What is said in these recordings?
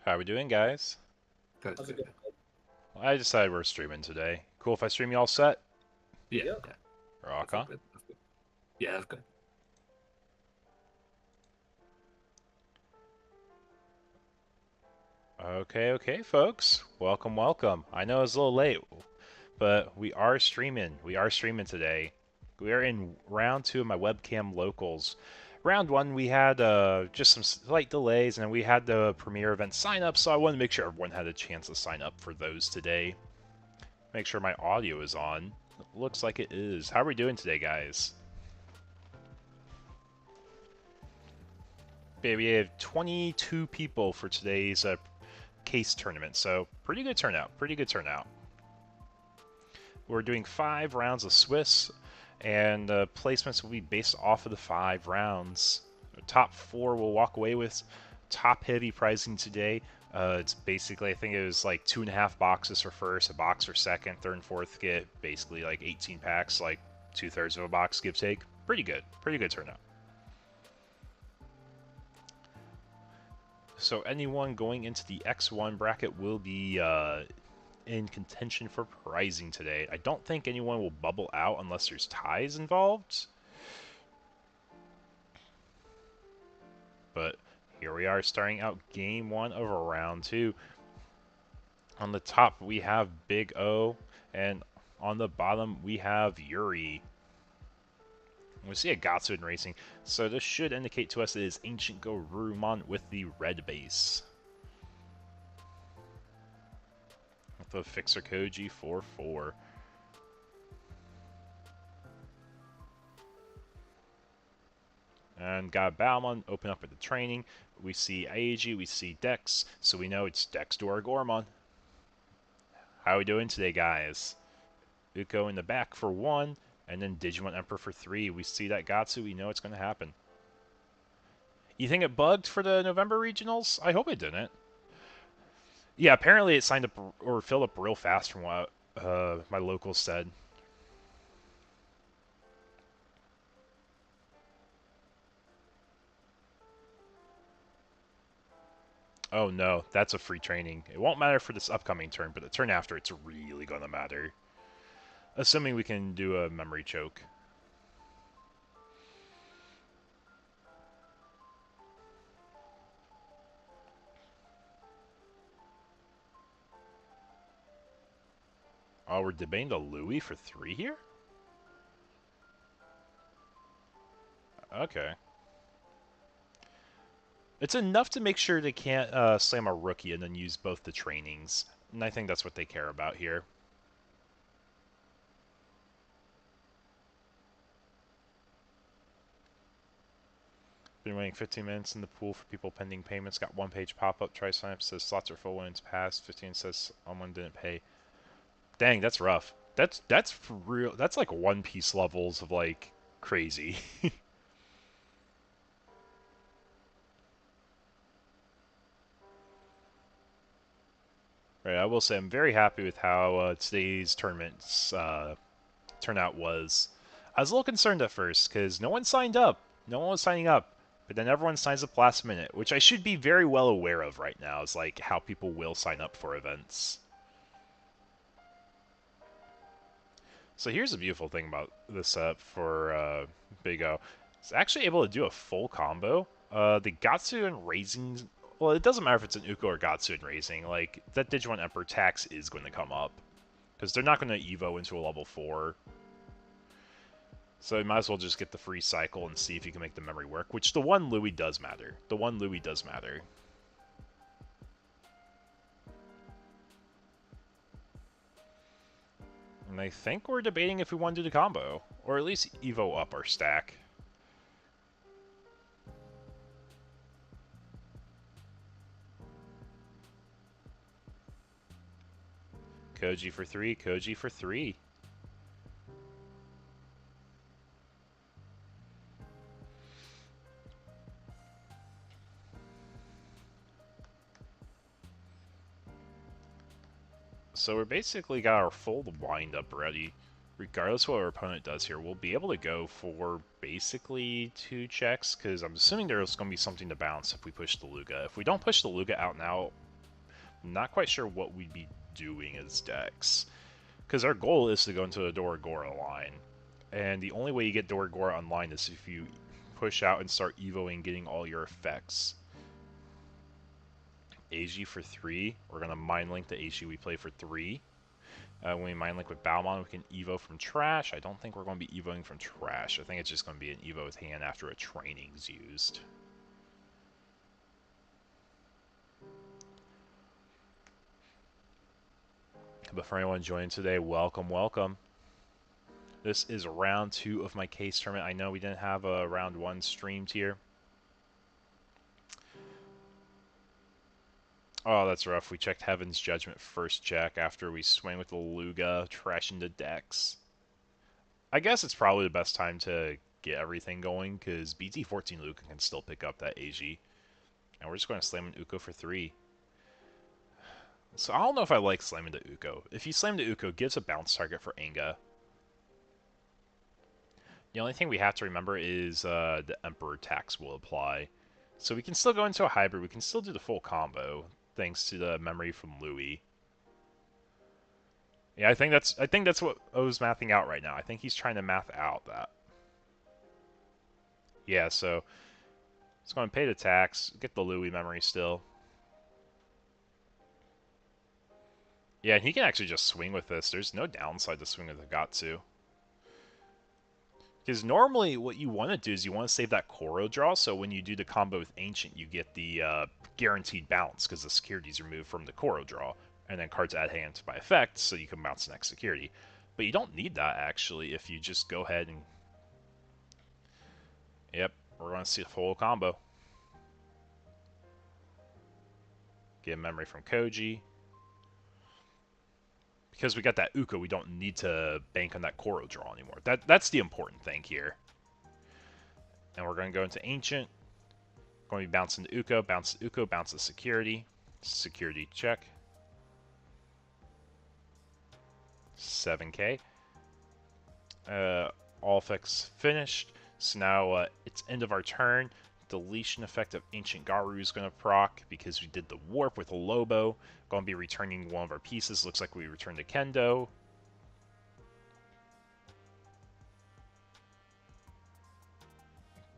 How we doing, guys? Good, How's it good. going? I decided we're streaming today. Cool if I stream you all set? Yeah, Yep. yeah. Rock That's all on. good. That's good. Yeah, that's good. Okay, folks. Welcome, welcome. I know it's a little late, but we are streaming. We are streaming today. We are in round 2 of my webcam locals. Round 1, we had just some slight delays, and we had the premiere event sign up, so I wanted to make sure everyone had a chance to sign up for those today. Make sure my audio is on. Looks like it is. How are we doing today, guys? Okay, we have 22 people for today's case tournament, so pretty good turnout. Pretty good turnout. We're doing 5 rounds of Swiss, and placements will be based off of the 5 rounds. The top 4 will walk away with top heavy pricing today. It's basically, I think it was like 2.5 boxes for first, a box for second, third, and fourth get basically like 18 packs, like 2/3 of a box, give take. Pretty good turnout. So anyone going into the X1 bracket will be in contention for prizing today. I don't think anyone will bubble out unless there's ties involved. But here we are starting out game 1 of round 2. On the top we have Big O, and on the bottom we have Yuri. We see a Gatsu in racing, so this should indicate to us it is Ancient Garurumon with the red base. With the Fixer Koji 4-4. And got Balmon open up at the training. We see Aiji, we see Dex, so we know it's DexDorugoramon. How are we doing today, guys? Uko in the back for 1, and then Digimon Emperor for 3. We see that Gatsu, we know it's going to happen. You think it bugged for the November regionals? I hope it didn't. Yeah, apparently it signed up or filled up real fast from what my locals said. Oh no, that's a free training. It won't matter for this upcoming turn, but the turn after it's really gonna matter. Assuming we can do a memory choke. Oh, we're debating the Louis for 3 here? Okay. It's enough to make sure they can't slam a rookie and then use both the trainings. And I think that's what they care about here. Been waiting 15 minutes in the pool for people pending payments. Got 1-page pop-up. Try sign up. Says slots are full when it's passed. 15 says someone didn't pay. Dang, that's rough. That's for real. That's like One Piece levels of like crazy. Right, I will say I'm very happy with how today's tournament's turnout was. I was a little concerned at first because no one signed up. No one was signing up. But then everyone signs up last minute, which I should be very well aware of right now, is like how people will sign up for events. So here's the beautiful thing about this setup for Big O. It's actually able to do a full combo. The Gatsu and Raising... Well, it doesn't matter if it's an Uko or Gatsu and Raising. Like, that Digimon Emperor tax is going to come up. Because they're not going to Evo into a level 4. So you might as well just get the free cycle and see if you can make the memory work. Which the one Louis does matter. The one Louis does matter. And I think we're debating if we want to do the combo. Or at least Evo up our stack. Koji for 3, Koji for 3. So we're basically got our full wind-up ready. Regardless of what our opponent does here, we'll be able to go for basically 2 checks, because I'm assuming there's going to be something to bounce if we push the Luga. If we don't push the Luga out now, Not quite sure what we'd be doing as Dex. Because our goal is to go into the Doragora line. And the only way you get Doragora online is if you push out and start evoing, getting all your effects. AG for 3. We're going to Mind Link the AG we play for 3. When we Mind Link with Balmon, we can Evo from Trash. I don't think we're going to be Evoing from Trash. I think it's just going to be an Evo with hand after a training's used. But for anyone joining today, welcome, welcome. This is round 2 of my case tournament. I know we didn't have a round 1 streamed here. Oh, that's rough. We checked Heaven's Judgment first check after we swing with the Luga, trash into Dex. I guess it's probably the best time to get everything going, because BT17 Luga can still pick up that AG. And we're just going to slam an Uko for 3. So I don't know if I like slamming the Uko. If you slam the Uko, it gives a bounce target for Anga. The only thing we have to remember is the Emperor tax will apply. So we can still go into a hybrid. We can still do the full combo, thanks to the memory from Louis. Yeah, I think that's what O's mathing out right now. I think he's trying to math out that. Yeah, so it's going to pay the tax, get the Louis memory still. Yeah, and he can actually just swing with this. There's no downside to swing with the Gatsu. Because normally what you want to do is you want to save that Koro draw, so when you do the combo with Ancient, you get the guaranteed bounce, because the security is removed from the Koro draw, and then cards add hand by effect, so you can bounce the next security. But you don't need that, actually, if you just go ahead and... Yep, we're going to see the full combo. Get a memory from Koji. Because we got that Uko, we don't need to bank on that Koro draw anymore. That's the important thing here. And we're going to go into Ancient. Going to be bouncing the Uko, bounce the Uko, bounce the security. Security check. 7k. All effects finished. So now it's end of our turn. Deletion effect of Ancient Garu is going to proc because we did the warp with a Lobo. Going to be returning one of our pieces. Looks like we returned to Kendo.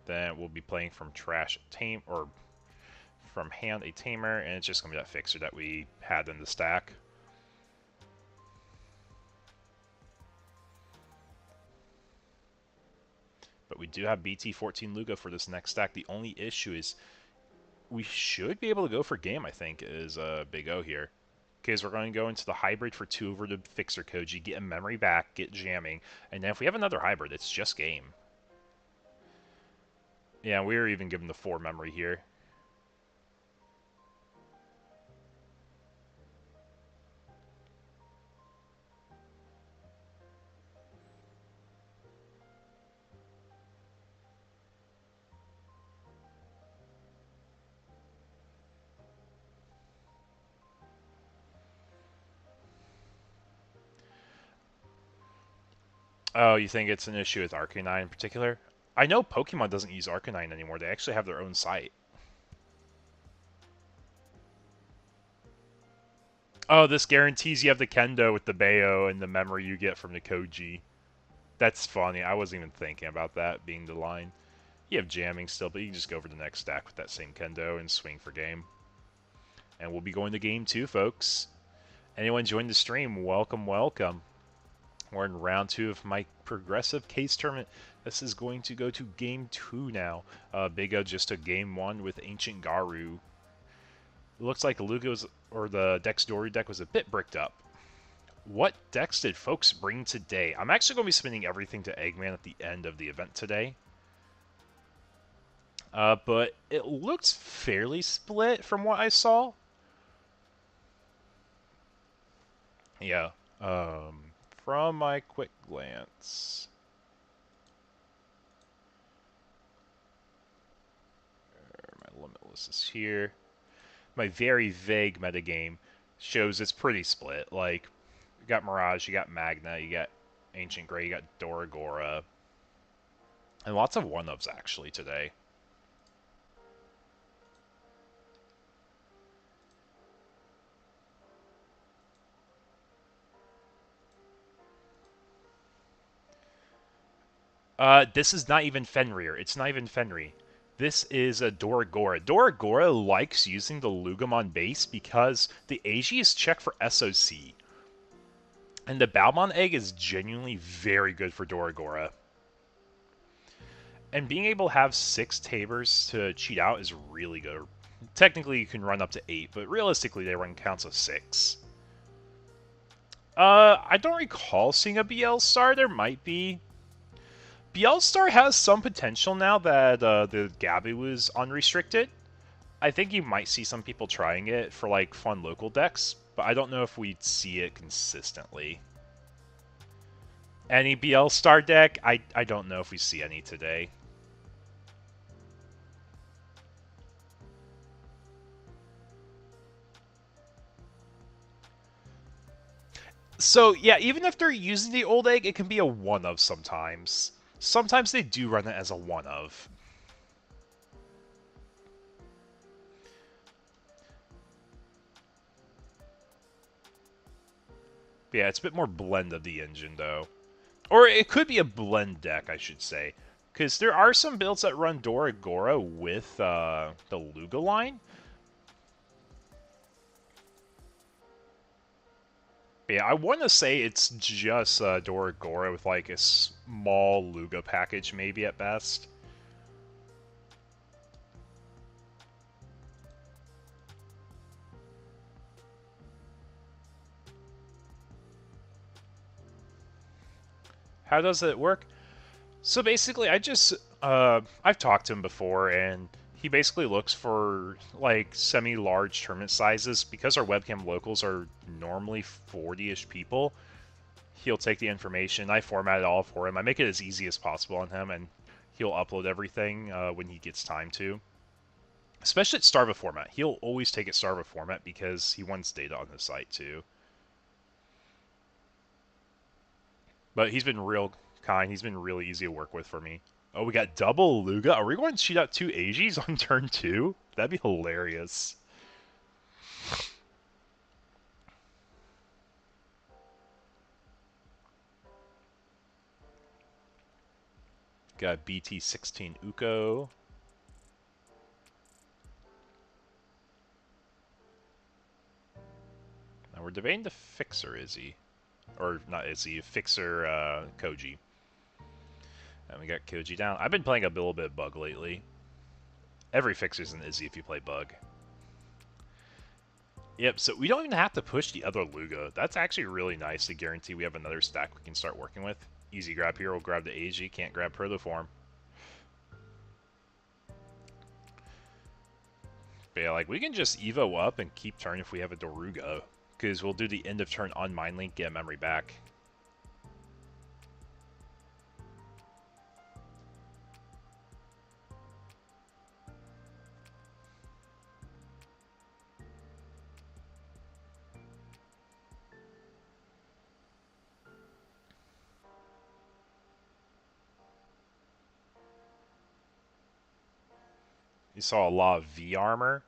Then we'll be playing from trash tame or from hand a tamer, and it's just going to be that fixer that we had in the stack. But we do have BT14 Luga for this next stack. The only issue is we should be able to go for game, I think, is Big O here. Because we're going to go into the hybrid for 2 over the Fixer Koji, get a memory back, get jamming, and then if we have another hybrid, it's just game. Yeah, we're even given the 4 memory here. Oh, you think it's an issue with Arcanine in particular? I know Pokemon doesn't use Arcanine anymore. They actually have their own site. Oh, this guarantees you have the Kendo with the Bayo and the memory you get from the Koji. That's funny. I wasn't even thinking about that being the line. You have jamming still, but you can just go over the next stack with that same Kendo and swing for game. And we'll be going to game 2, folks. Anyone joined the stream, welcome, welcome. We're in round 2 of my progressive case tournament. This is going to go to game 2 now. Big O just took game 1 with Ancient Garu. It looks like the Lugo's or the DexDoru deck was a bit bricked up. What decks did folks bring today? I'm actually going to be spinning everything to Eggman at the end of the event today. But it looks fairly split from what I saw. Yeah. From my quick glance. My Limitless is here. My very vague metagame shows it's pretty split. Like, you got Mirage, you got Magna, you got Ancient Grey, you got Doragora. And lots of one-ofs, actually, today. This is not even Fenrir. It's not even Fenrir. This is a Doragora. Doragora likes using the Lugamon base because the AG is checked for SOC. And the Balmon egg is genuinely very good for Doragora. And being able to have 6 Tabers to cheat out is really good. Technically, you can run up to 8, but realistically, they run counts of 6. I don't recall seeing a BL Star. There might be. BL Star has some potential now that the Gabu was unrestricted. I think you might see some people trying it for like fun local decks, but I don't know if we'd see it consistently. Any BL Star deck? I don't know if we see any today. So, yeah, even if they're using the old egg, it can be a one-of sometimes. Sometimes they do run it as a one-of. Yeah, it's a bit more blend of the engine, though. Or it could be a blend deck, I should say. Because there are some builds that run Doragora with the Luga line. Yeah, I want to say it's just Doragora with like a small Luga package, maybe at best. How does it work? So basically, I've talked to him before, and he basically looks for, like, semi-large tournament sizes. Because our webcam locals are normally 40-ish people, he'll take the information, I format it all for him, I make it as easy as possible on him, and he'll upload everything when he gets time to. Especially at Starva format. He'll always take it Starva format because he wants data on his site, too. But he's been real kind. He's been really easy to work with for me. Oh, we got double Luga. Are we going to shoot out 2 AGs on turn 2? That'd be hilarious. Got BT17 Uko. Now we're debating the Fixer Izzy. Or not Izzy, Fixer Koji. And we got Koji down. I've been playing a little bit of Bug lately. Every Fixer's an Izzy if you play Bug. Yep, so we don't even have to push the other Luga. That's actually really nice to guarantee we have another stack we can start working with. Easy grab here, we'll grab the AG, can't grab Protoform. But yeah, like, we can just Evo up and keep turn if we have a Daruga. Because we'll do the end of turn on Mind Link, get memory back. You saw a lot of V-Armor.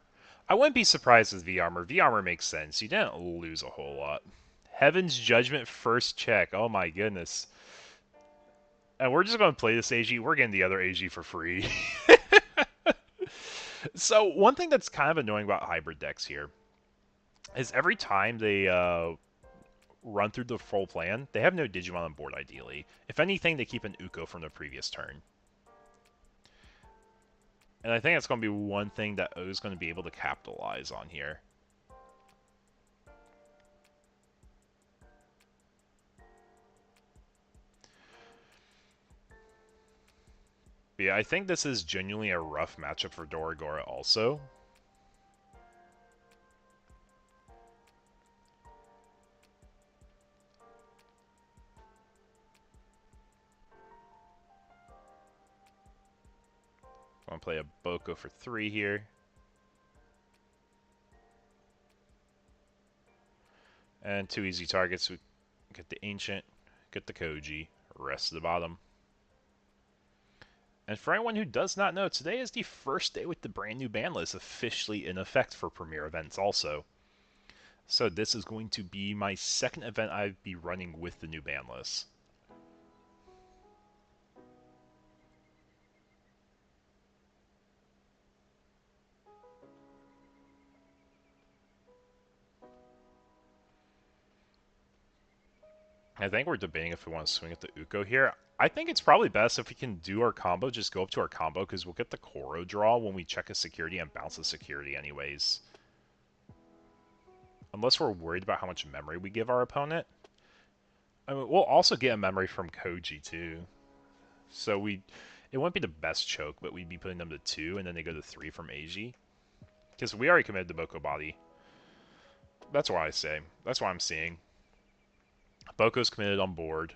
I wouldn't be surprised with V-Armor. V-Armor makes sense. You didn't lose a whole lot. Heaven's Judgment first check. Oh my goodness. And we're just going to play this AG. We're getting the other AG for free. So one thing that's kind of annoying about hybrid decks here is every time they run through the full plan, they have no Digimon on board ideally. If anything, they keep an Uko from the previous turn. And I think that's going to be one thing that O is going to be able to capitalize on here. But yeah, I think this is genuinely a rough matchup for Doragora also. I'm going to play a Boko for 3 here. And 2 easy targets. We get the Ancient, get the Koji, rest of the bottom. And for anyone who does not know, today is the first day with the brand new ban list officially in effect for Premier events also. So this is going to be my second event I'd be running with the new ban list. I think we're debating if we want to swing at the Uko here. I think it's probably best if we can do our combo, just go up to our combo, because we'll get the Koro draw when we check a security and bounce the security anyways. Unless we're worried about how much memory we give our opponent. I mean, we'll also get a memory from Koji, too. So it wouldn't be the best choke, but we'd be putting them to 2, and then they go to 3 from AG. Because we already committed the Boko body. That's what I say. That's what I'm seeing. Boko's committed on board.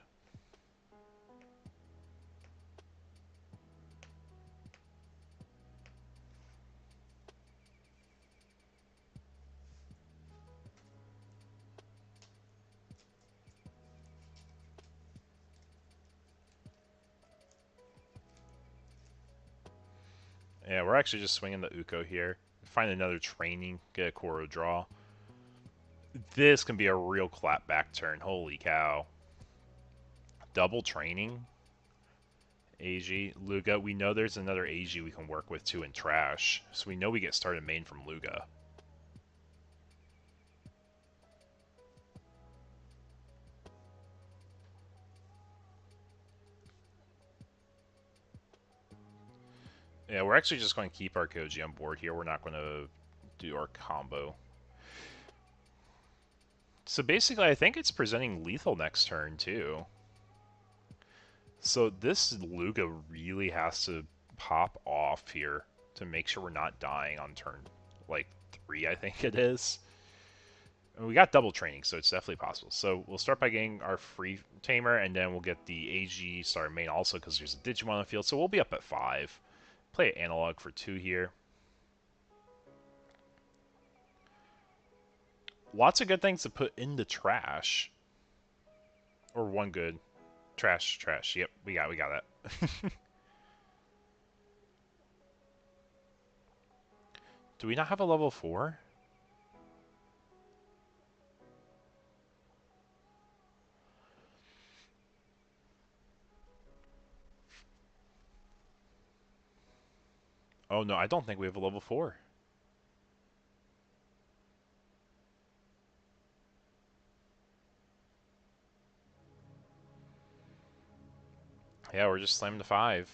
Yeah, we're actually just swinging the Uko here. Find another training, get a Koro draw. This can be a real clapback turn. Holy cow. Double training. AG, Luga. We know there's another AG we can work with too in Trash. So we know we get started main from Luga. Yeah, we're actually just going to keep our Koji on board here. We're not going to do our combo. So basically, I think it's presenting lethal next turn, too. So this Luga really has to pop off here to make sure we're not dying on turn, like, 3, I think it is. And we got double training, so it's definitely possible. So we'll start by getting our free tamer, and then we'll get the AG start main also because there's a Digimon on the field. So we'll be up at 5. Play analog for 2 here. Lots of good things to put in the trash. Or one good. Trash, trash. Yep, we got that. Do we not have a level 4? Oh no, I don't think we have a level 4. Yeah, we're just slamming to 5.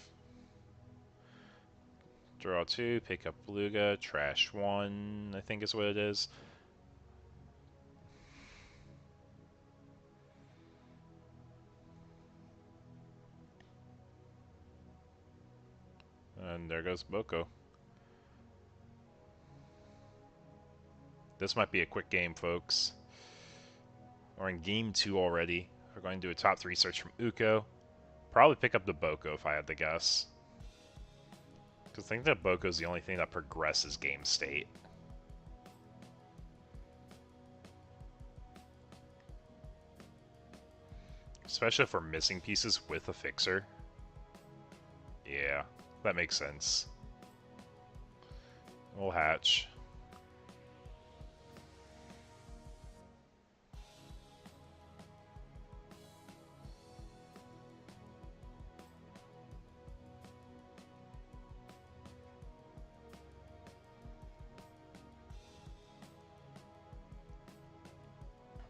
Draw 2, pick up Beluga, trash 1, I think is what it is. And there goes Boko. This might be a quick game, folks. We're in game 2 already. We're going to do a top 3 search from Uko. Probably pick up the Boko if I had to guess. Because I think that Boko is the only thing that progresses game state. Especially if we're missing pieces with a fixer. Yeah, that makes sense. We'll hatch.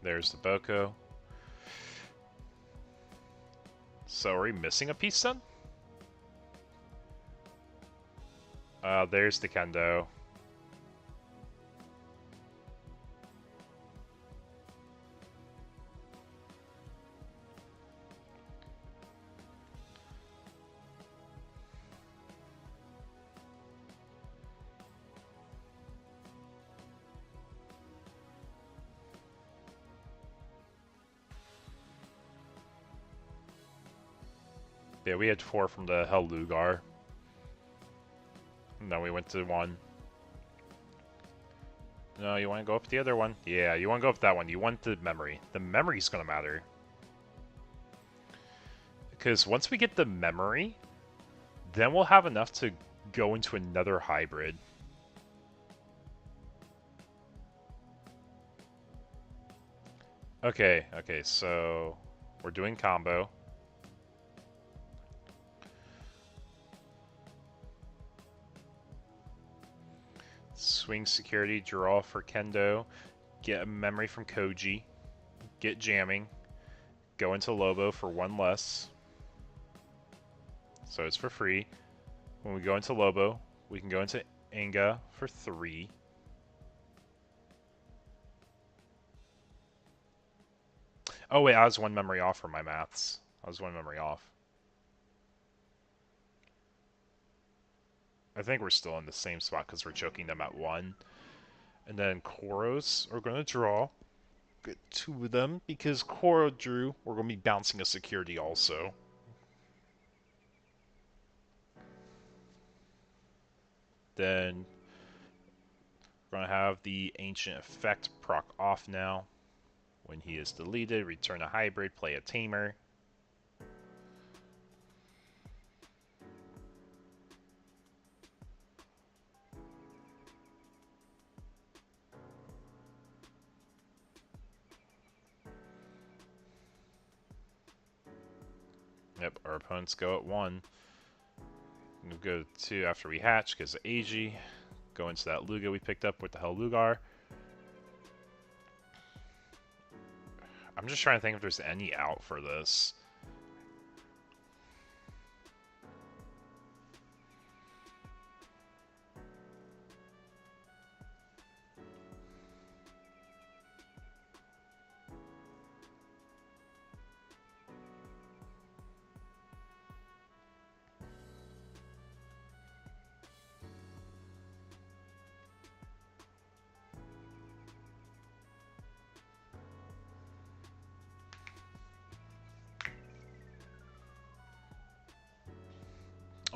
There's the Boko. So are we missing a piece then? There's the Kendo. Yeah, we had 4 from the Hell Lugar. No, we went to 1. No, you want to go up the other one? Yeah, you want to go up that one. You want the memory. The memory's going to matter. Because once we get the memory, then we'll have enough to go into another hybrid. Okay, so we're doing combo. Swing security, draw for Kendo, get a memory from Koji, get jamming, go into Lobo for 1 less. So it's for free. When we go into Lobo, we can go into Inga for 3. Oh wait, I was 1 memory off for my maths. I was 1 memory off. I think we're still in the same spot because we're choking them at 1. And then Koros are going to draw. Get 2 of them because Koro drew. We're going to be bouncing a security also. Then we're going to have the Ancient Effect proc off now. When he is deleted, return a hybrid, play a tamer. Yep, our opponents go at 1. We'll go to 2 after we hatch because of AG. Go into that Luga we picked up with the Hell Lugar. I'm just trying to think if there's any out for this.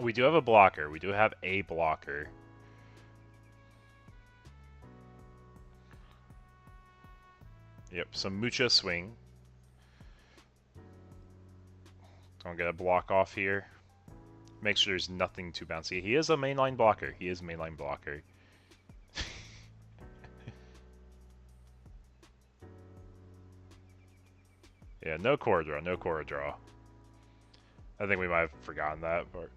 We do have a blocker. We do have a blocker. Yep, some Mucha swing. Don't get a block off here. Make sure there's nothing too bouncy. He is a mainline blocker. He is mainline blocker. Yeah, no core draw, no core draw. I think we might have forgotten that part.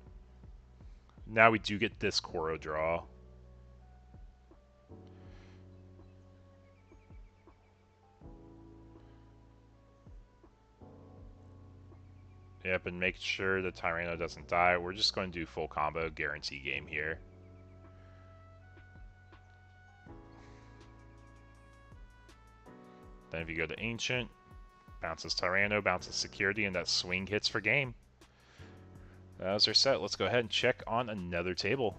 Now we do get this Koro draw. Yep, and make sure the Tyranno doesn't die. We're just going to do full combo guarantee game here. Then if you go to Ancient, bounces Tyranno, bounces Security, and that swing hits for game. That was our set. Let's go ahead and check on another table.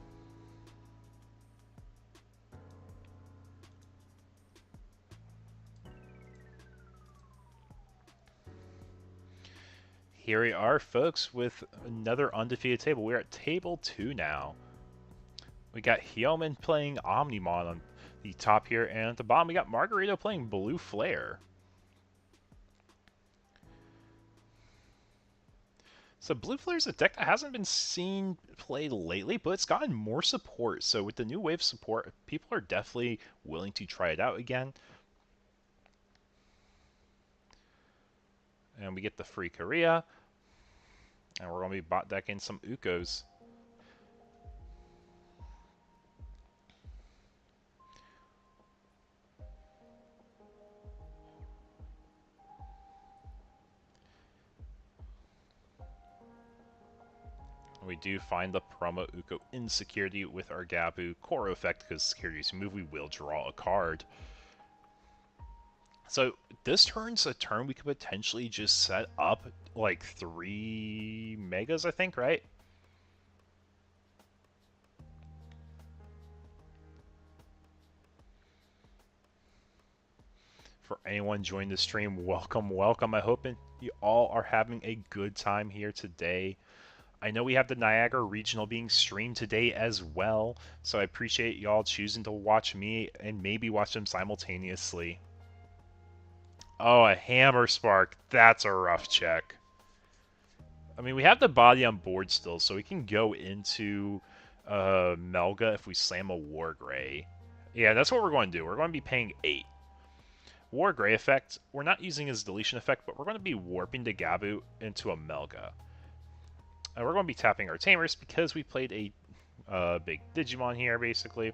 Here we are, folks, with another undefeated table. We're at table 2 now. We got Hyomin playing Omnimon on the top here, and at the bottom we got Margarito playing Blue Flare. So Blue Flare's a deck that hasn't been seen played lately, but it's gotten more support. So with the new wave support, people are definitely willing to try it out again. And we get the free Korea. And we're going to be bot decking some Ukos. We do find the promo Uko Insecurity with our Gabu Koro effect, because Security's move, we will draw a card. So this turn's a turn we could potentially just set up like 3 megas, I think, right? For anyone joining the stream, welcome, welcome. I hope you all are having a good time here today. I know we have the Niagara Regional being streamed today as well, so I appreciate y'all choosing to watch me and maybe watch them simultaneously. Oh, a Hammer Spark. That's a rough check. I mean, we have the body on board still, so we can go into Melga if we slam a Wargrey. Yeah, that's what we're going to do. We're going to be paying 8. Wargrey effect, we're not using his deletion effect, but we're going to be warping the Gabu into a Melga. We're going to be tapping our Tamers because we played a big Digimon here, basically.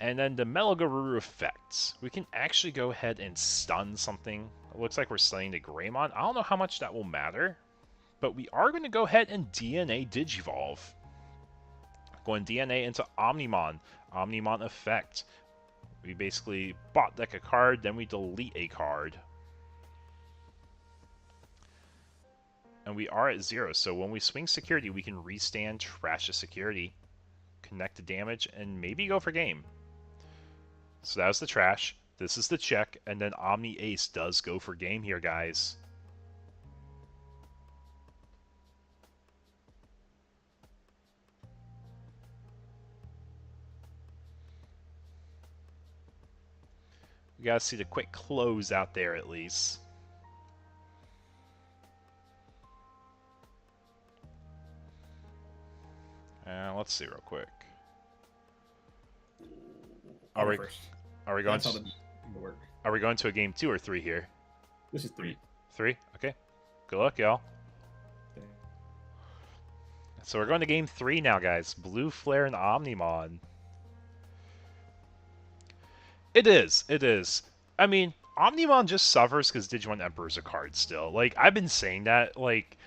And then the Melogaruru effects. We can actually go ahead and stun something It looks like we're slaying the Greymon. I don't know how much that will matter, but we are going to go ahead and DNA Digivolve. Going DNA into Omnimon. Omnimon effect. We basically bot deck a card, then we delete a card. And we are at 0, so when we swing security, we can restand, trash the security, connect the damage, and maybe go for game. So that was the trash. This is the check, and then Omni Ace does go for game here, guys. We gotta see the quick close out there at least. Let's see real quick. Are we going? That's how the work. Are we going to a game 2 or 3 here? This is 3. 3? Okay. Good luck, y'all. Okay. So we're going to game 3 now, guys. Blue Flare and Omnimon. It is. It is. I mean, Omnimon just suffers because Digimon Emperor is a card still. Like, I've been saying that, like,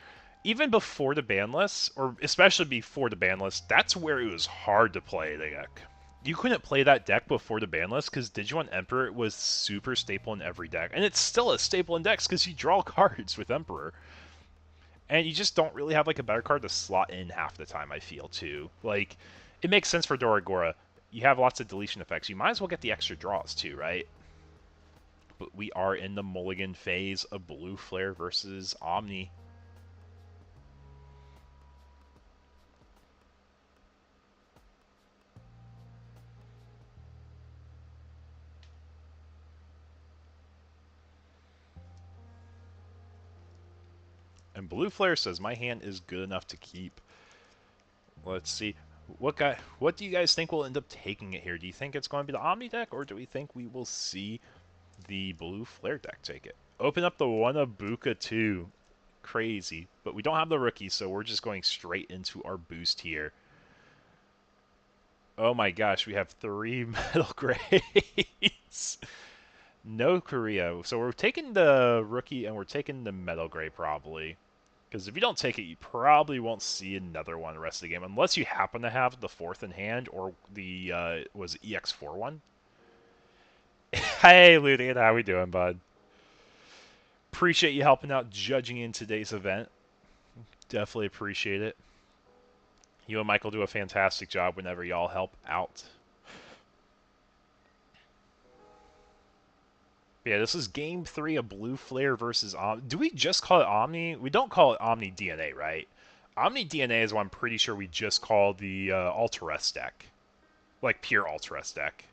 even before the ban list, or especially before the ban list, that's where it was hard to play the deck. You couldn't play that deck before the ban list because Digimon Emperor was super staple in every deck. And it's still a staple in decks because you draw cards with Emperor. And you just don't really have, like, a better card to slot in half the time, I feel, too. Like, it makes sense for Doragora. You have lots of deletion effects. You might as well get the extra draws, too, right? But we are in the mulligan phase of Blue Flare versus Omni. And Blue Flare says, my hand is good enough to keep. Let's see. What do you guys think will end up taking it here? Do you think it's going to be the Omni deck, or do we think we will see the Blue Flare deck take it? Open up the Wanabuka 2. Crazy. But we don't have the rookie, so we're just going straight into our boost here. Oh my gosh, we have 3 Metal Greys. No Korea. So we're taking the rookie and we're taking the Metal Gray probably. Because if you don't take it, you probably won't see another one the rest of the game. Unless you happen to have the 4th in hand or the, was it EX4 one? Hey, Ludian, how we doing, bud? Appreciate you helping out judging in today's event. Definitely appreciate it. You and Michael do a fantastic job whenever y'all help out. Yeah, this is game 3 of Blue Flare versus Omni. Do we just call it Omni? We don't call it Omni DNA, right? Omni DNA is what I'm pretty sure we just call the Alteress deck. Like, pure Alteress deck.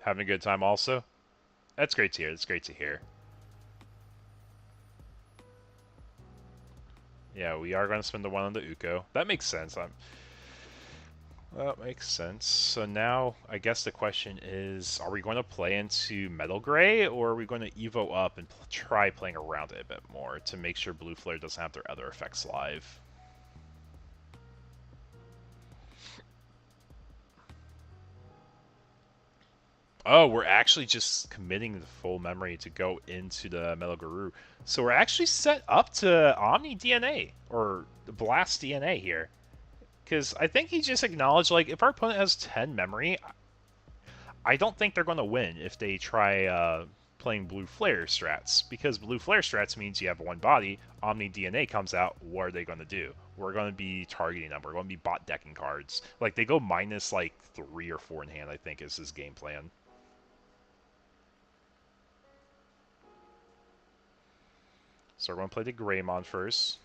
Having a good time also? That's great to hear. That's great to hear. Yeah, we are going to spend the 1 on the Uko. That makes sense. That makes sense. So now, I guess the question is, are we going to play into Metal Gray, or are we going to Evo up and try playing around it a bit more to make sure Blue Flare doesn't have their other effects live? Oh, we're actually just committing the full memory to go into the Metal Guru. So we're actually set up to Omni DNA, or Blast DNA here. Because I think he just acknowledged, like, if our opponent has 10 memory, I don't think they're going to win if they try playing Blue Flare strats. Because Blue Flare strats means you have 1 body, Omni DNA comes out, what are they going to do? We're going to be targeting them, we're going to be bot decking cards. Like, they go minus, like, 3 or 4 in hand, I think, is his game plan. So we're going to play the Greymon first.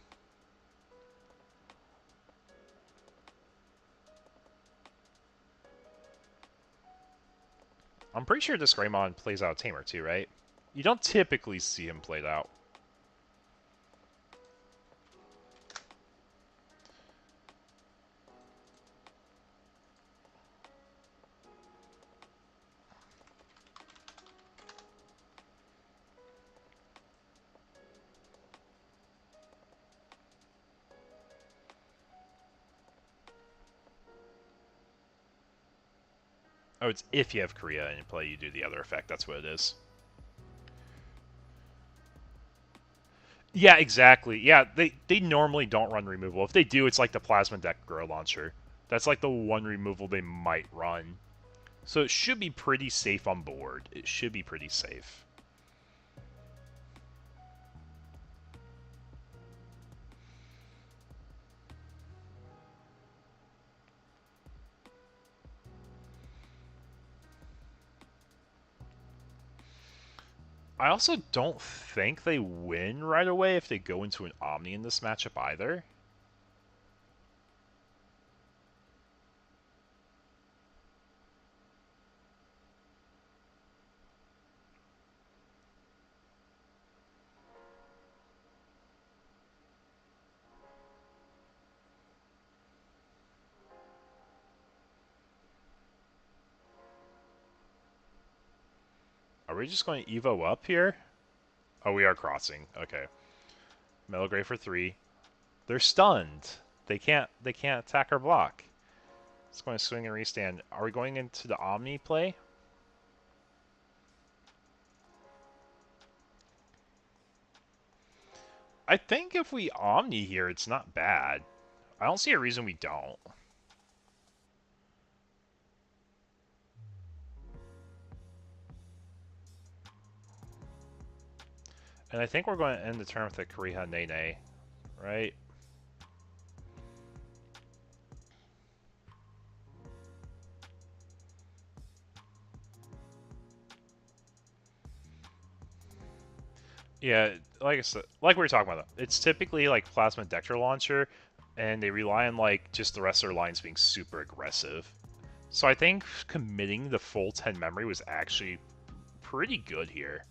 I'm pretty sure this Greymon plays out Tamer too, right? You don't typically see him played out. Oh, it's if you have Korea in play, you do the other effect. That's what it is. Yeah, exactly. Yeah, they normally don't run removal. If they do, it's like the Plasma Deck Grow Launcher. That's like the one removal they might run. So it should be pretty safe on board. It should be pretty safe. I also don't think they win right away if they go into an Omni in this matchup either. Are we just going to Evo up here? Oh, we are crossing. Okay. Metal Gray for 3. They're stunned. They can't attack or block. It's going to swing and restand. Are we going into the Omni play? I think if we Omni here, it's not bad. I don't see a reason we don't. And I think we're going to end the turn with a Kariha Nene, right? Yeah, like I said, like we were talking about, it's typically like Plasma Dector Launcher, and they rely on like just the rest of their lines being super aggressive. So I think committing the full 10 memory was actually pretty good here.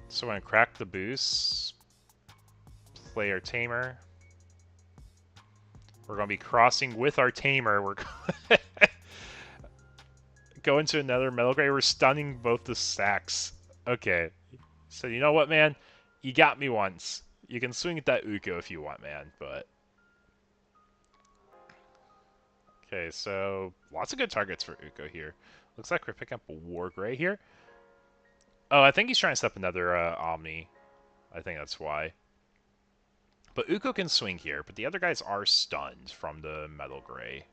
So we're going to crack the boost, play our Tamer. We're going to be crossing with our Tamer. We're going to another Metal Gray. We're stunning both the stacks. Okay. So you know what, man? You got me once. You can swing at that Uko if you want, man, but... Okay, so lots of good targets for Uko here. Looks like we're picking up a War Gray here. Oh, I think he's trying to set up another Omni. I think that's why. But Uko can swing here, but the other guys are stunned from the Metal Gray.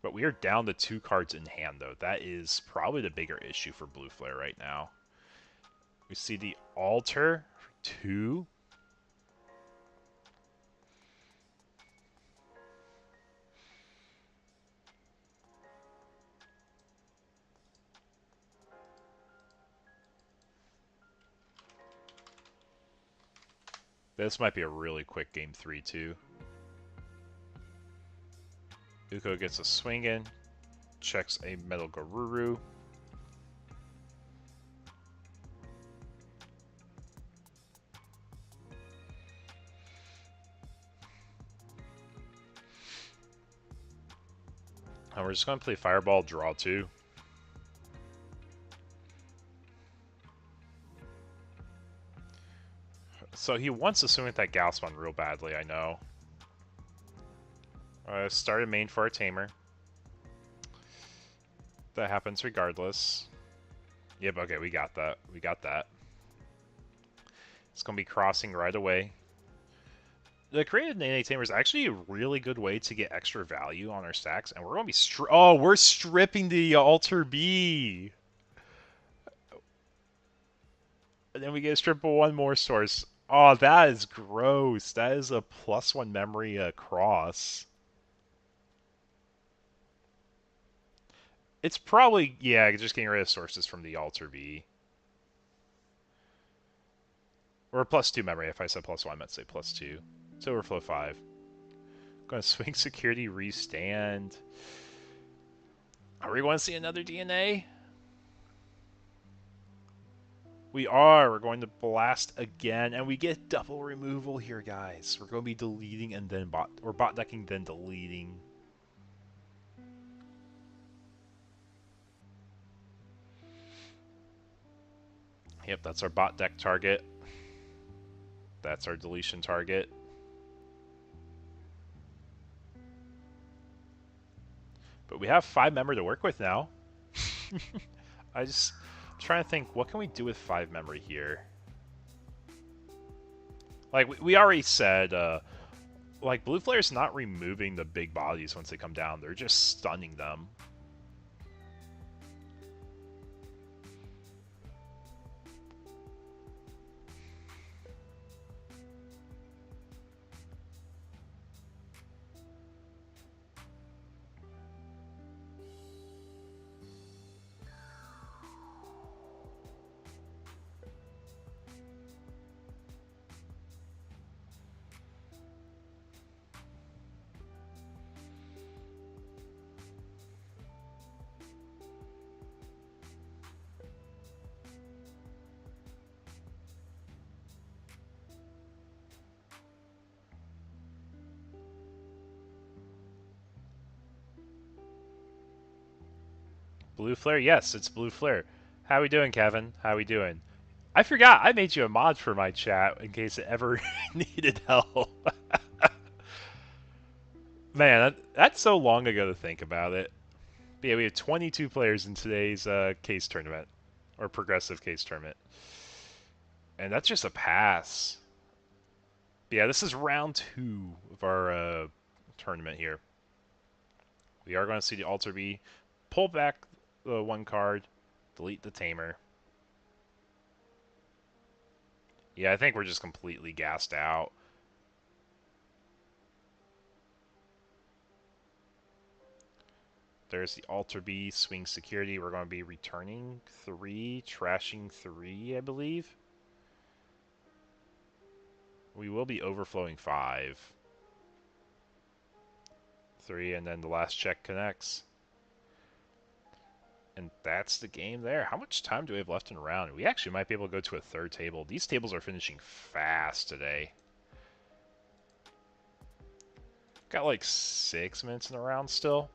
But we are down to 2 cards in hand, though. That is probably the bigger issue for Blue Flare right now. We see the Altar for 2. This might be a really quick game 3, too. Uko gets a swing in, checks a Metal Garuru. And we're just going to play Fireball, draw 2. So he wants to swing with that Gaussmon real badly, I know. Started main for our Tamer. That happens regardless. Yep, okay, we got that. We got that. It's going to be crossing right away. The created Nene Tamer is actually a really good way to get extra value on our stacks, and we're going to be we're stripping the Alter B! And then we get a strip of one more source. Oh, that is gross. That is a +1 memory cross. It's probably, yeah, just getting rid of sources from the Alter V. Or +2 memory. If I said +1, I meant to say +2. It's overflow 5. Gonna swing security, restand. Are we going to see another DNA? We are. We're going to blast again, and we get double removal here, guys. We're going to be deleting and then bot decking, then deleting. Yep, that's our bot deck target. That's our deletion target. But we have 5 memory to work with now. I'm trying to think, what can we do with 5 memory here? Like, we already said, like, Blue Flare's not removing the big bodies once they come down. They're just stunning them. Blue Flare? Yes, it's Blue Flare. How we doing, Kevin? How we doing? I forgot, I made you a mod for my chat in case it ever needed help. Man, that's so long ago to think about it. But yeah, we have 22 players in today's case tournament. Or progressive case tournament. And that's just a pass. But yeah, this is round 2 of our tournament here. We are going to see the Alter B pull back the 1 card, delete the Tamer. Yeah, I think we're just completely gassed out. There's the Alter B swing security. We're going to be returning 3, trashing 3, I believe. We will be overflowing 5. 3, and then the last check connects. And that's the game there. How much time do we have left in a round? We actually might be able to go to a 3rd table. These tables are finishing fast today. Got like 6 minutes in the round still.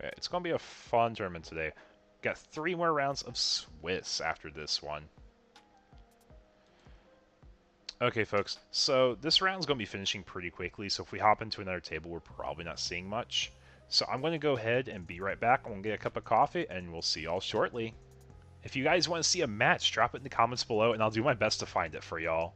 Yeah, it's going to be a fun tournament today. Got 3 more rounds of Swiss after this one. Okay, folks, so this round's going to be finishing pretty quickly, so if we hop into another table, we're probably not seeing much. So I'm going to go ahead and be right back. I'm going to get a cup of coffee, and we'll see y'all shortly. If you guys want to see a match, drop it in the comments below, and I'll do my best to find it for y'all.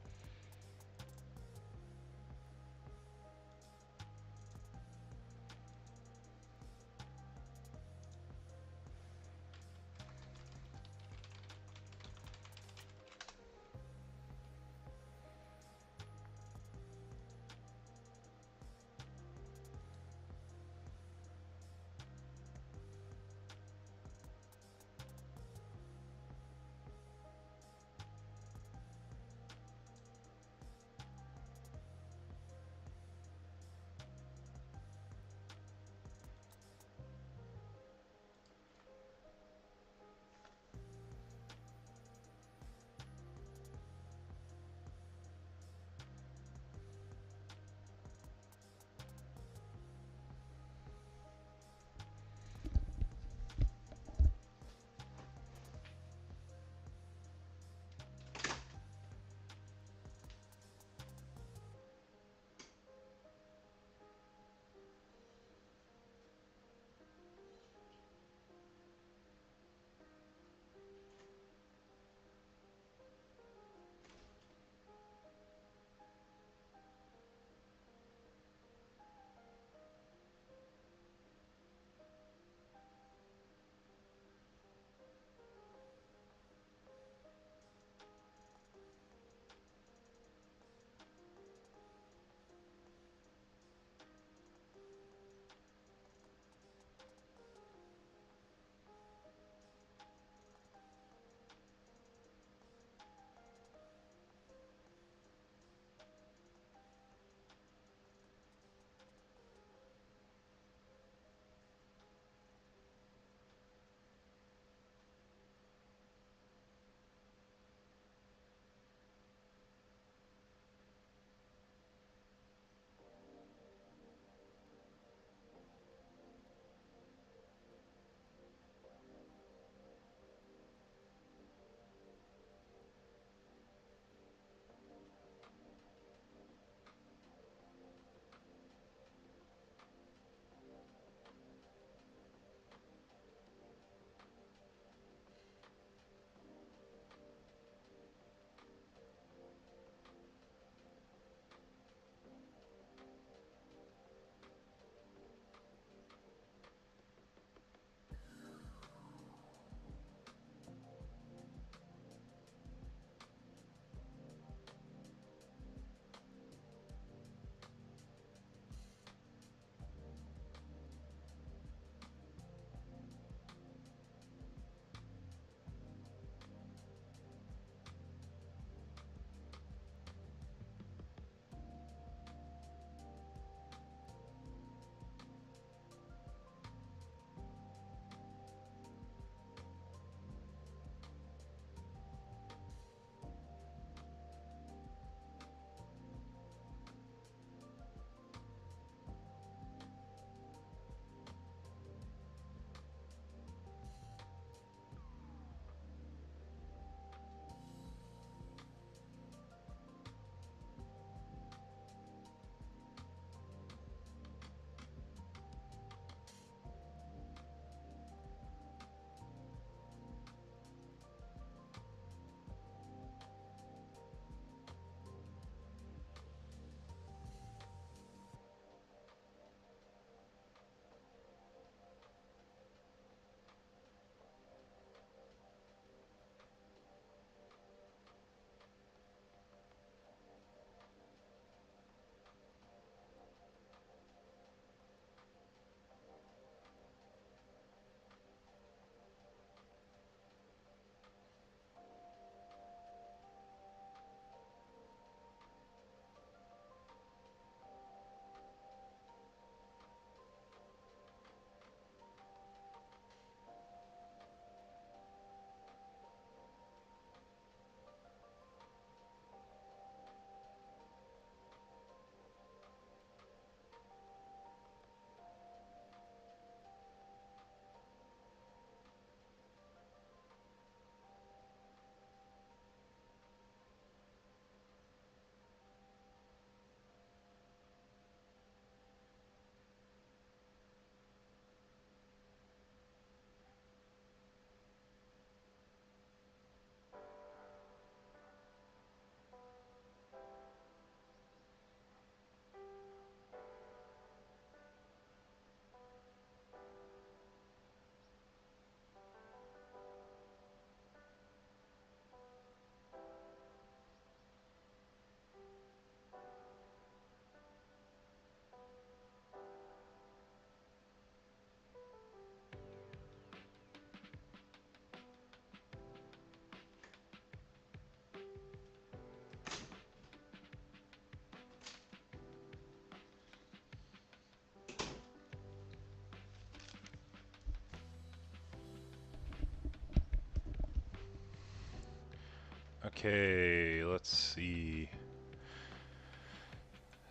Okay, let's see.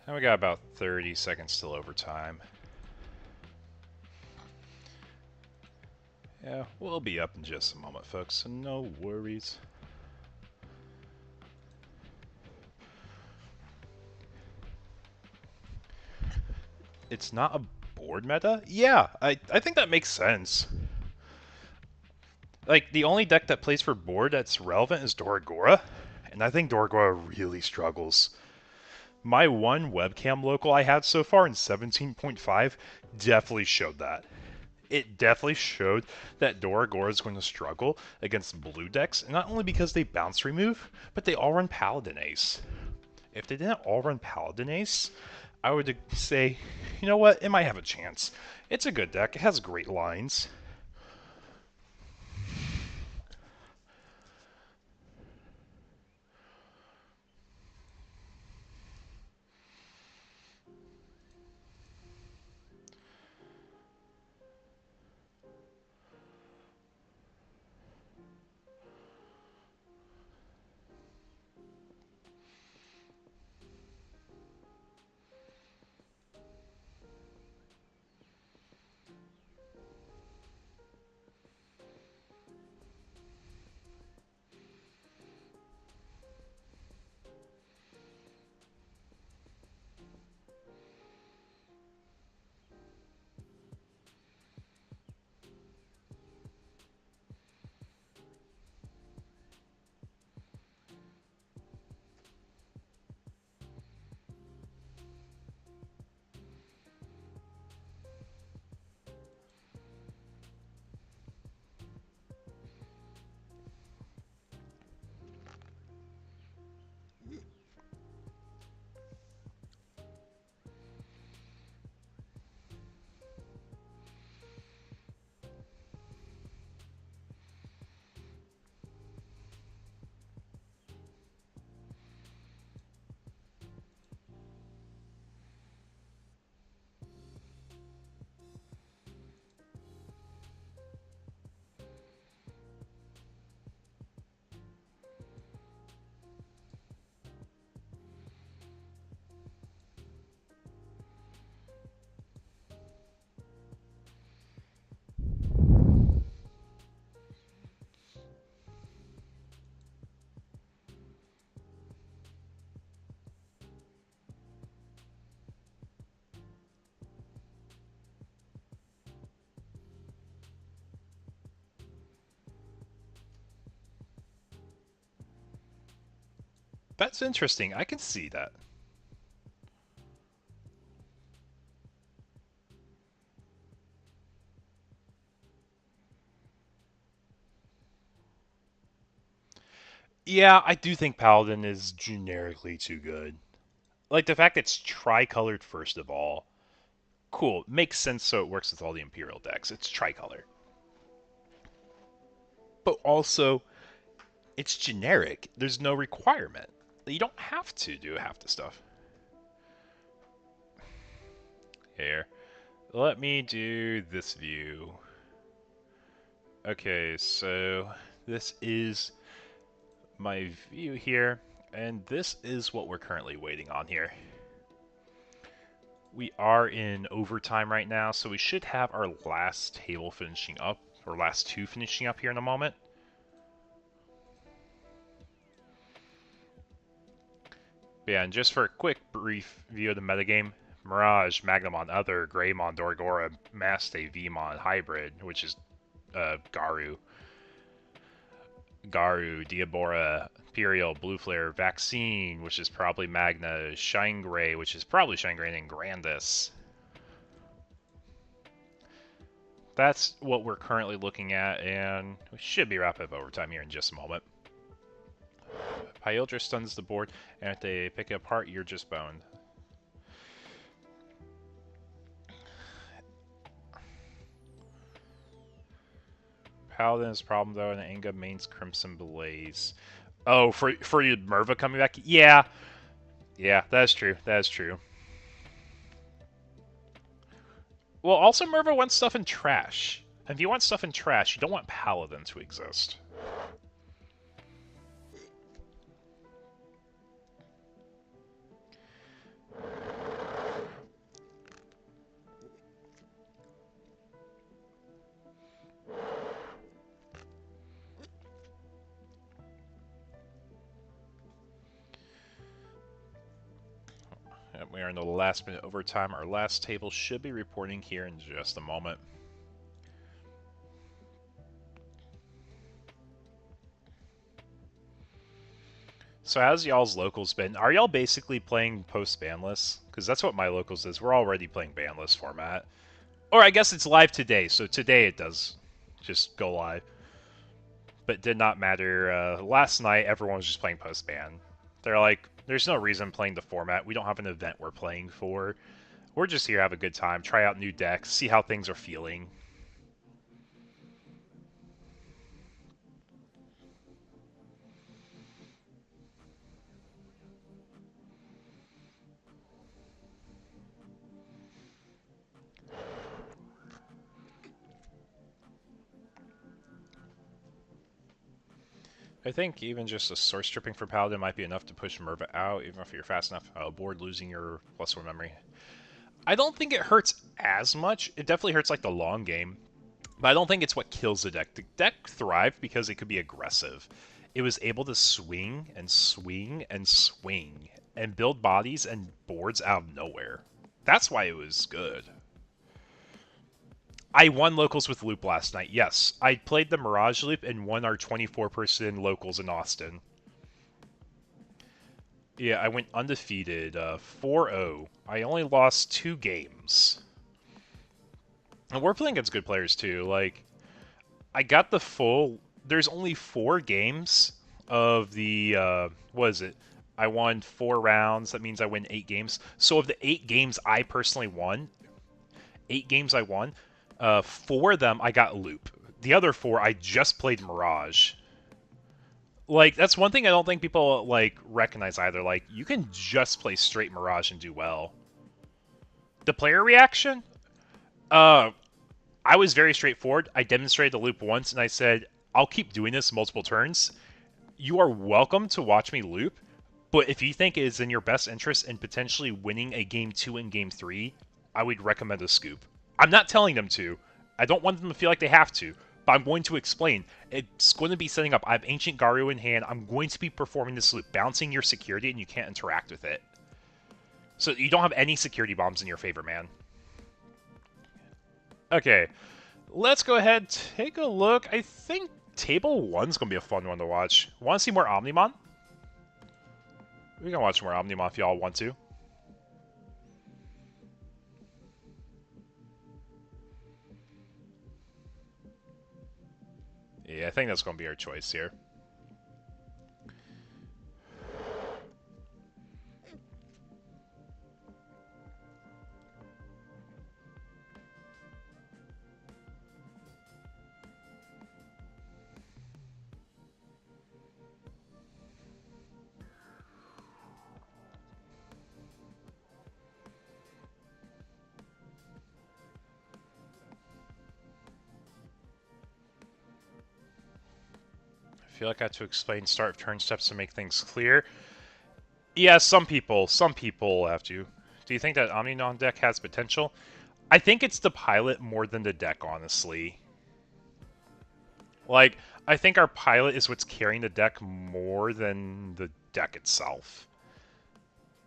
Now we got about 30 seconds till overtime. Yeah, we'll be up in just a moment, folks, so no worries. It's not a board meta? Yeah, I think that makes sense. Like, the only deck that plays for board that's relevant is Doragora, and I think Doragora really struggles. My one webcam local I had so far in 17.5 definitely showed that. It definitely showed that Doragora is going to struggle against blue decks, not only because they bounce remove, but they all run Paladin Ace. If they didn't all run Paladin Ace, I would say, you know what, it might have a chance. It's a good deck, it has great lines. That's interesting, I can see that. Yeah, I do think Paladin is generically too good. Like, the fact it's tricolored first of all. Cool, makes sense so it works with all the Imperial decks. It's tricolor. But also, it's generic. There's no requirement. You don't have to do half the stuff. Here. Let me do this view. Okay, so this is my view here, and this is what we're currently waiting on here. We are in overtime right now, so we should have our last table finishing up, or last two finishing up here in a moment. But yeah, and just for a quick, brief view of the metagame, Mirage, Magnamon, Other, Greymon, Doragora, Maste, Vmon, Hybrid, which is Garu, Diabora, Imperial, Blue Flare, Vaccine, which is probably Magna, ShineGrey, which is probably ShineGrey, and Grandis. That's what we're currently looking at, and we should be wrapping up overtime here in just a moment. Pyldra stuns the board, and if they pick it apart, you're just boned. Paladin's problem, though, and Anga mains Crimson Blaze. Oh, for Merva coming back? Yeah. Yeah, that's true. That's true. Well, also Merva wants stuff in trash. And if you want stuff in trash, you don't want Paladin to exist. Yep, we are in the last minute overtime. Our last table should be reporting here in just a moment. So how's y'all's locals been? Are y'all basically playing post-Banlist? Because that's what my locals is. We're already playing Banlist format. Or I guess it's live today, so today it does just go live. But it did not matter. Last night, everyone was just playing post-ban. They're like, there's no reason playing the format. We don't have an event we're playing for. We're just here to have a good time, try out new decks, see how things are feeling. I think even just a source stripping for Paladin might be enough to push Merva out, even if you're fast enough. Board losing your +1 memory. I don't think it hurts as much. It definitely hurts like the long game, but I don't think it's what kills the deck. The deck thrived because it could be aggressive. It was able to swing and swing and swing and build bodies and boards out of nowhere. That's why it was good. I won locals with Loop last night, yes. I played the Mirage Loop and won our 24-person locals in Austin. Yeah, I went undefeated, 4-0. I only lost 2 games. And we're playing against good players, too. Like, I got the full... There's only 4 games of the, what is it? I won 4 rounds, that means I win 8 games. So of the 8 games I personally won, 8 games I won, 4 of them I got Loop. The other 4 I just played Mirage. Like, that's one thing I don't think people, like, recognize either. Like, you can just play straight Mirage and do well. The player reaction? I was very straightforward. I demonstrated the loop once, and I said, I'll keep doing this multiple turns. You are welcome to watch me loop, but if you think it is in your best interest in potentially winning a Game 2 and Game 3, I would recommend a scoop. I'm not telling them to. I don't want them to feel like they have to, but I'm going to explain. It's going to be setting up. I have Ancient Garu in hand. I'm going to be performing this loop, bouncing your security, and you can't interact with it. So you don't have any security bombs in your favor, man. Okay, let's go ahead, take a look. I think Table 1's going to be a fun one to watch. Want to see more Omnimon? We can watch more Omnimon if y'all want to. Yeah, I think that's going to be our choice here. I feel like I have to explain start of turn steps to make things clear. Yeah, some people have to. Do you think that Omnimon deck has potential? I think it's the pilot more than the deck, honestly. Like, I think our pilot is what's carrying the deck more than the deck itself.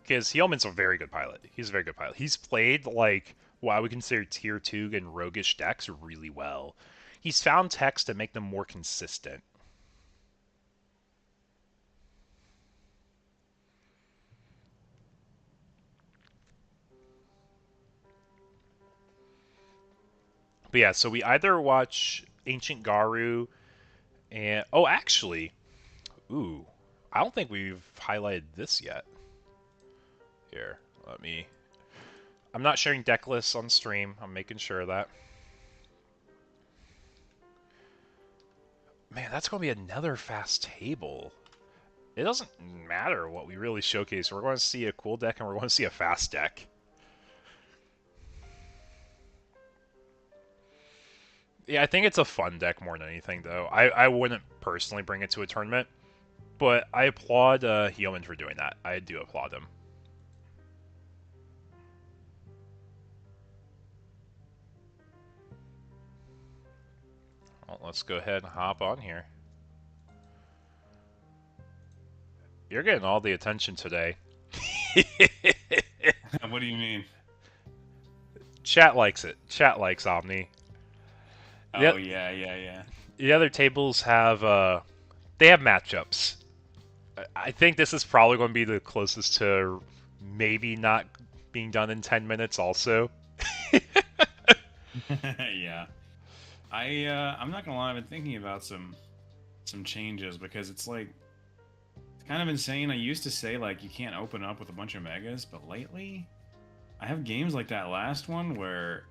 Because Heelman's a very good pilot. He's a very good pilot. He's played, like, what I would consider Tier 2 and roguish decks really well. He's found techs to make them more consistent. But yeah, so we either watch Ancient Garu and... Oh, actually... Ooh. I don't think we've highlighted this yet. Here, let me... I'm not sharing deck lists on stream. I'm making sure of that. Man, that's going to be another fast table. It doesn't matter what we really showcase. We're going to see a cool deck and we're going to see a fast deck. Yeah, I think it's a fun deck more than anything, though. I wouldn't personally bring it to a tournament, but I applaud Heelman for doing that. I do applaud him. Well, let's go ahead and hop on here. You're getting all the attention today. What do you mean? Chat likes it. Chat likes Omni. Oh Yep. yeah. The other tables have they have matchups. I think this is probably going to be the closest to maybe not being done in 10 minutes also. Yeah. I'm not gonna lie, I've been thinking about some changes because it's like it's kind of insane. I used to say like you can't open up with a bunch of megas, but lately I have games like that last one where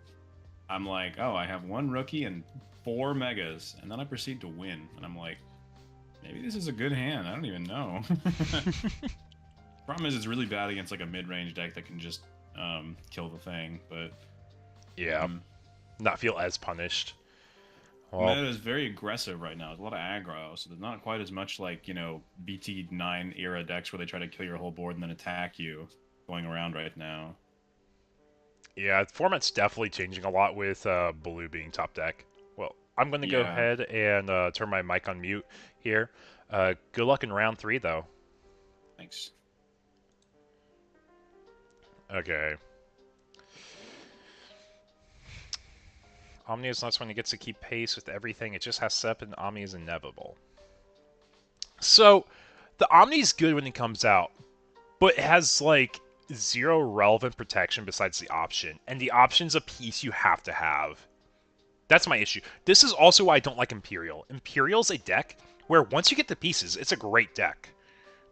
I'm like, oh, I have one rookie and 4 megas, and then I proceed to win, and I'm like, maybe this is a good hand. I don't even know. Problem is, it's really bad against like a mid-range deck that can just kill the thing, but Yeah. Not feel as punished. Well, meta is very aggressive right now. There's a lot of aggro, so there's not quite as much like, you know, BT9 era decks where they try to kill your whole board and then attack you going around right now. yeah, the format's definitely changing a lot with Blue being top deck. Well, I'm going to go Yeah. ahead and turn my mic on mute here. Good luck in round 3, though. Thanks. Okay. Omni is nice when it gets to keep pace with everything. It just has Sep, and Omni is inevitable. So, the Omni's good when it comes out, but it has, like, 0 relevant protection besides the option. And the option's a piece you have to have. That's my issue. This is also why I don't like Imperial. Imperial's a deck where once you get the pieces, it's a great deck.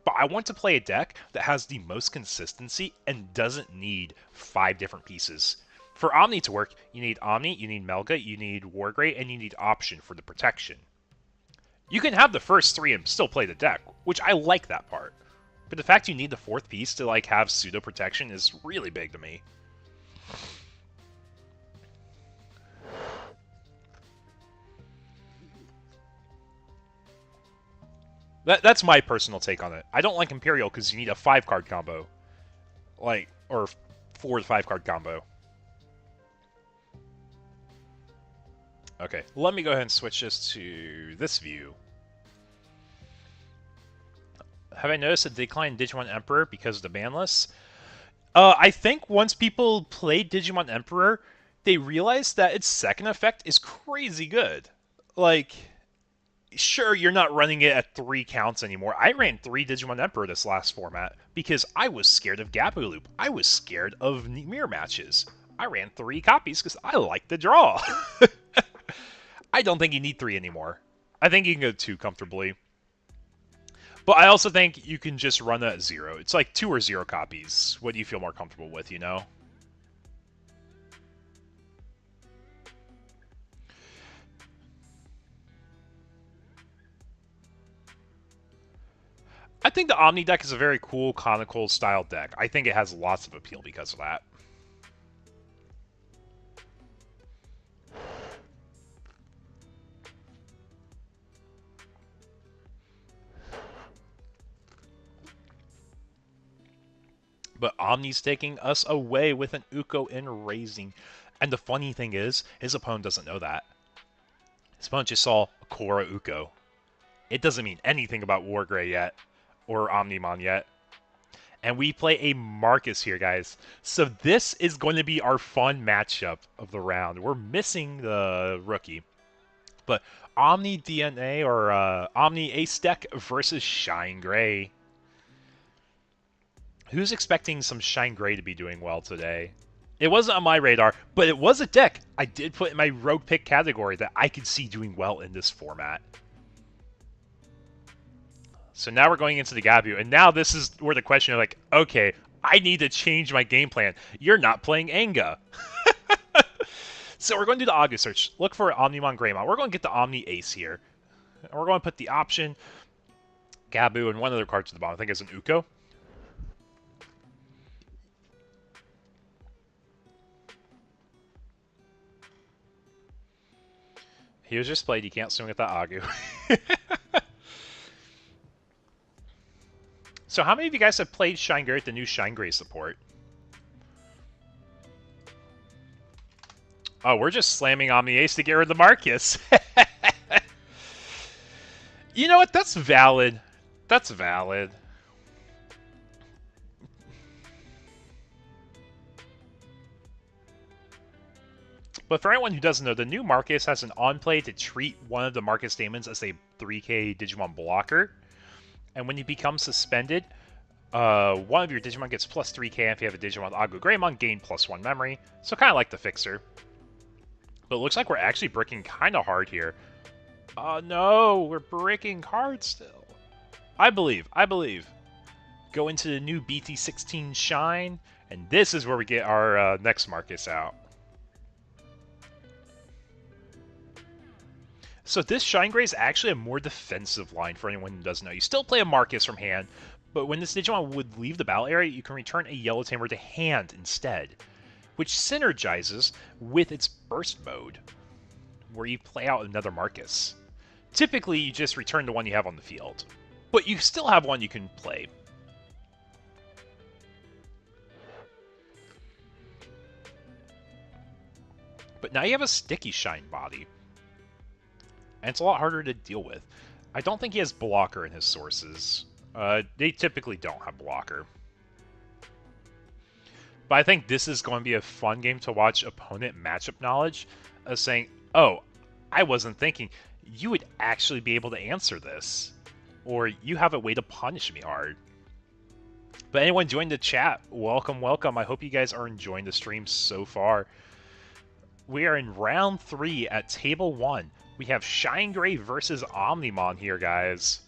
But I want to play a deck that has the most consistency and doesn't need 5 different pieces. For Omni to work, you need Omni, you need Melga, you need Wargrave, and you need Option for the protection. You can have the first 3 and still play the deck, which I like that part. But the fact you need the 4th piece to like have pseudo protection is really big to me. That's my personal take on it. I don't like Imperial because you need a 5-card combo. Like, or 4 to 5-card combo. Okay, let me go ahead and switch this to this view. Have I noticed a decline in Digimon Emperor because of the ban list? I think once people played Digimon Emperor, they realized that its second effect is crazy good. Like, sure, you're not running it at 3 counts anymore. I ran 3 Digimon Emperor this last format because I was scared of Gabu Loop. I was scared of mirror matches. I ran 3 copies because I like the draw. I don't think you need 3 anymore. I think you can go 2 comfortably. But I also think you can just run at 0. It's like 2 or 0 copies. What do you feel more comfortable with, you know? I think the Omni deck is a very cool conical style deck. I think it has lots of appeal because of that. But Omni's taking us away with an Uko in Raising. And the funny thing is, his opponent doesn't know that. His opponent just saw a Korra Uko. It doesn't mean anything about Wargrave yet, or Omnimon yet. And we play a Marcus here, guys. So this is going to be our fun matchup of the round. We're missing the rookie. But Omni DNA or Omni Ace deck versus ShineGrey. Who's expecting some ShineGrey to be doing well today? It wasn't on my radar, but it was a deck I did put in my rogue pick category that I could see doing well in this format. So now we're going into the Gabu, and now this is where the question is like, okay, I need to change my game plan. You're not playing Anga. So we're going to do the August search. Look for Omnimon Greymon. We're going to get the Omni Ace here. And we're going to put the option, Gabu, and one other card to the bottom. I think it's an Uko. He was just played. You can't swing at that Agu. So how many of you guys have played ShineGrey with the new ShineGrey support? Oh, we're just slamming Omni Ace to get rid of the Marcus. You know what? That's valid. That's valid. But for anyone who doesn't know, the new Marcus has an on-play to treat one of the Marcus Daemons as a 3k Digimon blocker. And when you become suspended, one of your Digimon gets plus 3k, and if you have a Digimon Garurumon, gain plus 1 memory. So kind of like the Fixer. But it looks like we're actually bricking kind of hard here. Oh no, we're bricking hard still. I believe. Go into the new BT17 Shine, and this is where we get our next Marcus out. So this ShineGrey is actually a more defensive line for anyone who doesn't know. You still play a Marcus from hand, but when this Digimon would leave the battle area, you can return a Yellow Tamer to hand instead, which synergizes with its burst mode, where you play out another Marcus. Typically, you just return the one you have on the field, but you still have one you can play. But now you have a sticky Shine body, and it's a lot harder to deal with. I don't think he has blocker in his sources. They typically don't have blocker. But I think this is going to be a fun game to watch opponent matchup knowledge, saying, oh, I wasn't thinking you would actually be able to answer this, or you have a way to punish me hard. But anyone joined the chat, welcome, welcome. I hope you guys are enjoying the stream so far. We are in round 3 at table 1. We have ShineGrey versus Omnimon here, guys.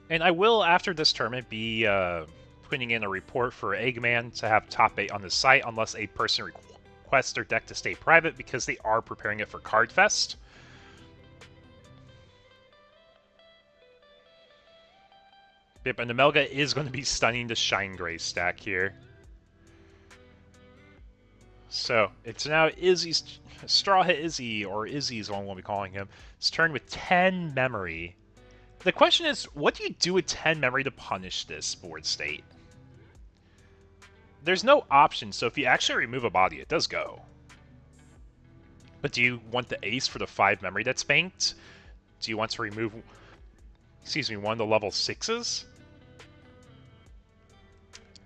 And I will, after this tournament, be putting in a report for Eggman to have top 8 on the site, unless a person requests their deck to stay private, because they are preparing it for Card Fest. Yep, and the Melga is going to be stunning the ShineGrey stack here. So, it's now Izzy's... Straw Hit Izzy, or Izzy is what we'll be calling him. It's turned with 10 memory. The question is, what do you do with 10 memory to punish this board state? There's no option, so if you actually remove a body, it does go. But do you want the ace for the 5 memory that's banked? Do you want to remove, excuse me, one of the level 6s?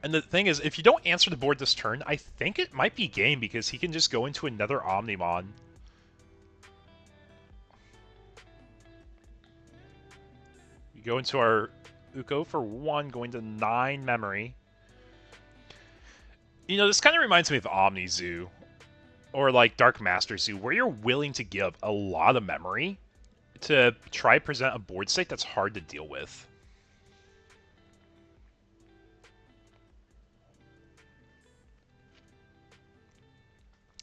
And the thing is, if you don't answer the board this turn, I think it might be game, because he can just go into another Omnimon. We go into our Uko for 1, going to 9 memory. You know, this kind of reminds me of Omni Zoo, or like Dark Master Zoo, where you're willing to give a lot of memory to try to present a board state that's hard to deal with.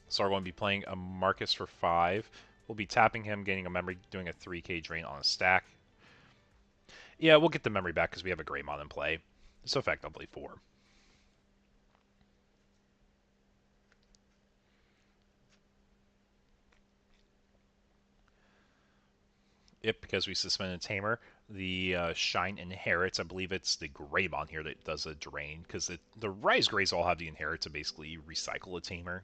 So we're going to be playing a Marcus for 5. We'll be tapping him, getting a memory, doing a 3k drain on a stack. Yeah, we'll get the memory back because we have a Greymon in play. So effectively 4. Yep, because we suspended Tamer, the Shine inherits. I believe it's the Greymon here that does a drain, because the Rise Greys all have the inherit to basically recycle a Tamer.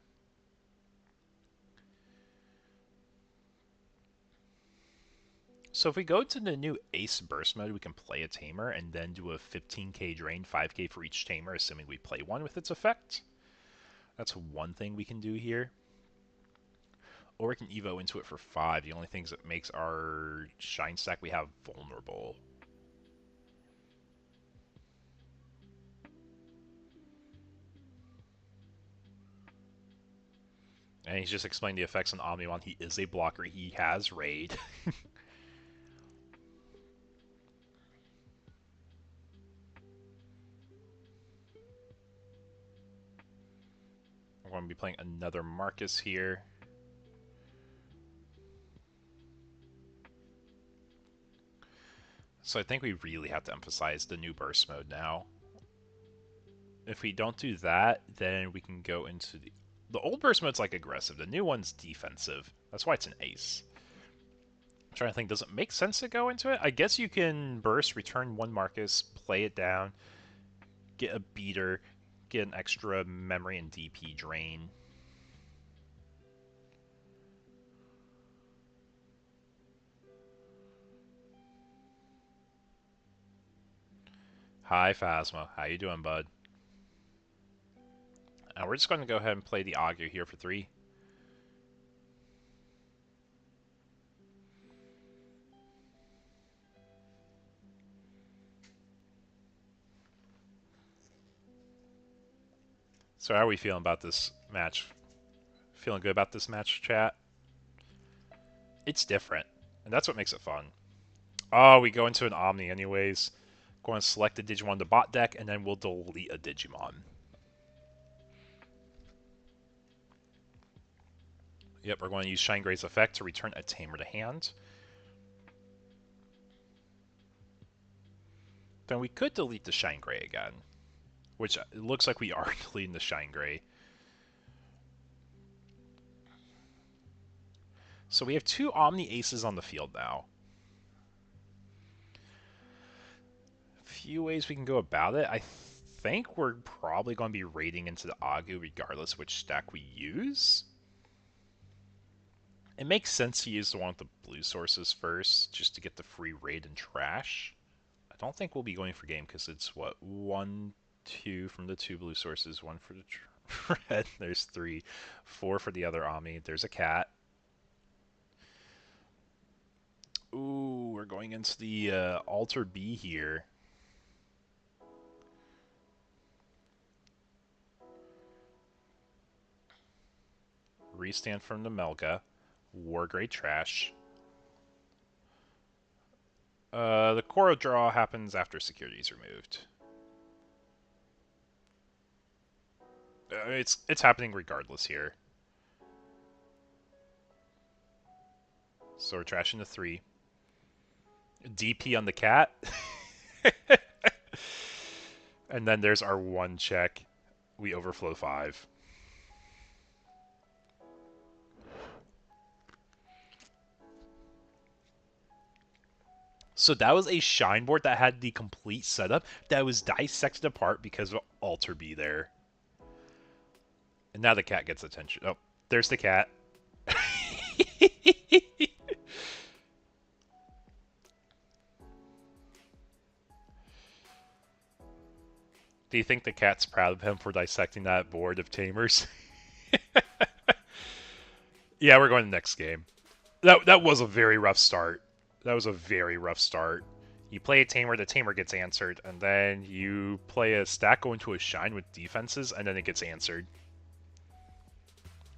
So if we go to the new Ace Burst mode, we can play a Tamer and then do a 15k drain, 5k for each Tamer, assuming we play one with its effect. That's one thing we can do here. Or we can Evo into it for 5. The only things that makes our Shine stack we have vulnerable. And he's just explained the effects on Omnimon. He is a blocker. He has Raid. We're going to be playing another Marcus here. So I think we really have to emphasize the new burst mode now. If we don't do that, then we can go into the old burst mode's like aggressive. The new one's defensive. That's why it's an ace. I'm trying to think, does it make sense to go into it? I guess you can burst, return 1 Marcus, play it down, get a beater, get an extra memory and DP drain. Hi, Phasma. How you doing, bud? We're just going to go ahead and play the Augur here for 3. So how are we feeling about this match? Feeling good about this match, chat? It's different, and that's what makes it fun. Oh, we go into an Omni anyways. Go and select a Digimon to bot deck, and then we'll delete a Digimon. Yep, we're going to use ShineGrey's effect to return a Tamer to hand. Then we could delete the ShineGrey again, which it looks like we are deleting the ShineGrey. So we have 2 Omni Aces on the field now. Few ways we can go about it. I think we're probably going to be raiding into the Augur regardless which stack we use. It makes sense to use the one with the blue sources first, just to get the free raid and trash. I don't think we'll be going for game because it's what, 1, 2 from the 2 blue sources, 1 for the red. There's 3, 4 for the other Omni. There's a cat. Ooh, we're going into the Alter B here. Restand from the Melga. Wargrade trash. The Koro draw happens after security is removed. It's happening regardless here. So we're trashing the 3. DP on the cat. And then there's our 1 check. We overflow 5. So that was a Shine board that had the complete setup that was dissected apart because of Alter B there. And now the cat gets attention. Oh, there's the cat. Do you think the cat's proud of him for dissecting that board of Tamers? Yeah, we're going to the next game. That was a very rough start. That was a very rough start. You play a Tamer, the Tamer gets answered, and then you play a stack going to a Shine with defenses, and then it gets answered.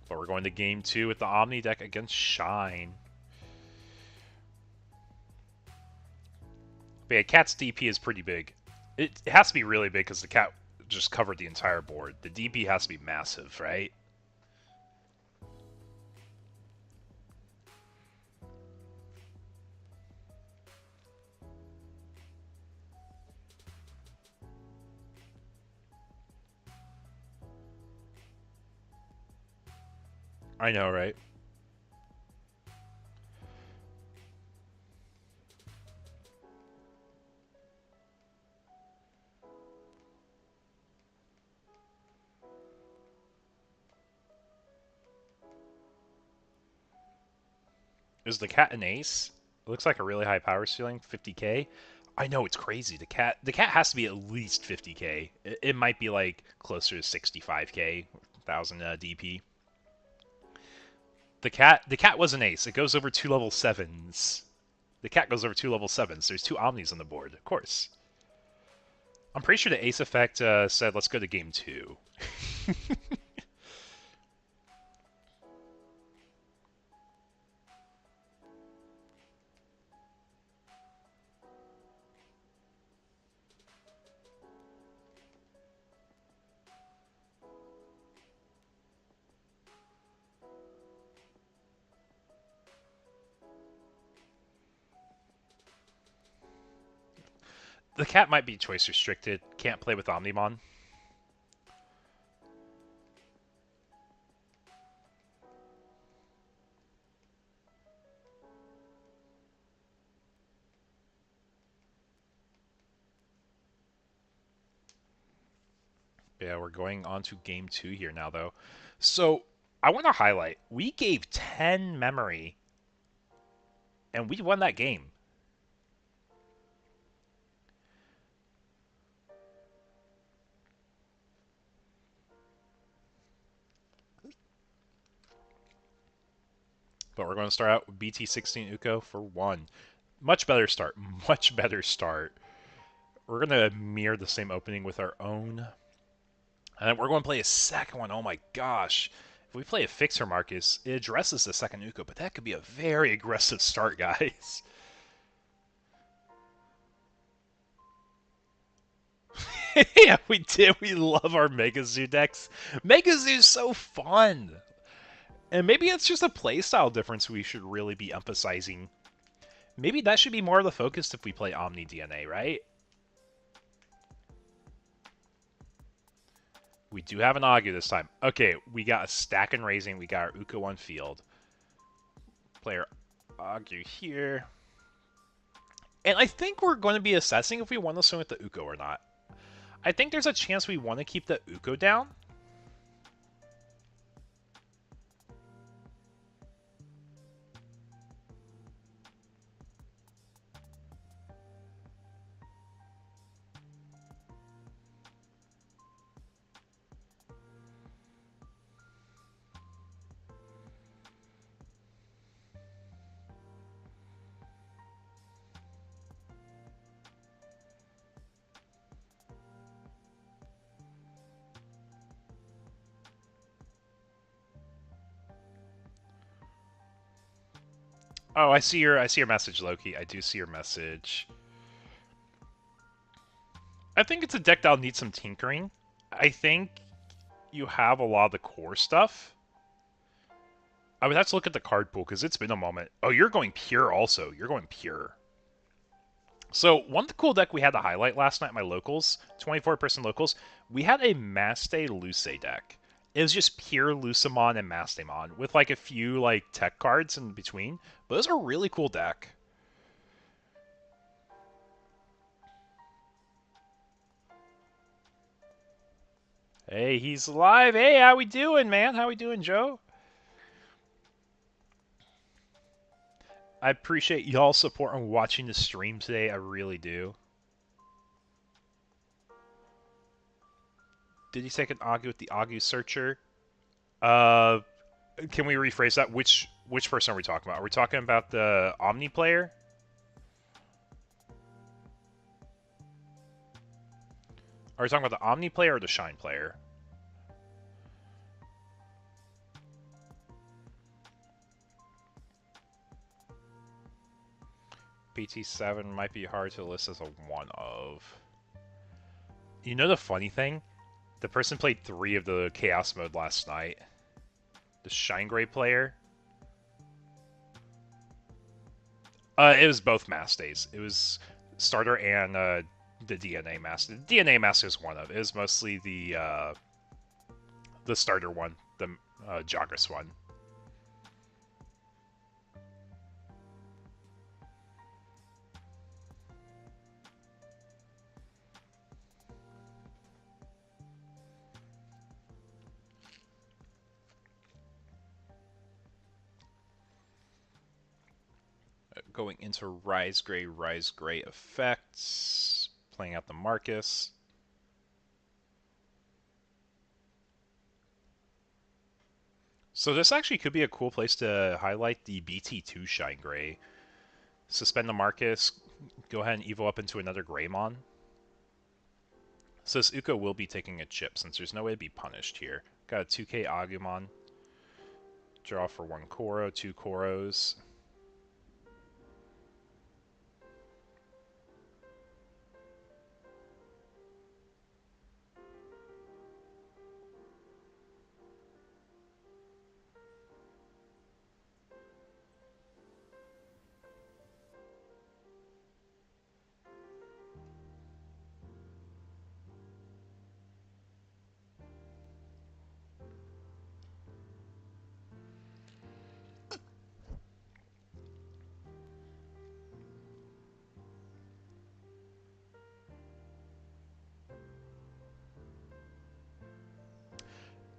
But we're going to game 2 with the Omni deck against Shine. But yeah, Cat's DP is pretty big. It has to be really big because the Cat just covered the entire board. The DP has to be massive, right? I know, right? Is the Cat an ace? It looks like a really high power ceiling, 50k. I know, it's crazy. The cat has to be at least 50k. It might be like closer to 65k, 1000 DP. The cat was an ace. It goes over 2 level 7s. The cat goes over 2 level 7s. There's 2 Omnis on the board, of course. I'm pretty sure the ace effect said let's go to game 2. The cat might be choice restricted. Can't play with Omnimon. Yeah, we're going on to game 2 here now, though. So, I want to highlight, we gave 10 memory, and we won that game. But we're going to start out with BT16 Uko for 1. Much better start. Much better start. We're going to mirror the same opening with our own. And then we're going to play a second one. Oh my gosh. If we play a Fixer Marcus, it addresses the second Uko, but that could be a very aggressive start, guys. Yeah, we did. We love our Mega Zoo decks. Mega Zoo's so fun. And maybe it's just a playstyle difference we should really be emphasizing. Maybe that should be more of the focus if we play Omni DNA, right? We do have an Agu this time. Okay, we got a stack and raising. We got our Uko on field. Player Agu here. And I think we're going to be assessing if we want to swing with the Uko or not. I think there's a chance we want to keep the Uko down. Oh, I see your message, Loki. I do see your message. I think it's a deck that'll need some tinkering. I think you have a lot of the core stuff. I would have to look at the card pool because it's been a moment. Oh, you're going pure also. You're going pure. So one cool deck we had to highlight last night, my locals, 24-person locals, we had a Maste Luce deck. It was just pure Lucemon and Mastemon with like a few like tech cards in between. But it was a really cool deck. Hey, he's alive. Hey, how we doing, man? How we doing, Joe? I appreciate y'all's support on watching the stream today. I really do. Did you take an Agu with the Agu Searcher? Can we rephrase that? Which person are we talking about? Are we talking about the Omni player? Are we talking about the Omni player or the Shine player? BT7 might be hard to list as a one of. You know the funny thing? The person played 3 of the Chaos mode last night. The ShineGreymon player. It was both Mastes. It was starter and the DNA Master. The DNA Master is one of. It was mostly the starter one, the Jagras one. Going into Rise Gray effects, playing out the Marcus. So this actually could be a cool place to highlight the BT2 Shine Gray. Suspend the Marcus, go ahead and evo up into another Greymon. So this Uko will be taking a chip since there's no way to be punished here. Got a 2k Agumon. Draw for 1 Koro, 2 Koros.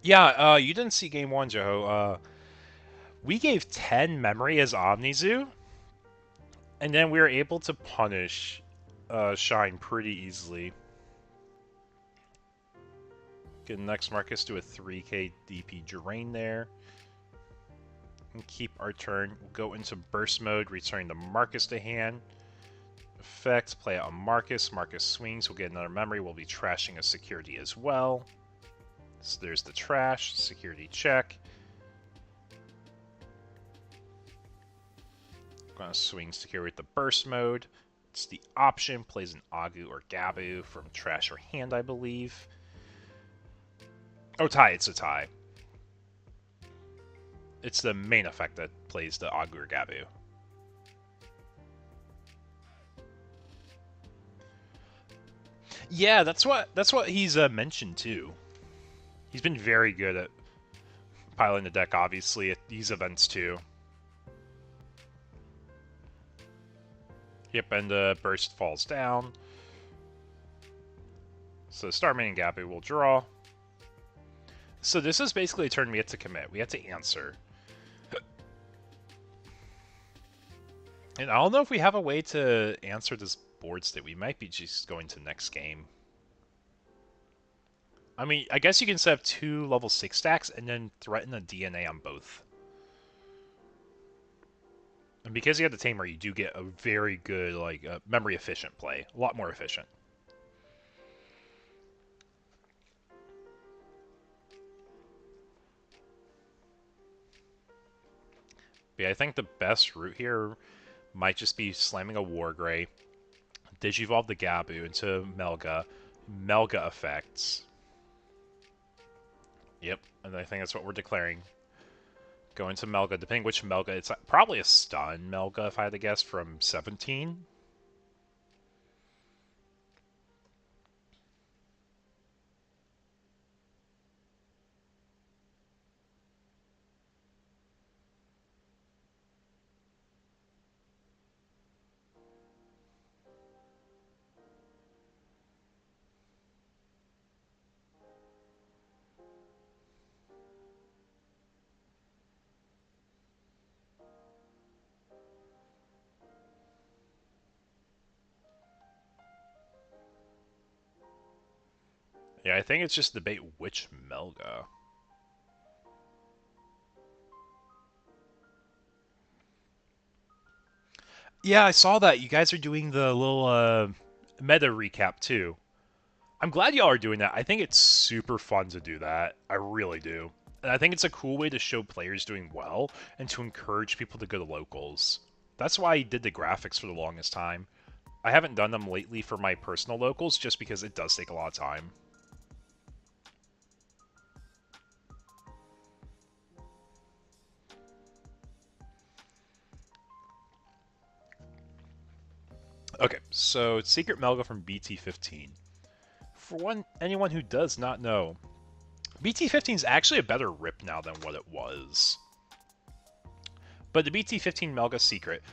Yeah, you didn't see game 1, Joe. We gave 10 memory as Omnizoo, and then we were able to punish Shine pretty easily. Get next Marcus to a 3k DP drain there. and keep our turn. We'll go into burst mode, returning the Marcus to hand. Effect, play out on Marcus. Marcus swings, we'll get another memory. We'll be trashing a security as well. So there's the trash, security check. Gonna swing secure with the burst mode. It's the option, plays an Agu or Gabu from trash or hand, I believe. Oh, tie, it's a tie. It's the main effect that plays the Agu or Gabu. Yeah, that's what he's mentioned too. He's been very good at piling the deck, obviously, at these events too. Yep, and the burst falls down. So Starman and Gabu will draw. So this is basically a turn we have to commit. We have to answer. And I don't know if we have a way to answer this board state. We might be just going to next game. I mean, I guess you can set up 2 level 6 stacks and then threaten a DNA on both. And because you have the Tamer, you do get a very good, like, memory efficient play. A lot more efficient. But yeah, I think the best route here might just be slamming a Wargrey, Digivolve the Gabu into Melga, Melga effects. Yep, and I think that's what we're declaring. Go into Melga, depending which Melga. It's probably a stun Melga, if I had to guess, from 17. Yeah, I think it's just debate which Melga. Yeah, I saw that. You guys are doing the little meta recap too. I'm glad y'all are doing that. I think it's super fun to do that. I really do. And I think it's a cool way to show players doing well and to encourage people to go to locals. That's why I did the graphics for the longest time. I haven't done them lately for my personal locals just because it does take a lot of time. Okay, so Secret Melga from BT17. For anyone who does not know, BT15 is actually a better rip now than what it was. But the BT15 Melga secret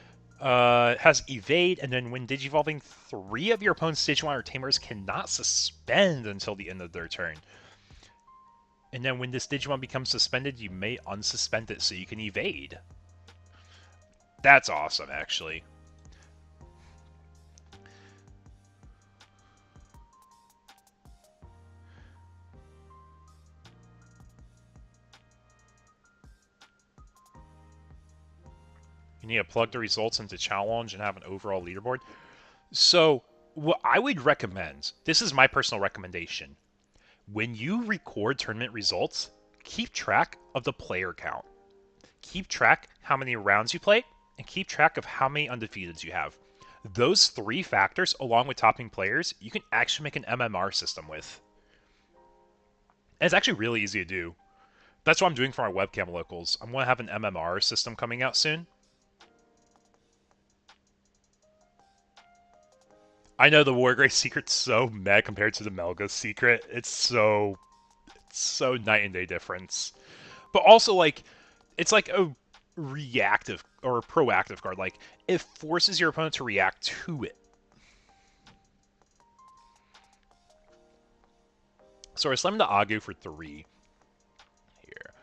has evade, and then when digivolving, 3 of your opponent's Stage 1 or Tamers cannot suspend until the end of their turn. And then when this Digimon becomes suspended, you may unsuspend it so you can evade. That's awesome, actually. You need to plug the results into challenge and have an overall leaderboard. So, what I would recommend, this is my personal recommendation, when you record tournament results, keep track of the player count. Keep track how many rounds you play, and keep track of how many undefeateds you have. Those 3 factors, along with topping players, you can actually make an MMR system with. And it's actually really easy to do. That's what I'm doing for my webcam locals. I'm going to have an MMR system coming out soon. I know the Wargrey secret's so meh compared to the Melga secret. It's so night and day difference. But also, like, it's like a reactive or a proactive card. Like, it forces your opponent to react to it. So I slammed the Agu for 3. Here.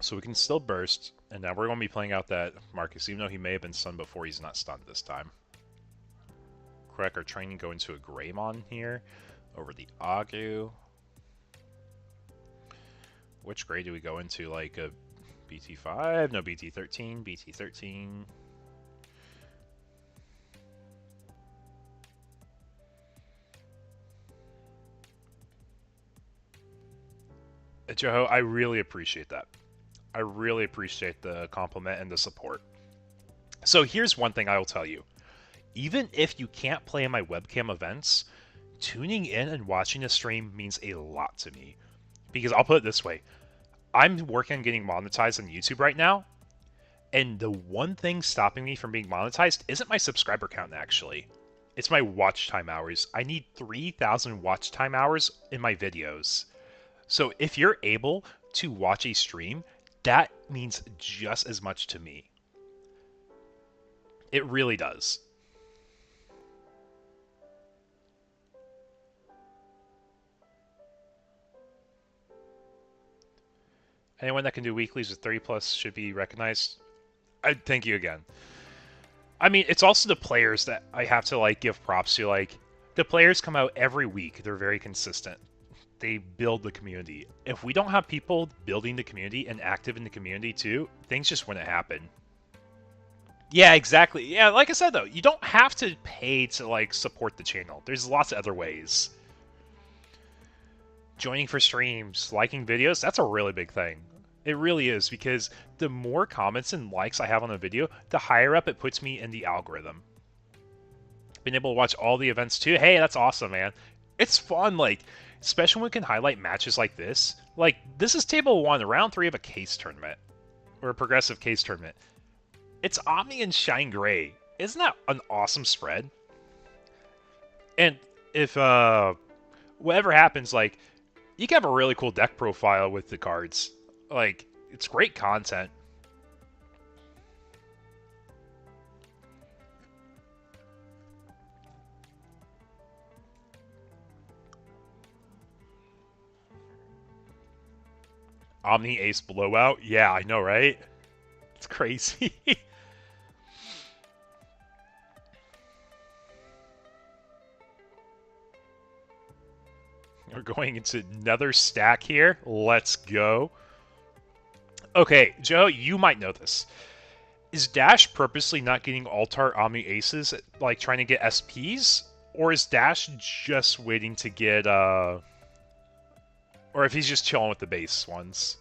So we can still burst, and now we're going to be playing out that Marcus, even though he may have been stunned before, he's not stunned this time. Correct, our training go into a Greymon here, over the Agu. Which grade do we go into, like a BT5? No, BT13, BT13. Joho, I really appreciate that. I really appreciate the compliment and the support. So here's one thing I will tell you. Even if you can't play in my webcam events, tuning in and watching a stream means a lot to me. Because I'll put it this way. I'm working on getting monetized on YouTube right now, and the one thing stopping me from being monetized isn't my subscriber count, actually. It's my watch time hours. I need 3,000 watch time hours in my videos. So if you're able to watch a stream, that means just as much to me. It really does. Anyone that can do weeklies with 30 plus should be recognized. Thank you again. I mean, it's also the players that I have to like give props to. Like, the players come out every week. They're very consistent. They build the community. If we don't have people building the community and active in the community too, things just wouldn't happen. Yeah, exactly. Yeah, like I said though, you don't have to pay to like support the channel. There's lots of other ways. Joining for streams, liking videos, that's a really big thing. It really is, because the more comments and likes I have on a video, the higher up it puts me in the algorithm. Being able to watch all the events too, hey, that's awesome, man. It's fun, like, especially when we can highlight matches like this. Like, this is Table 1, round 3 of a case tournament. Or a progressive case tournament. It's Omni and ShineGrey. Isn't that an awesome spread? And if, whatever happens, like, you can have a really cool deck profile with the cards. Like, it's great content. Omni Ace Blowout? Yeah, I know, right? It's crazy. We're going into another stack here. Let's go. Okay, Joe, you might know this. Is Dash purposely not getting Altar Omni Aces, like trying to get SPs? Or is Dash just waiting to get, or if he's just chilling with the base ones?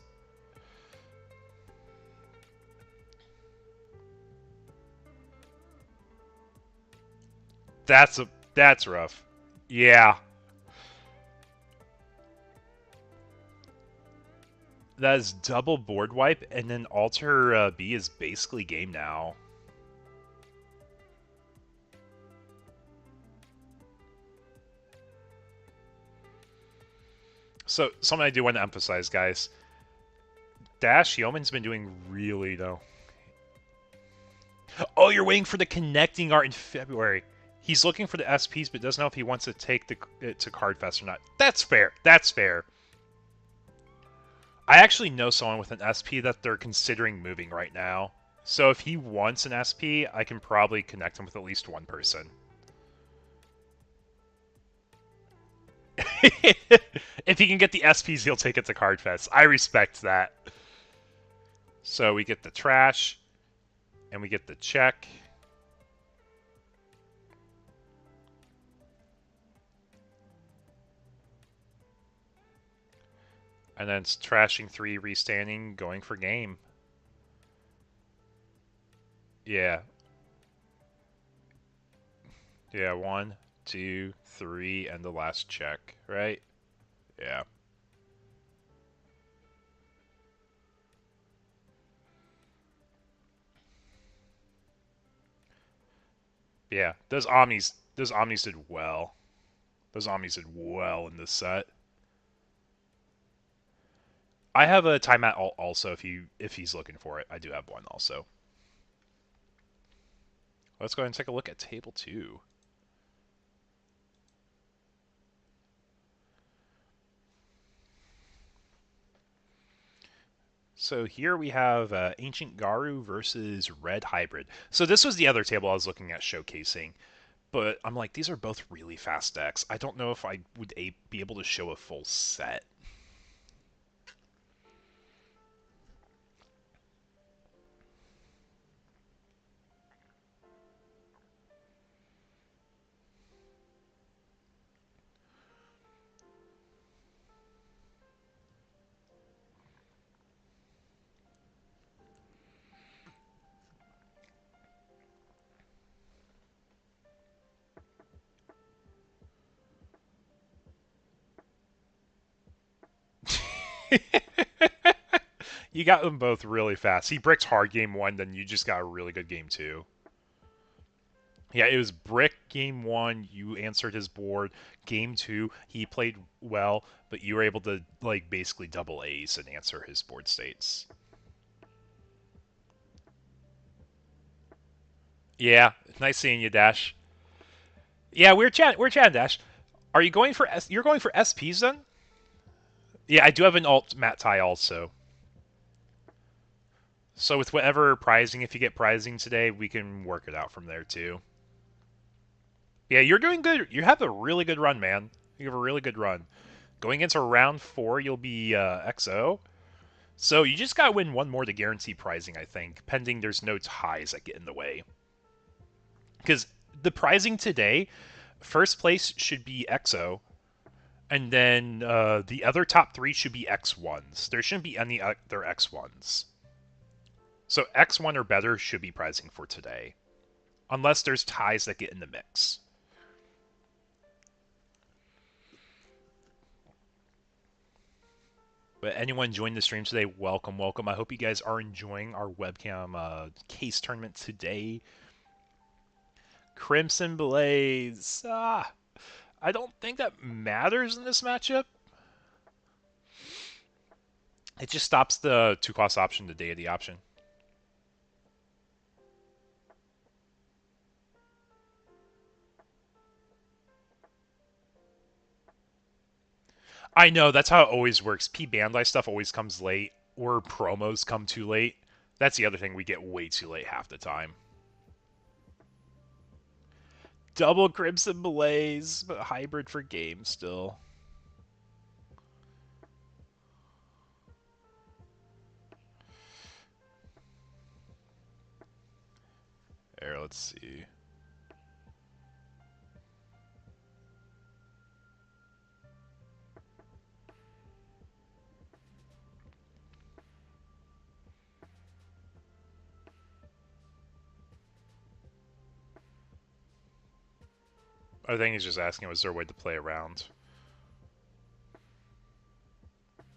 That's rough. Yeah. That is double board wipe, and then Alter B is basically game now. So, something I do want to emphasize, guys. Dash Yeoman's been doing really, though. Oh, you're waiting for the connecting art in February. He's looking for the SPs, but doesn't know if he wants to take it to Cardfest or not. That's fair. That's fair. I actually know someone with an SP that they're considering moving right now. So if he wants an SP, I can probably connect him with at least one person. If he can get the SPs, he'll take it to Cardfest. I respect that. So we get the trash, and we get the check. And then it's trashing 3, restanding, going for game. Yeah. Yeah, 1, 2, 3, and the last check, right? Yeah. Yeah, those Omnis did well. Those Omnis did well in this set. I have a timeout also if he's looking for it. I do have one also. Let's go ahead and take a look at table 2. So here we have Ancient Garu versus Red Hybrid. So this was the other table I was looking at showcasing, but I'm like, these are both really fast decks. I don't know if I would be able to show a full set. You got them both really fast. He bricked hard game 1, then you just got a really good game 2. Yeah, it was brick game 1, you answered his board. Game 2, he played well, but you were able to like basically double ace and answer his board states. Yeah, nice seeing you, Dash. Yeah, we're chatting, Dash. Are you going for you're going for SPs then? Yeah, I do have an alt Matt Ty also. So with whatever prizing, if you get prizing today, we can work it out from there too. Yeah, you're doing good. You have a really good run, man. You have a really good run. Going into round 4, you'll be XO. So you just gotta win one more to guarantee prizing, I think, pending there's no ties that get in the way. Because the prizing today, first place should be XO, and then the other top 3 should be X1s. There shouldn't be any other X1s. So X1 or better should be prizing for today. Unless there's ties that get in the mix. But anyone joined the stream today, welcome, welcome. I hope you guys are enjoying our webcam case tournament today. Crimson Blaze. I don't think that matters in this matchup. It just stops the 2-cost option, the deity option. I know, that's how it always works. Bandai stuff always comes late, or promos come too late. That's the other thing, we get way too late half the time. Double Crimson Blaze, but hybrid for game still. There, let's see. I think he's just asking, was there a way to play around?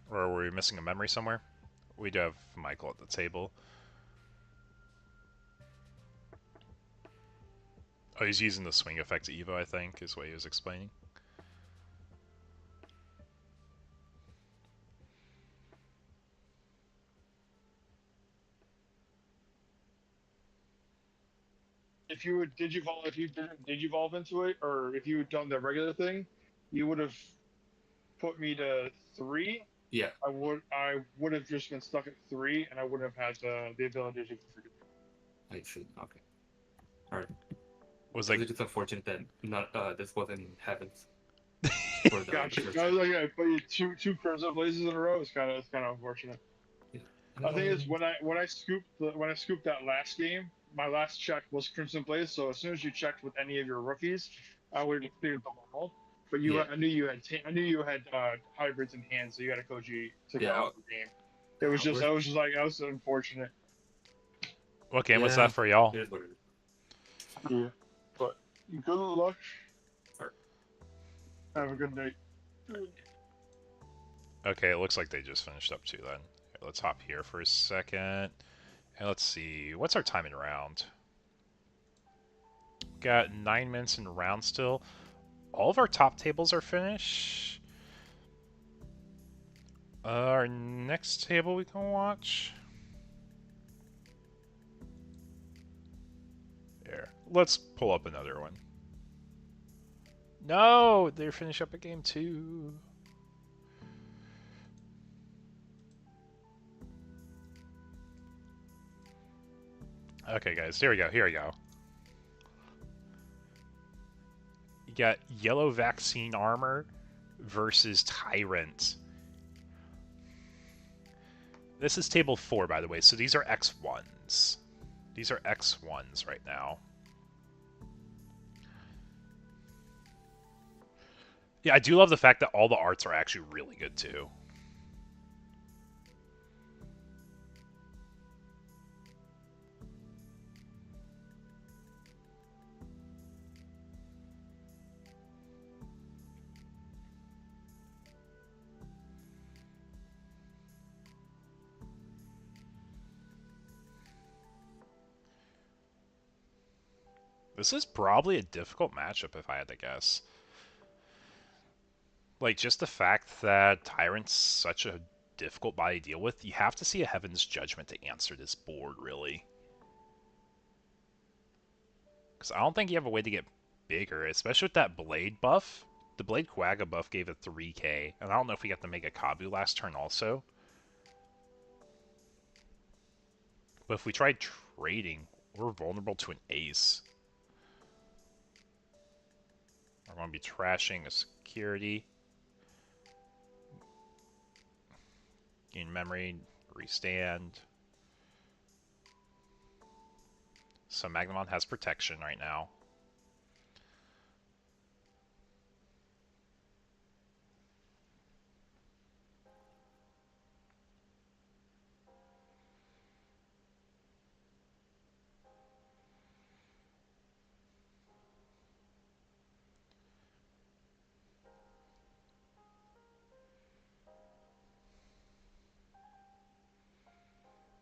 Or were we missing a memory somewhere? We do have Michael at the table. Oh, he's using the swing effect Evo, I think, is what he was explaining. If you would digivolve, if you didn't digivolve into it, or if you had done the regular thing, you would have put me to 3. Yeah. I would have just been stuck at 3, and I wouldn't have had the ability to forget. I see. Okay. All right. Was It's like, just unfortunate that not this wasn't heavens. Gotcha. I was like, I put you two Crimson Blazes in a row. It's kind of unfortunate. Yeah. The thing is, when I scooped that last game, my last check was Crimson Blaze. So as soon as you checked with any of your rookies, I would have cleared them all. But Yeah. I knew you had hybrids in hand, so you had a Koji to go out the game. It was just that was unfortunate. what game was that for y'all? It is what it is. Yeah, but good luck. Alright. Have a good night. Okay, it looks like they just finished up too then. Let's hop here for a second. And let's see, what's our time in round? Got 9 minutes in round still. All of our top tables are finished. Our next table we can watch. There. Let's pull up another one. No! They're finished up a game 2. Okay, guys, here we go. Here we go. You got yellow vaccine armor versus Tyrant. This is table 4, by the way, so these are X1s. These are X1s right now. Yeah, I do love the fact that all the arts are actually really good, too. This is probably a difficult matchup if I had to guess. Like, just the fact that Tyrant's such a difficult body to deal with, you have to see a Heaven's Judgment to answer this board, really. Because I don't think you have a way to get bigger, especially with that Blade buff. The Blade Quagga buff gave a 3k, and I don't know if we got to make a Kabu last turn also. But if we tried trading, we're vulnerable to an ace. We're going to be trashing a security. Gain memory, restand. So Magnamon has protection right now.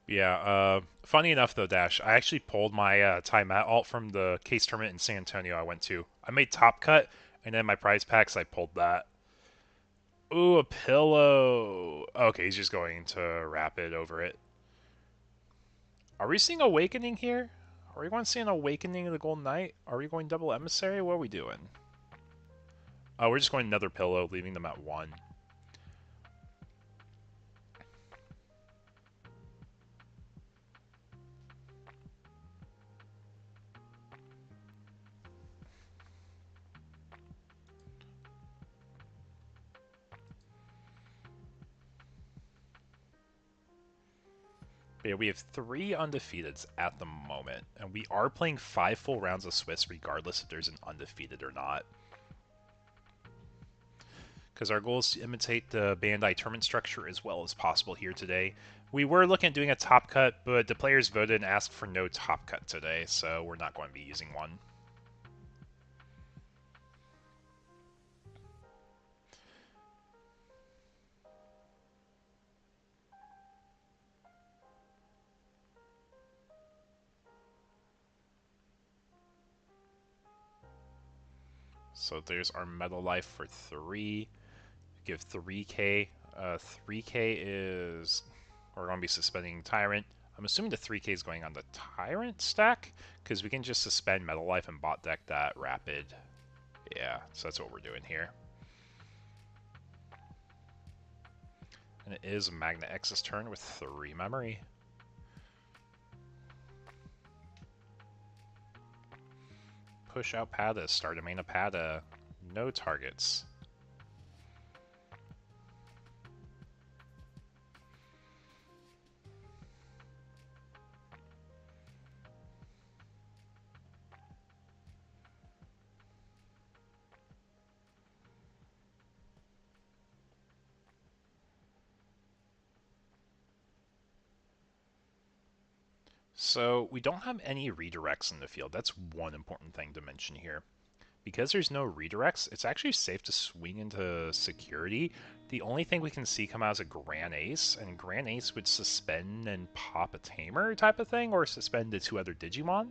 Yeah, funny enough though, Dash, I actually pulled my timeout alt from the case tournament in San Antonio I went to. I made top cut, and then my prize packs, I pulled that. Ooh, a pillow. Okay, he's just going to rapid over it. Are we seeing Awakening here? Are we going to see an Awakening of the Golden Knight? Are we going double Emissary? What are we doing? Oh, we're just going another pillow, leaving them at 1. But yeah, we have 3 undefeateds at the moment, and we are playing 5 full rounds of Swiss regardless if there's an undefeated or not. Because our goal is to imitate the Bandai tournament structure as well as possible here today. We were looking at doing a top cut, but the players voted and asked for no top cut today, so we're not going to be using one. So there's our Metal Life for 3. Give 3k. 3k is... We're going to be suspending Tyrant. I'm assuming the 3k is going on the Tyrant stack, because we can just suspend Metal Life and bot deck that Rapid. Yeah, so that's what we're doing here. And it is Magna X's turn with 3 memory. Push out Pada, start a main of Pada. No targets. So we don't have any redirects in the field. That's one important thing to mention here. Because there's no redirects, it's actually safe to swing into security. The only thing we can see come out is a Grand Ace, and Grand Ace would suspend and pop a Tamer type of thing, or suspend the 2 other Digimon.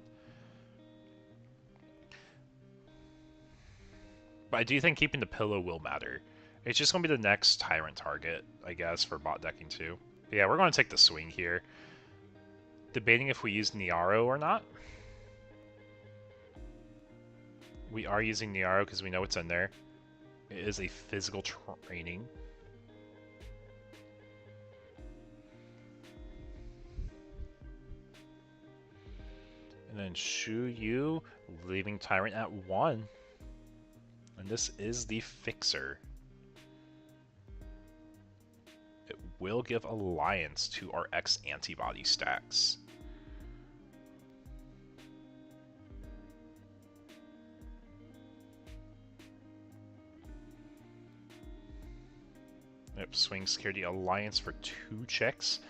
But I do think keeping the pillow will matter. It's just going to be the next Tyrant target, I guess, for bot decking too. But yeah, we're going to take the swing here. Debating if we use Niaro or not. We are using Niaro because we know what's in there. It is a physical training. And then Shu Yu leaving Tyrant at 1. And this is the fixer. It will give Alliance to our X antibody stacks. Yep, swing security Alliance for 2 checks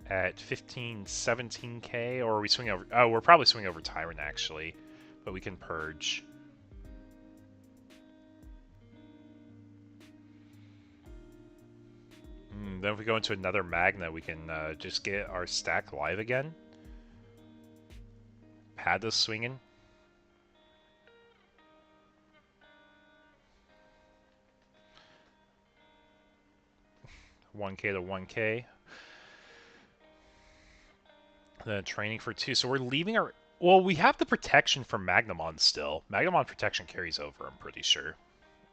at 15, 17k, or are we swinging over? Oh, we're probably swinging over Tyrant actually, but we can purge. Then if we go into another Magna, we can just get our stack live again. Pad this swinging. $1K to 1K. Then training for 2. So we're leaving our... Well, we have the protection from Magnamon still. Magnamon protection carries over, I'm pretty sure.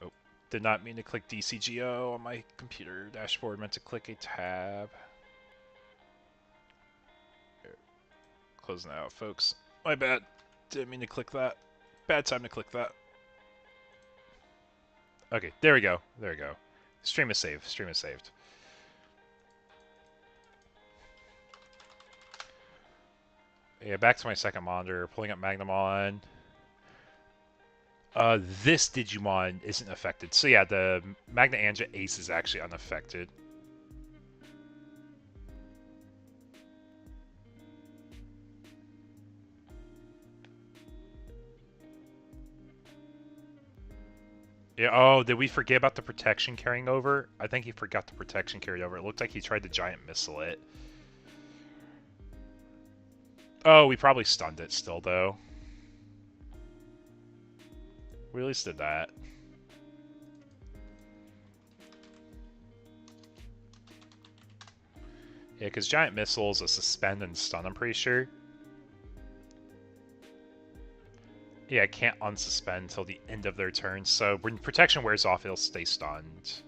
Oh, did not mean to click DCGO on my computer dashboard. Meant to click a tab. Closing that out, folks. My bad. Didn't mean to click that. Bad time to click that. Okay, there we go. There we go. Stream is saved. Stream is saved. Yeah, back to my second monitor, pulling up Magnamon. This Digimon isn't affected. So yeah, the Magna Anja Ace is actually unaffected. Yeah, oh, did we forget about the protection carrying over? I think he forgot the protection carried over. It looked like he tried to giant missile it. Oh, we probably stunned it still, though. We at least did that. Yeah, because giant missile is a suspend and stun, I'm pretty sure. Yeah, it can't unsuspend until the end of their turn, so when protection wears off, it'll stay stunned.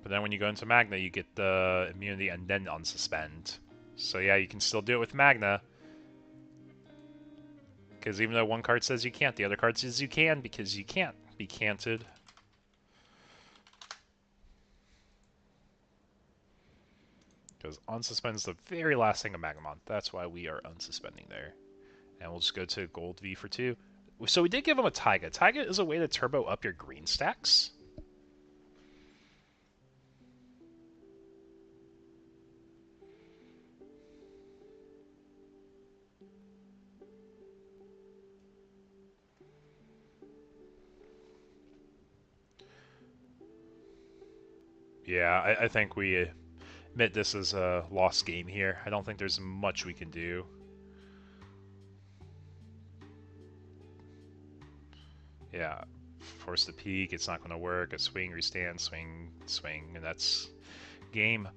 But then when you go into Magna, you get the immunity and then unsuspend. So yeah, you can still do it with Magna. Because even though one card says you can't, the other card says you can, because you can't be canted. Because unsuspend is the very last thing of Magnamon. That's why we are unsuspending there. And we'll just go to Gold V for 2. So we did give him a Taiga. Taiga is a way to turbo up your green stacks. Yeah, I think we admit this is a lost game here. I don't think there's much we can do. Yeah, force the peak, it's not going to work. A swing, restand, swing, swing, and that's game.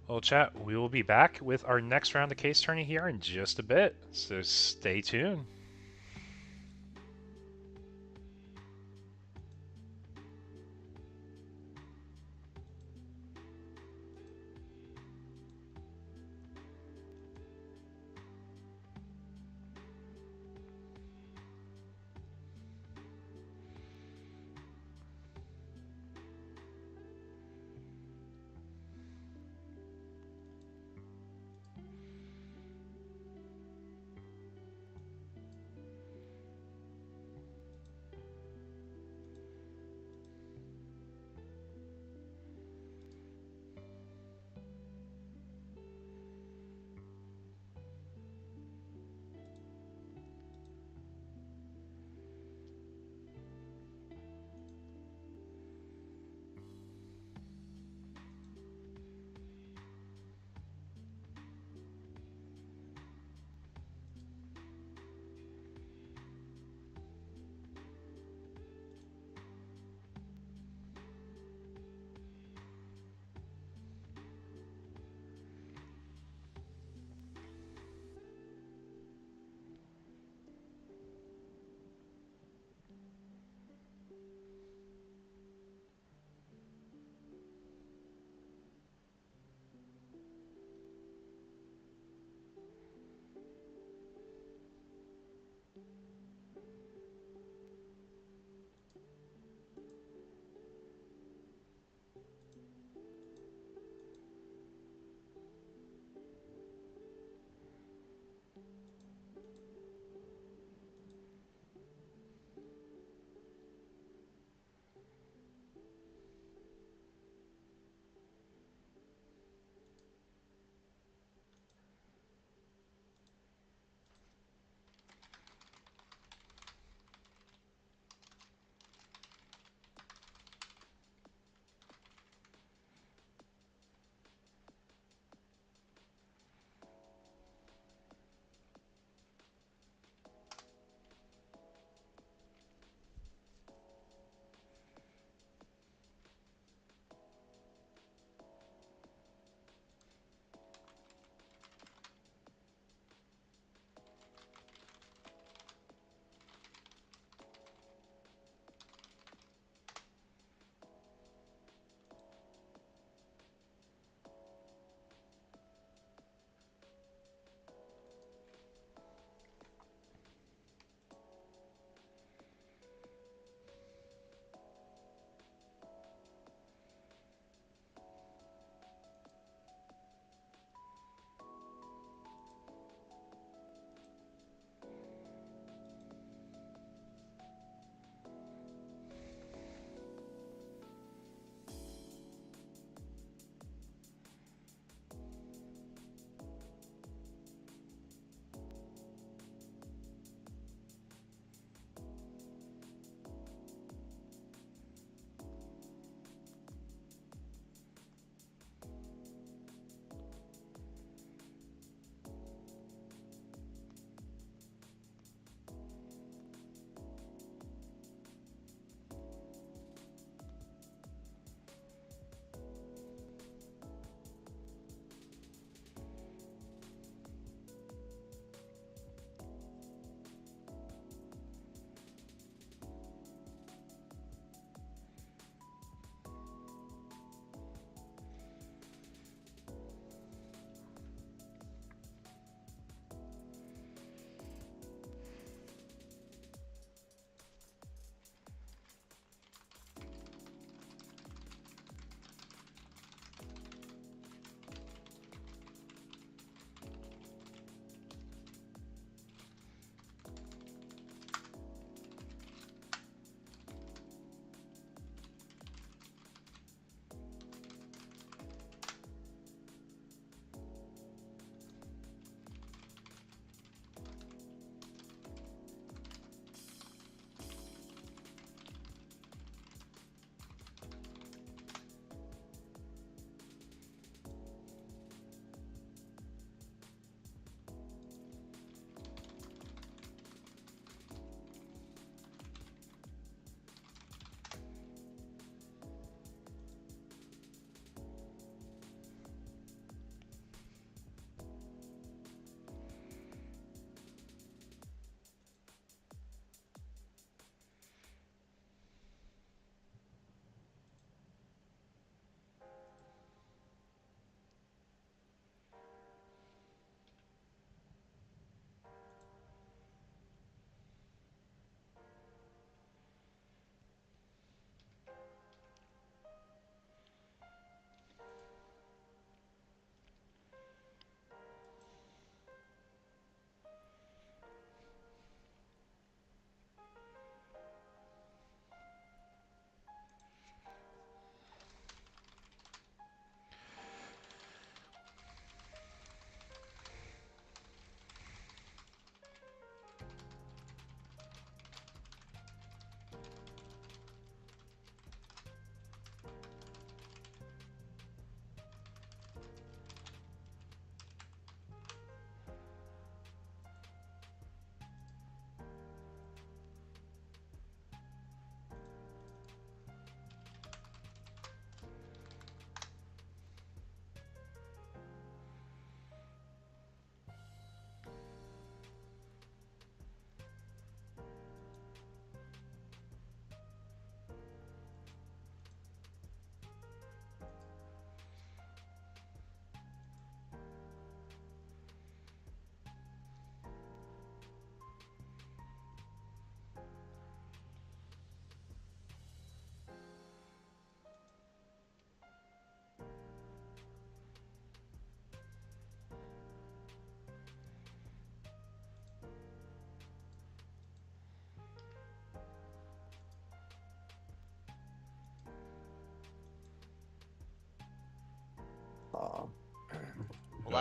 Well, chat, we will be back with our next round of case tourney here in just a bit, so stay tuned.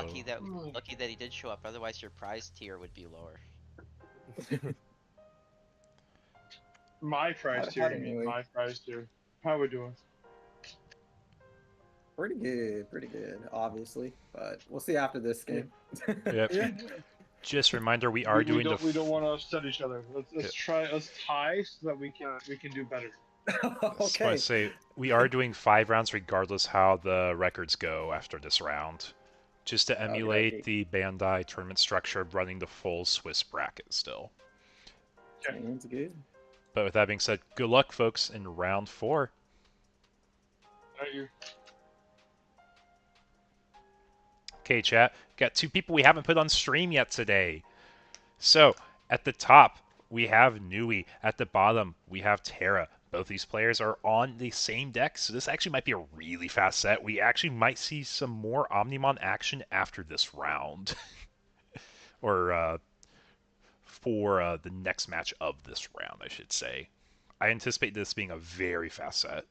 lucky that he did show up. Otherwise, your prize tier would be lower. My prize How tier. do you mean? My prize tier. How we doing? Pretty good, obviously. But we'll see after this game. Yep. Yeah. Just a reminder, we are doing we don't want to upset each other. Let's tie so that we can do better. So I Okay. say we are doing 5 rounds regardless how the records go after this round, just to emulate the Bandai tournament structure of running the full Swiss bracket still. Sounds good. But with that being said, good luck, folks, in round 4. Thank you. Okay, chat. Got 2 people we haven't put on stream yet today. So, at the top, we have Nui. At the bottom, we have Terra. Both these players are on the same deck, so this actually might be a really fast set. We actually might see some more Omnimon action after this round. Or, for the next match of this round, I should say. I anticipate this being a very fast set.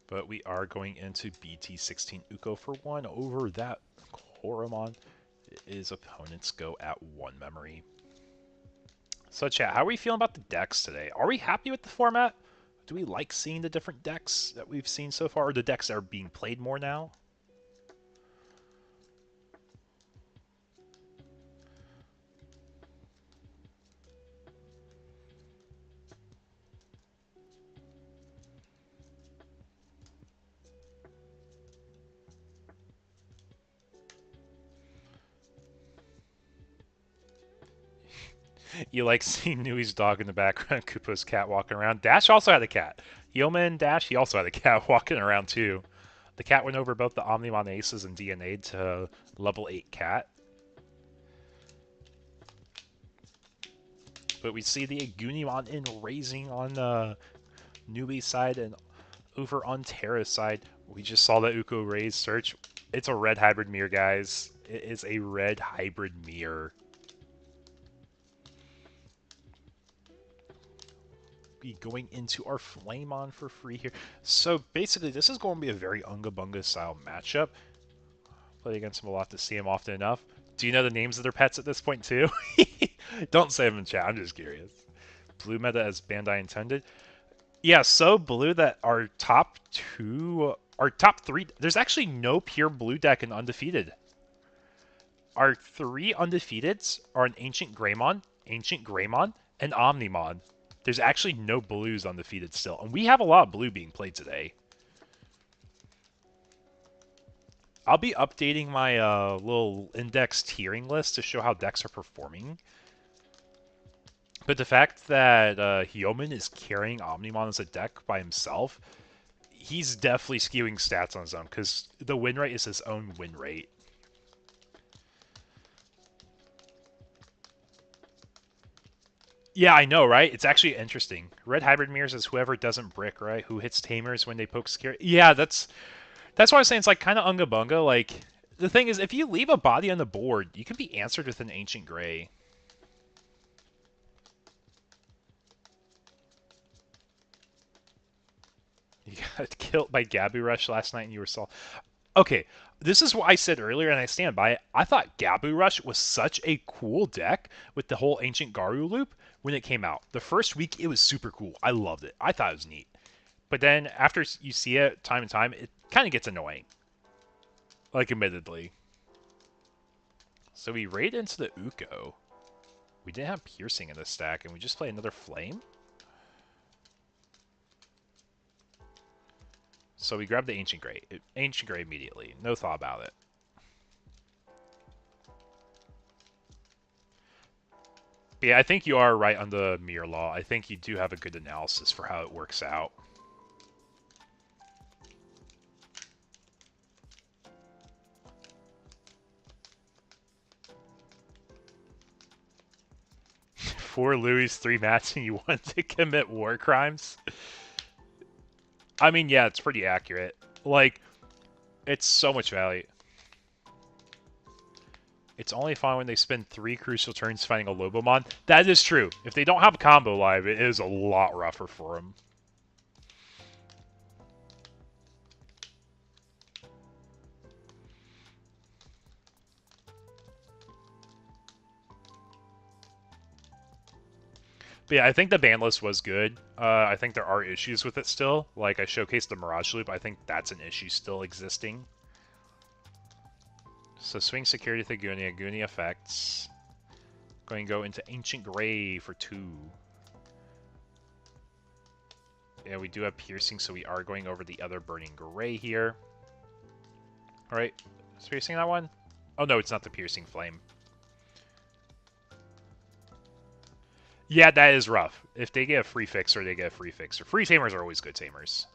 But we are going into BT17 Uko for 1 over that Garurumon. His opponents go at 1 memory. So chat, how are we feeling about the decks today? Are we happy with the format? Do we like seeing the different decks that we've seen so far, or the decks that are being played more now? You like seeing Nui's dog in the background, Koopa's cat walking around. Dash also had a cat. Yoma and Dash, he also had a cat walking around too. The cat went over both the Omnimon Aces and DNA to level 8 cat. But we see the Agunimon in raising on Nui's side, and over on Terra's side, we just saw the Uko raise search. It's a red hybrid mirror, guys. It is a red hybrid mirror. Be going into our Flamon for free here. So basically, this is going to be a very Unga Bunga style matchup. Play against him a lot to see him often enough. Do you know the names of their pets at this point too? Don't say them in chat, I'm just curious. Blue meta as Bandai intended. Yeah, so blue that our top 3, there's actually no pure blue deck in Undefeated. Our 3 undefeateds are an Ancient Greymon, and Omnimon. There's actually no blues undefeated still, and we have a lot of blue being played today. I'll be updating my little index tiering list to show how decks are performing. But the fact that Hyomin is carrying Omnimon as a deck by himself, he's definitely skewing stats on his own, because the win rate is his own win rate. Yeah, I know, right? It's actually interesting. Red Hybrid Mirrors is whoever doesn't brick, right? Who hits Tamers when they poke scare. Yeah, that's why I'm saying it's like kind of Unga Bunga. Like, the thing is, if you leave a body on the board, you can be answered with an Ancient Grey. You got killed by Gabu Rush last night and you were saw. Okay, this is what I said earlier, and I stand by it. I thought Gabu Rush was such a cool deck with the whole Ancient Garu loop when it came out. The first week, it was super cool. I loved it. I thought it was neat. But then after you see it time and time, it kind of gets annoying. Like, admittedly. So we raid into the Uko. We didn't have Piercing in this stack, and we just play another Flame? So we grabbed the Ancient Grey. Ancient Grey immediately. No thought about it. But yeah, I think you are right on the mirror law. I think you do have a good analysis for how it works out. 4 Louis, 3 mats, and you want to commit war crimes? I mean, yeah, it's pretty accurate. Like, it's so much value. It's only fun when they spend 3 crucial turns fighting a Lobomon. That is true. If they don't have combo live, it is a lot rougher for them. But yeah, I think the ban list was good. I think there are issues with it still. Like, I showcased the Mirage Loop. I think that's an issue still existing. So, swing Security Thagunia, Goonie effects. Going to go into Ancient Grey for 2. Yeah, we do have Piercing, so we are going over the other Burning Gray here. Alright, is Piercing that one? Oh no, it's not the Piercing Flame. Yeah, that is rough. If they get a free fixer, they get a free fixer. Free tamers are always good tamers.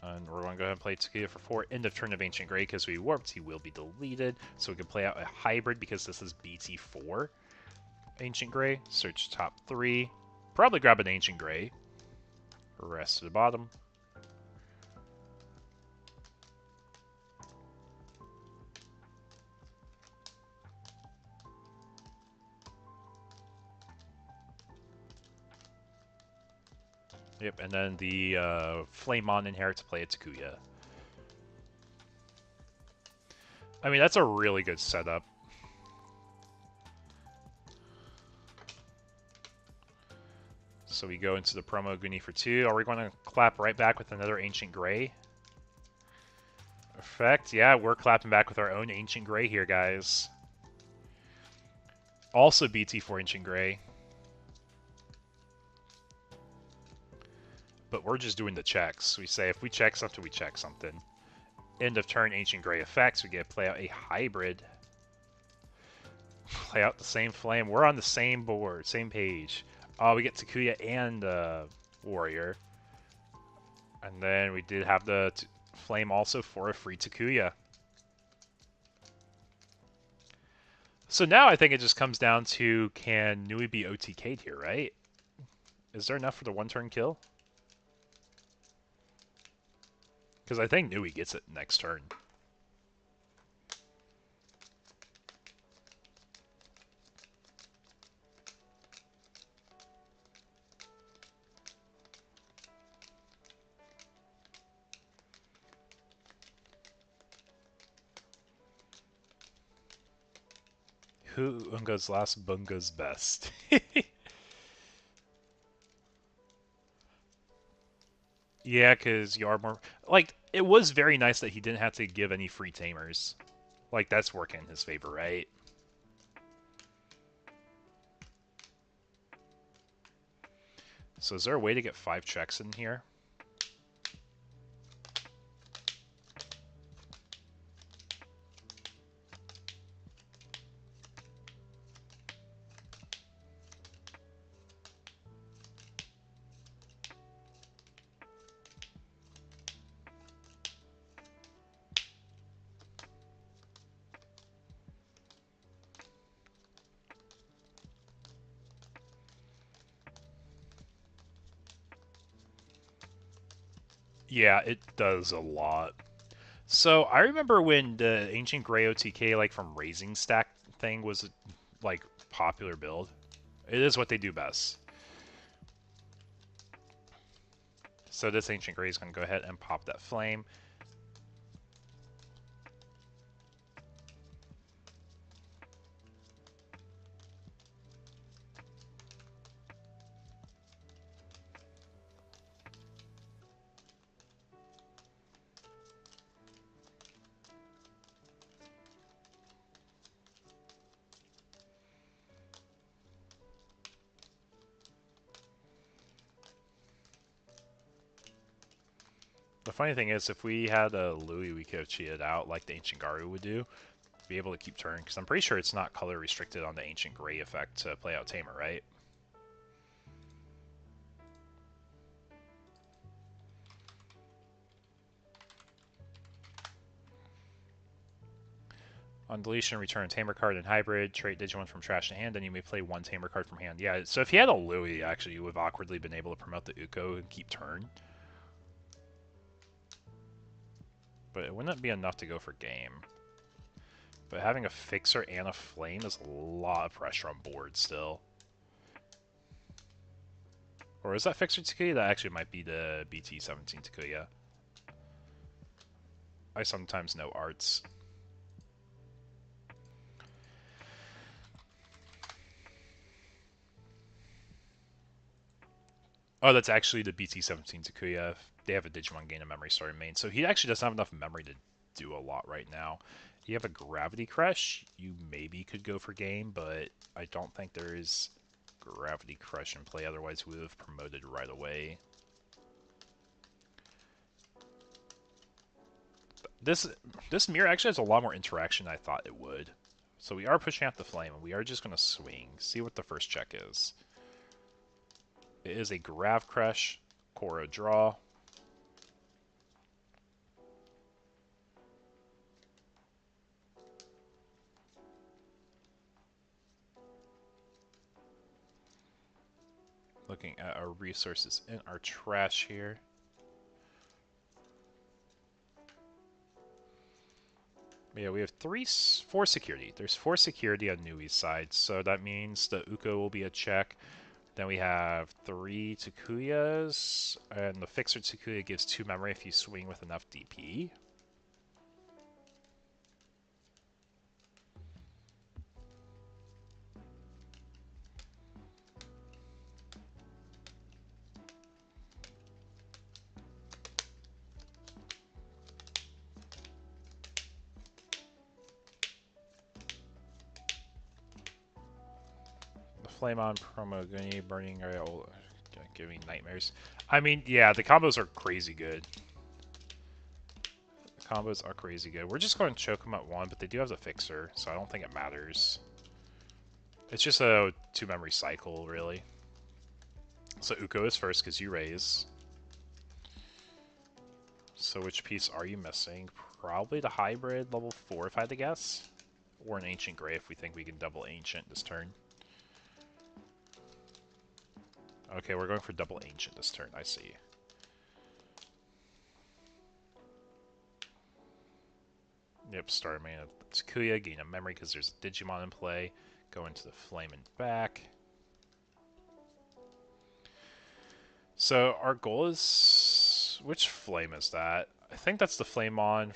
And we're going to go ahead and play Takuya for 4. End of turn of Ancient Grey because we warped. He will be deleted. So we can play out a hybrid because this is BT4. Ancient Grey. Search top 3. Probably grab an Ancient Grey. Rest to the bottom. Yep, and then the Flamemon Inherit to play a Takuya. I mean, that's a really good setup. So we go into the promo Goonie for 2. Are we going to clap right back with another Ancient Grey? Effect? Yeah, we're clapping back with our own Ancient Grey here, guys. Also BT4 Ancient Grey. But we're just doing the checks. We say if we check something, we check something. End of turn, Ancient Grey effects. We get to play out a hybrid. Play out the same flame. We're on the same board, same page. We get Takuya and Warrior. And then we did have the flame also for a free Takuya. So now I think it just comes down to, can Nui be OTK'd here, right? Is there enough for the 1-turn kill? Because I think Nui gets it next turn. Who Unga's last, Bunga's best. Yeah, because you are more... Like, it was very nice that he didn't have to give any free tamers. Like, that's working in his favor, right? So is there a way to get 5 checks in here? Yeah, it does a lot. So I remember when the Ancient Grey OTK, like from Raising Stack thing, was like popular build. It is what they do best. So this Ancient Grey is going to go ahead and pop that flame. The funny thing is, if we had a Louis, we could have cheated out like the Ancient Garu would do. Be able to keep turn, because I'm pretty sure it's not color restricted on the Ancient Grey effect to play out Tamer, right? On deletion, return a Tamer card in Hybrid, trade Digimon from trash to hand, then you may play one Tamer card from hand. Yeah, so if he had a Louis, actually, you would have awkwardly been able to promote the Uko and keep turn. But it wouldn't be enough to go for game. But having a Fixer and a Flame is a lot of pressure on board still. Or is that Fixer Takuya? That actually might be the BT17 Takuya. I sometimes know arts. Oh, that's actually the BT17 Takuya. They have a Digimon gain a memory story main, so he actually doesn't have enough memory to do a lot right now. You have a Gravity Crush, you maybe could go for game, but I don't think there is Gravity Crush in play, otherwise we would have promoted right away. This mirror actually has a lot more interaction than I thought it would. So we are pushing out the Flame, and we are just going to swing, see what the first check is. It is a Grav Crush, Koro draw. Looking at our resources in our trash here. Yeah, we have 4 security. There's 4 security on Nui's side, so that means the Uko will be a check. Then we have 3 Takuyas, and the Fixer Takuya gives 2 memory if you swing with enough DP. Flame on promo, Gunny, burning rail, giving nightmares. I mean, yeah, the combos are crazy good. The combos are crazy good. We're just going to choke them at 1, but they do have the Fixer, so I don't think it matters. It's just a 2 memory cycle, really. So Uko is first because you raise. So which piece are you missing? Probably the Hybrid level 4 if I had to guess. Or an Ancient Gray if we think we can double Ancient this turn. Okay, we're going for double Ancient this turn, I see. Yep, start main of Takuya, gain a memory because there's a Digimon in play. Go into the Flame and back. So our goal is... which Flame is that? I think that's the Flamemon.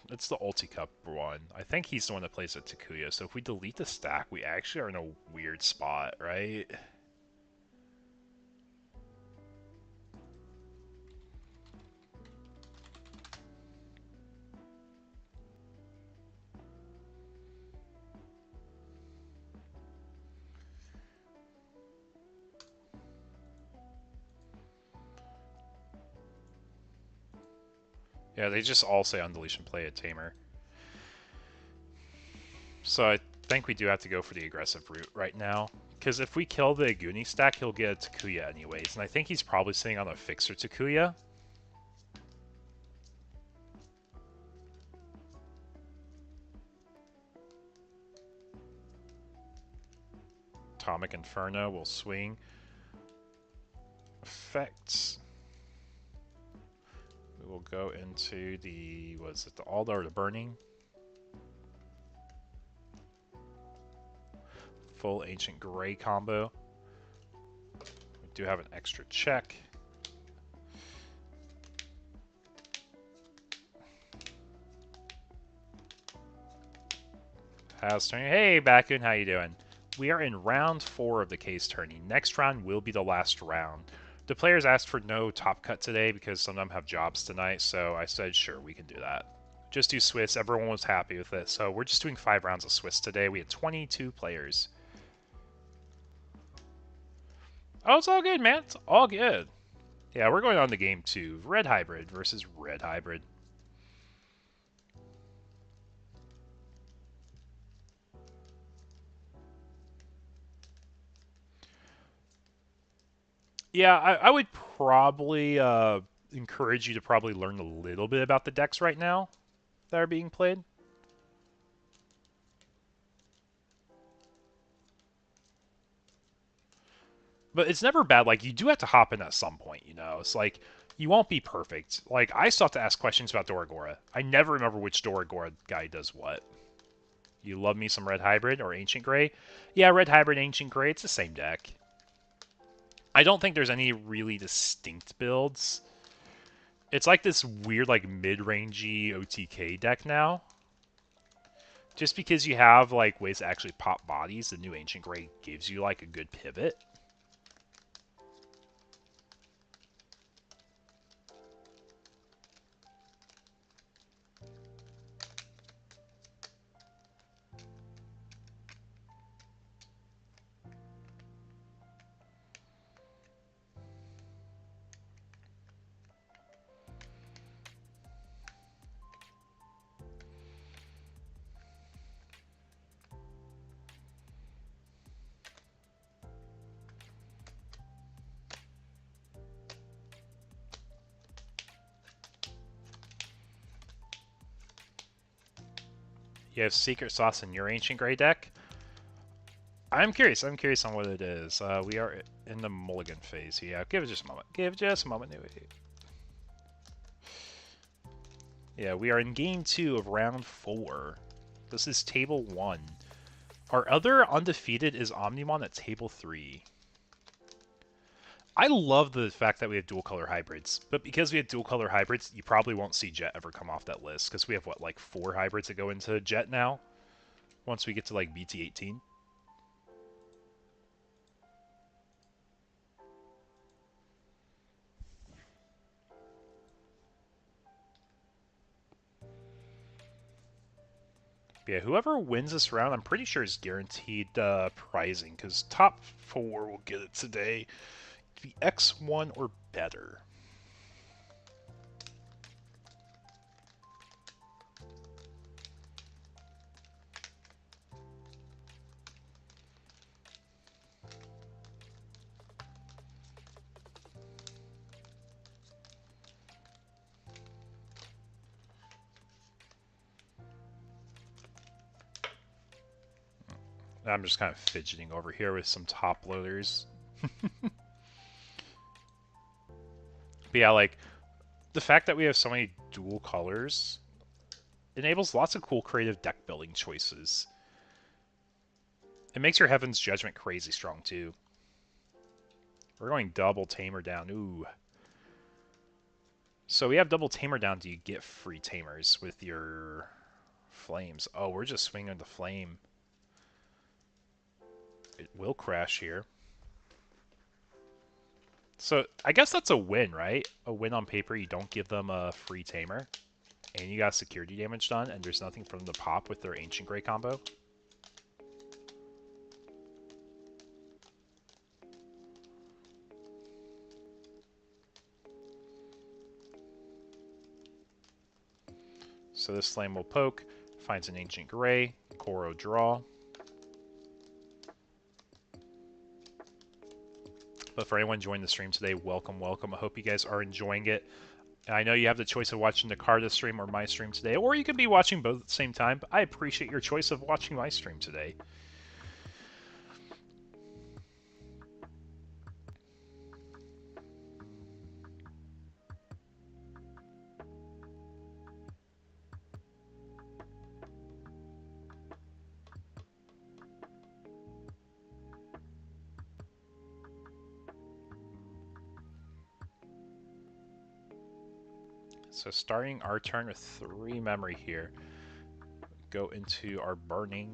It's the Ulti Cup one. I think he's the one that plays at Takuya, so if we delete the stack, we actually are in a weird spot, right? Yeah, they just all say on deletion play a Tamer. So I think we do have to go for the aggressive route right now. Because if we kill the Aguni stack, he'll get a Takuya anyways. And I think he's probably sitting on a Fixer Takuya. Atomic Inferno will swing. Effects. We will go into the, what is it, the Alda or the Burning? Full Ancient Gray combo. We do have an extra check. How's Tourney? Hey, Bakun, how you doing? We are in round 4 of the case Tourney. Next round will be the last round. The players asked for no top cut today because some of them have jobs tonight, so I said, sure, we can do that. Just do Swiss. Everyone was happy with it, so we're just doing 5 rounds of Swiss today. We had 22 players. Oh, it's all good, man. It's all good. Yeah, we're going on to game 2. Red Hybrid versus Red Hybrid. Yeah, I would probably encourage you to probably learn a little bit about the decks right now that are being played. But it's never bad. Like, you do have to hop in at some point, you know? It's like, you won't be perfect. Like, I still have to ask questions about Doragora. I never remember which Doragora guy does what. You love me some Red Hybrid or Ancient Grey? Yeah, Red Hybrid, Ancient Grey, it's the same deck. I don't think there's any really distinct builds. It's like this weird, like, mid-rangey OTK deck now. Just because you have, like, ways to actually pop bodies, the new Ancient Grey gives you, like, a good pivot. You have Secret Sauce in your Ancient Grey deck? I'm curious. I'm curious on what it is. We are in the mulligan phase. Yeah, give it just a moment. Give just a moment. Yeah, we are in game 2 of round 4. This is table 1. Our other undefeated is Omnimon at table 3. I love the fact that we have dual color hybrids, but because we have dual color hybrids, you probably won't see Jet ever come off that list, because we have, what, like 4 hybrids that go into Jet now? Once we get to, like, BT18? Yeah, whoever wins this round, I'm pretty sure is guaranteed prizing, because top 4 will get it today. The X1 or better. I'm just kind of fidgeting over here with some top loaders. But yeah, like, the fact that we have so many dual colors enables lots of cool creative deck building choices. It makes your Heaven's Judgment crazy strong, too. We're going double Tamer down. Ooh. So we have double Tamer down. Do you get free Tamers with your Flames? Oh, we're just swinging the Flame. It will crash here. So I guess that's a win, right? A win on paper. You don't give them a free Tamer. And you got security damage done, and there's nothing for them to pop with their Ancient Grey combo. So this Flame will poke, finds an Ancient Grey, Koro draw. But for anyone joining the stream today, welcome, welcome. I hope you guys are enjoying it. And I know you have the choice of watching the Carta stream or my stream today, or you could be watching both at the same time, but I appreciate your choice of watching my stream today. So starting our turn with 3 memory here. Go into our burning.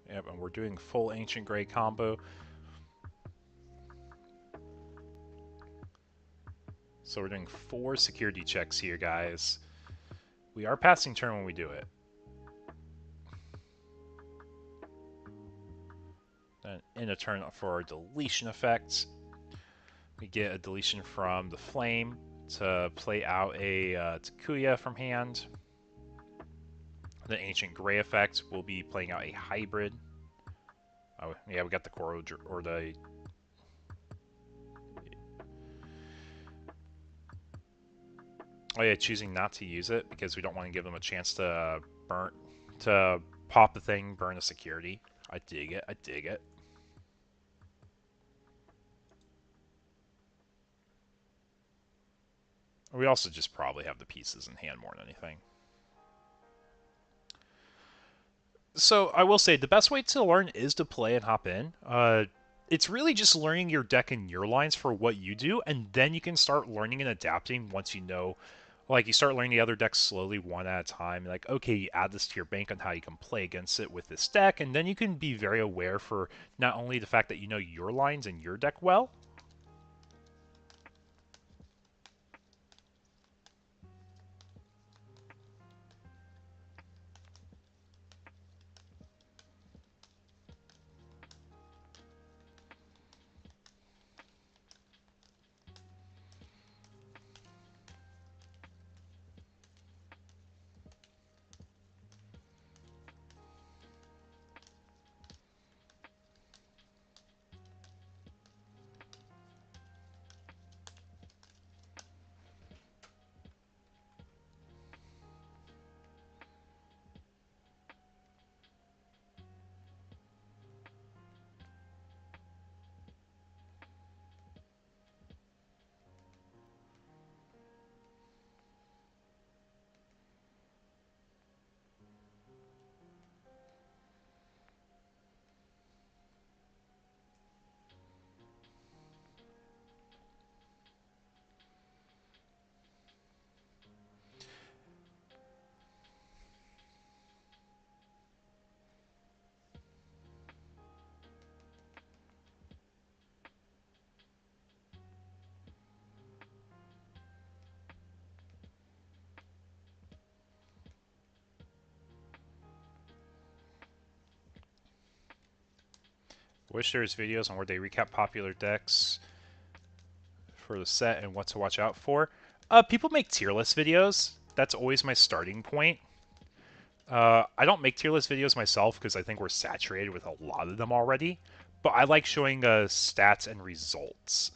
Yep, and we're doing full Ancient Grey combo. So we're doing 4 security checks here, guys. We are passing turn when we do it. Then in a turn for our deletion effect, we get a deletion from the Flame to play out a Takuya from hand. The Ancient Grey effect will be playing out a Hybrid. Oh, yeah, we got the Koro or the Oh yeah, choosing not to use it because we don't want to give them a chance to pop the thing, burn the security. I dig it. I dig it. We also just probably have the pieces in hand more than anything. So I will say the best way to learn is to play and hop in. It's really just learning your deck and your lines for what you do, and then you can start learning and adapting once you know. Like, you start learning the other decks slowly, one at a time. Like, okay, you add this to your bank on how you can play against it with this deck, and then you can be very aware for not only the fact that you know your lines and your deck well. Wish there was videos on where they recap popular decks for the set and what to watch out for. People make tier list videos. That's always my starting point. I don't make tier list videos myself because I think we're saturated with a lot of them already. But I like showing stats and results.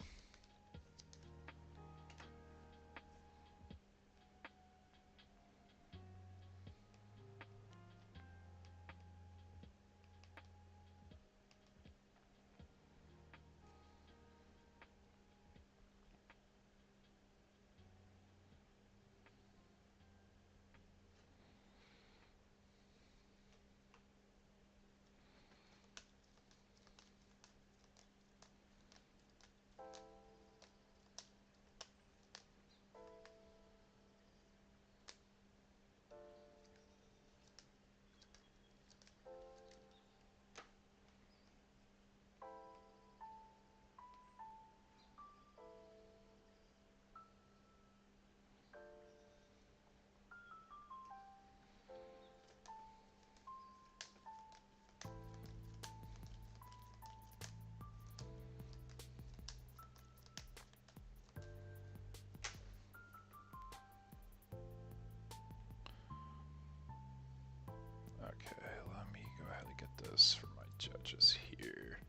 Okay, let me go ahead and get this for my judges here.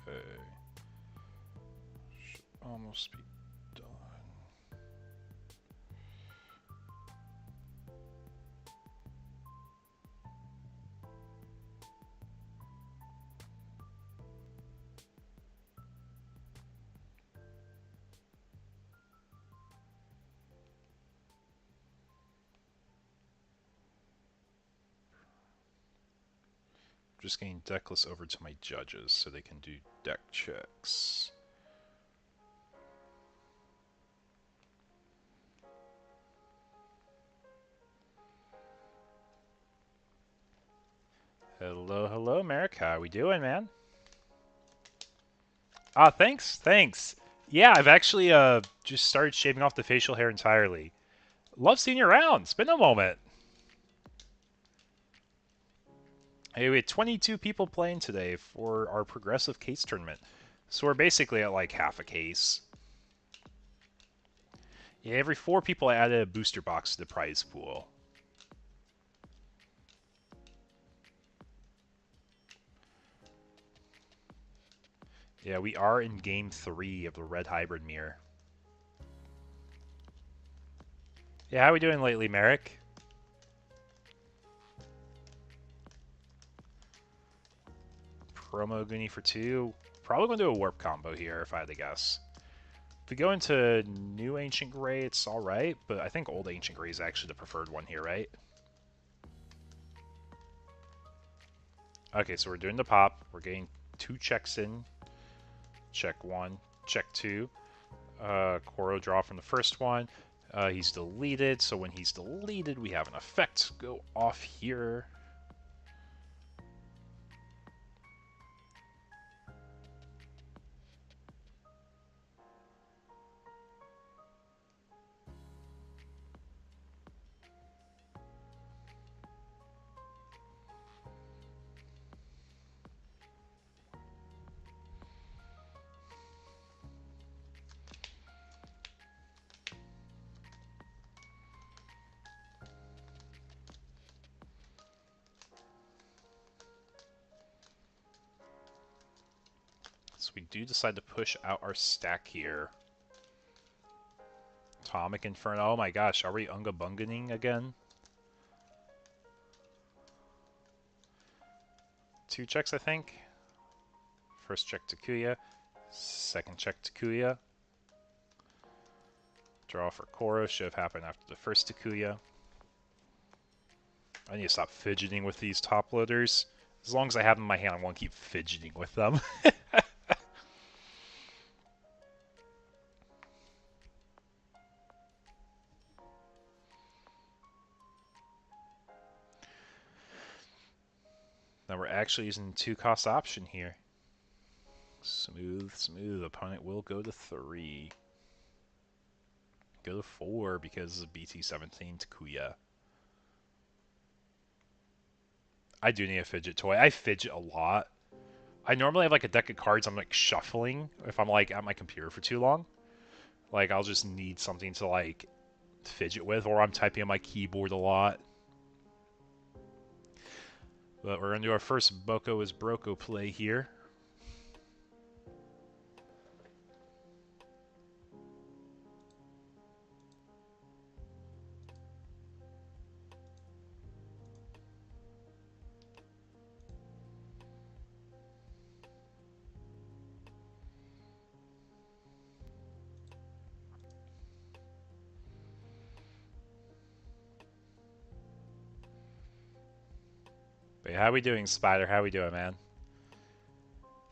Okay. Should almost be done. Just getting deck lists over to my judges so they can do deck checks. Hello, hello, Merrick. How we doing, man? Ah, thanks. Yeah, I've actually just started shaving off the facial hair entirely. Love seeing you around. It's been a moment. Hey, we had 22 people playing today for our progressive case tournament. So we're basically at like half a case. Yeah, every 4 people I added a booster box to the prize pool. Yeah, we are in game 3 of the Red Hybrid mirror. Yeah, how we doing lately, Merrick? Promo Goonie for 2. Probably going to do a warp combo here, if I had to guess. If we go into new Ancient Grey, it's alright, but I think old Ancient Grey is actually the preferred one here, right? Okay, so we're doing the pop. We're getting 2 checks in. Check 1, check 2. Koro draw from the first one. He's deleted, so when he's deleted, we have an effect go off here. So we do decide to push out our stack here. Atomic Inferno. Oh my gosh, are we Unga Bunganing again? 2 checks, I think. First check to Kuya. Second check to Kuya. Draw for Koro. Should have happened after the first Takuya. I need to stop fidgeting with these top loaders. As long as I have them in my hand, I won't keep fidgeting with them. Now we're actually using the 2-cost option here. Smooth, smooth. Opponent will go to 3. Go to 4 because of BT17 Takuya. I do need a fidget toy. I fidget a lot. I normally have like a deck of cards I'm like shuffling if I'm like at my computer for too long. Like I'll just need something to like fidget with, or I'm typing on my keyboard a lot. But we're gonna do our first Boko is Broko play here. But how we doing, Spider? How we doing, man?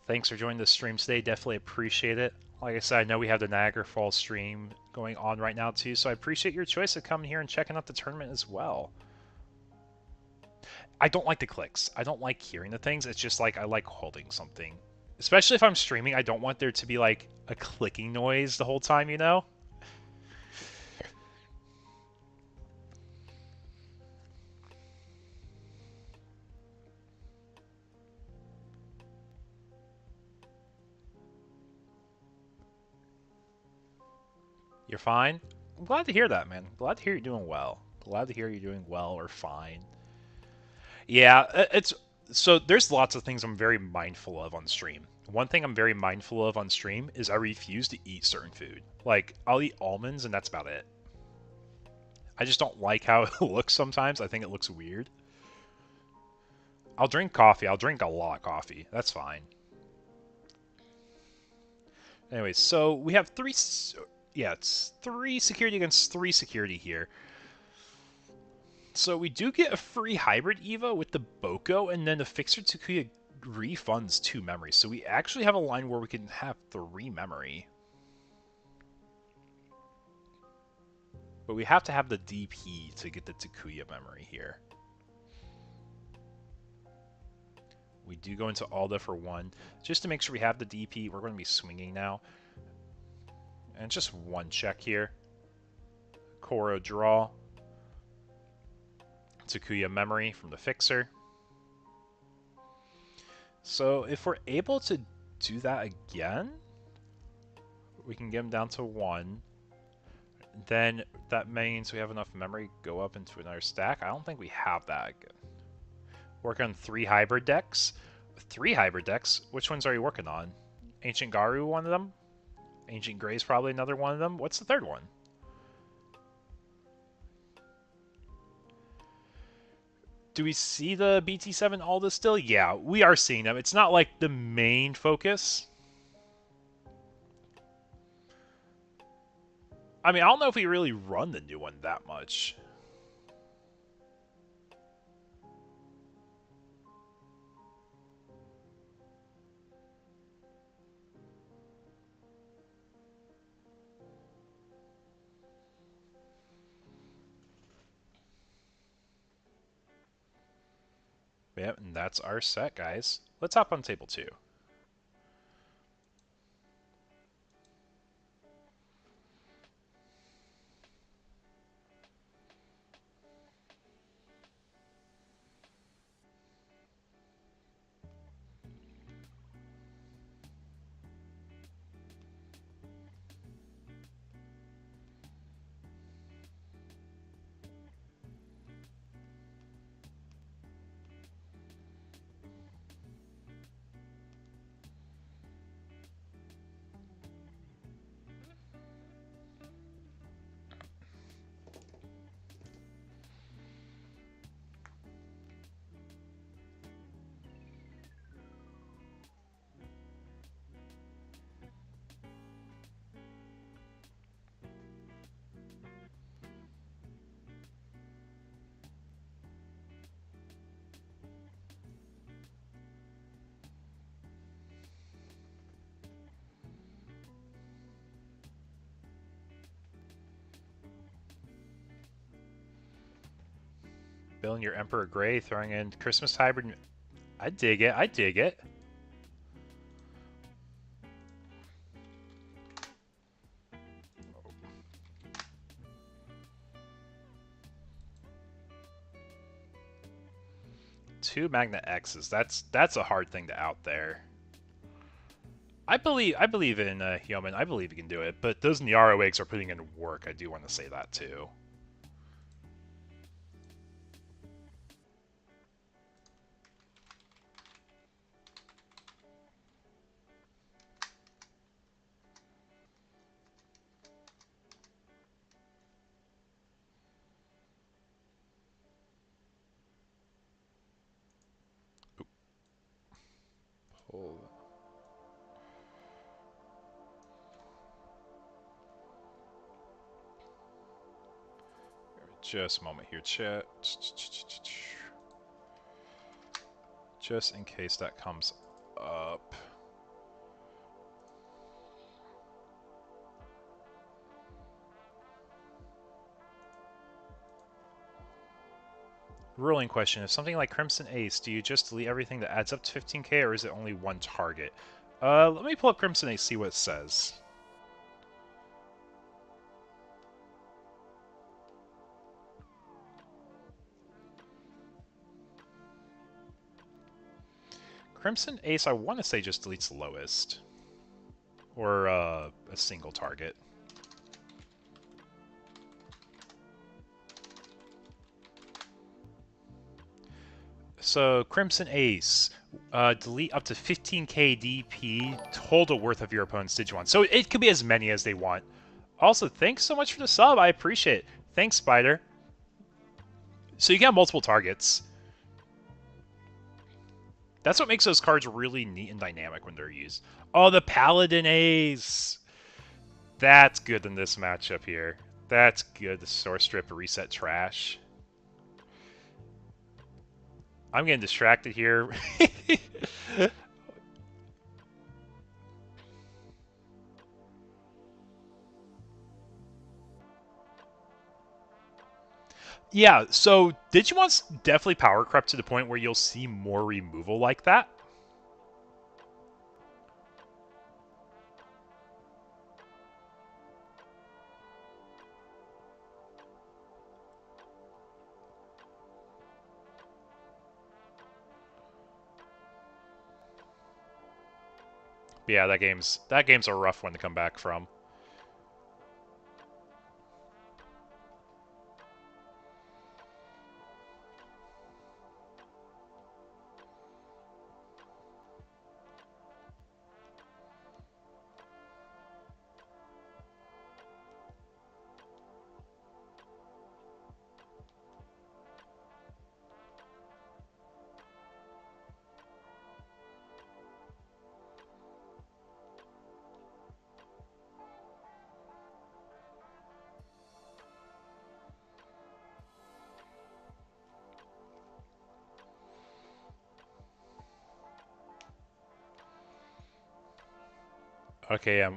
Thanks for joining the stream today. Definitely appreciate it. Like I said, I know we have the Niagara Falls stream going on right now too, so I appreciate your choice of coming here and checking out the tournament as well. I don't like the clicks. I don't like hearing the things. It's just like I like holding something. Especially if I'm streaming, I don't want there to be like a clicking noise the whole time, you know? You're fine? I'm glad to hear that, man. Glad to hear you're doing well. Glad to hear you're doing well or fine. Yeah, it's So there's lots of things I'm very mindful of on stream. One thing I'm very mindful of on stream is I refuse to eat certain food. Like, I'll eat almonds and that's about it. I just don't like how it looks sometimes. I think it looks weird. I'll drink coffee. I'll drink a lot of coffee. That's fine. Anyway, so we have three... Yeah, it's 3 security against 3 security here. So we do get a free hybrid Eva with the Boko, and then the Fixer Takuya refunds 2 memory. So we actually have a line where we can have 3 memory. But we have to have the DP to get the Takuya memory here. We do go into Alda for 1. Just to make sure we have the DP, we're going to be swinging now. And just 1 check here. Koro draw. Takuya memory from the Fixer. So if we're able to do that again, we can get him down to 1. Then that means we have enough memory to go up into another stack. I don't think we have that again. Work on 3 hybrid decks. 3 hybrid decks? Which ones are you working on? Ancient Garu, one of them? Ancient Grey's probably another one of them. What's the third one? Do we see the BT7 Alda still? Yeah, we are seeing them. It's not like the main focus. I mean, I don't know if we really run the new one that much. Yep, and that's our set, guys. Let's hop on table 2. Building your Emperor Grey, throwing in Christmas Hybrid. I dig it. I dig it. Two Magna X's. That's a hard thing to out there. I believe in Hyomin. I believe he can do it, but those Nyaro eggs are putting in work. I do want to say that too. Pull. Just a moment here, chat. Just in case that comes up. Ruling question. If something like Crimson Ace, do you just delete everything that adds up to 15k, or is it only one target? Let me pull up Crimson Ace, see what it says. Crimson Ace, I want to say just deletes the lowest. Or a single target. So, Crimson Ace, delete up to 15k DP total worth of your opponent's Digimon. So it could be as many as they want. Also, thanks so much for the sub. I appreciate it. Thanks, Spider. So you can have multiple targets. That's what makes those cards really neat and dynamic when they're used. Oh, the Paladin Ace! That's good in this matchup here. That's good. The Source Strip reset trash. I'm getting distracted here. Yeah, so Digimon's definitely power crept to the point where you'll see more removal like that. But yeah, that game's a rough one to come back from. Okay,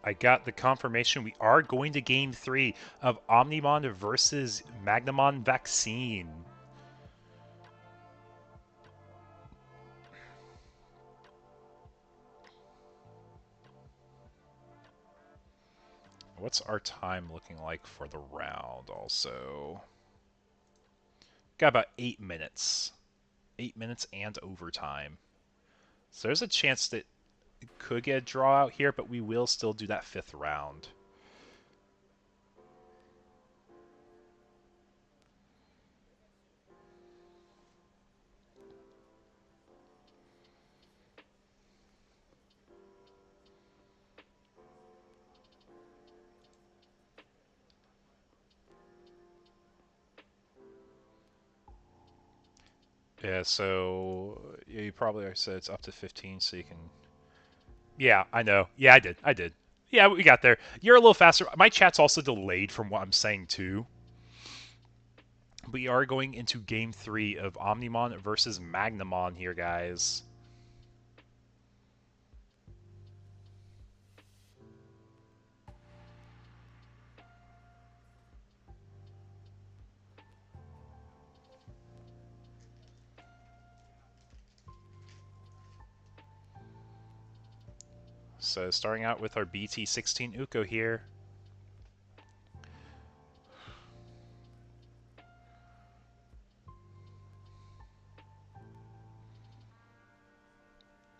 I got the confirmation. We are going to Game 3 of Omnimon versus Magnamon Vaccine. What's our time looking like for the round also? Got about 8 minutes. 8 minutes and overtime. So there's a chance that it could get a draw out here, but we will still do that 5th round. Yeah, so yeah, you probably said it's up to 15, so you can. Yeah, I know. Yeah, I did. Yeah, we got there. You're a little faster. My chat's also delayed from what I'm saying too. We are going into Game 3 of Omnimon versus Magnamon here, guys. So starting out with our BT17 Uko here.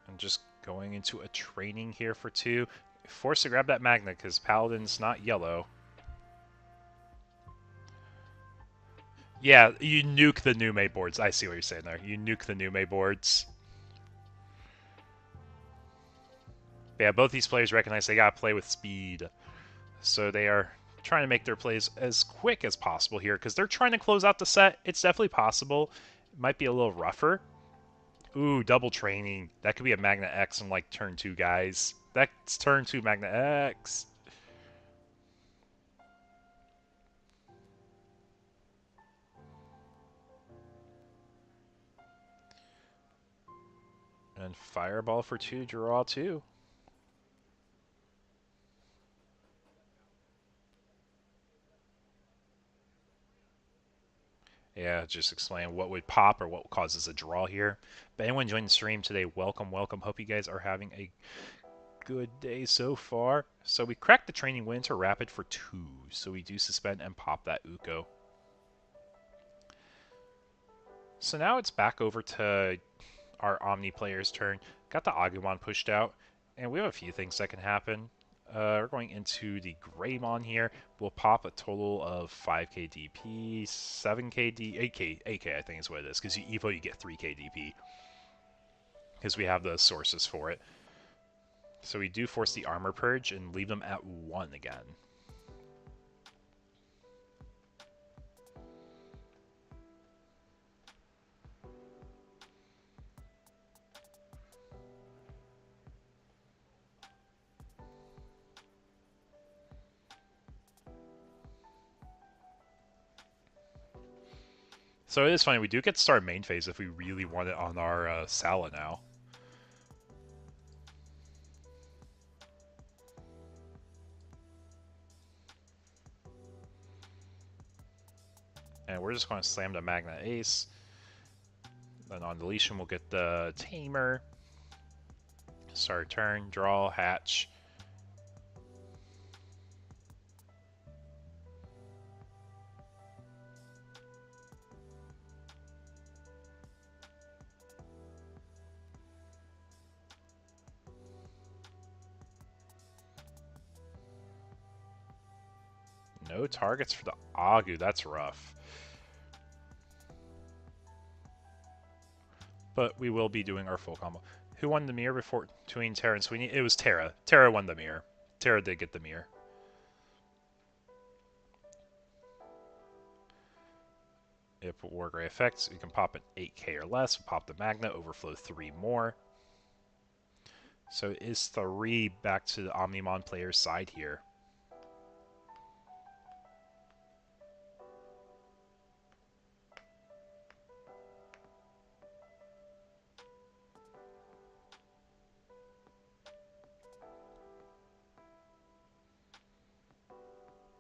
I'm just going into a training here for 2. Forced to grab that Magna because Paladin's not yellow. Yeah, you nuke the Nume boards. I see what you're saying there. You nuke the Nume boards. But yeah, both these players recognize they gotta play with speed. So they are trying to make their plays as quick as possible here because they're trying to close out the set. It's definitely possible. It might be a little rougher. Ooh, double training. That could be a Magna X in like turn 2, guys. That's turn 2 Magna X. And Fireball for 2, draw 2. Yeah, just explain what would pop or what causes a draw here. But anyone joining the stream today, welcome, welcome. Hope you guys are having a good day so far. So we cracked the training win to rapid for 2. So we do suspend and pop that Uko. So now it's back over to our Omni player's turn. Got the Agumon pushed out. And we have a few things that can happen. We're going into the Greymon here. We'll pop a total of 5k DP, 7k 8k I think is what it is, because you Evo you get 3k DP. Because we have the sources for it. So we do force the Armor Purge and leave them at 1 again. So it is funny, we do get to start main phase if we really want it on our Sala now. And we're just going to slam the Magna Ace. Then on deletion we'll get the Tamer. Start turn, draw, hatch. No targets for the Agu, that's rough. But we will be doing our full combo. Who won the mirror between Terra and Sweeney? It was Terra. Terra won the mirror. Terra did get the mirror. If Wargrey effects, you can pop an 8k or less. Pop the Magna, overflow 3 more. So it is 3 back to the Omnimon player's side here.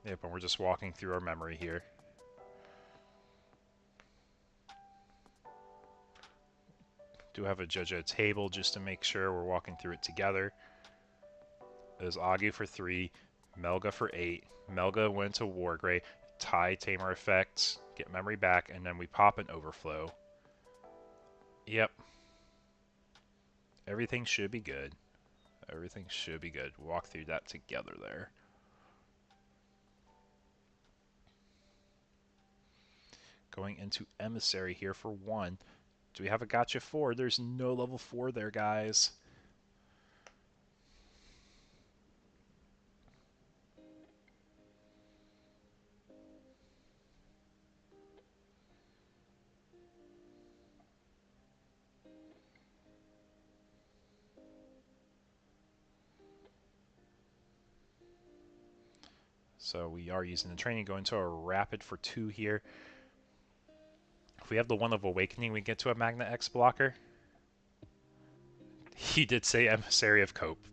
Yep, and we're just walking through our memory here. Do have a JoJo table just to make sure we're walking through it together. There's Agu for 3, Melga for 8. Melga went to Wargrey, tie Tamer effects, get memory back, and then we pop an overflow. Yep. Everything should be good. Everything should be good. Walk through that together there. Going into Emissary here for 1. Do we have a gotcha 4? There's no level 4 there, guys. So we are using the training, going to a rapid for 2 here. If we have the one of Awakening, we get to a Magna X blocker. He did say Emissary of Cope.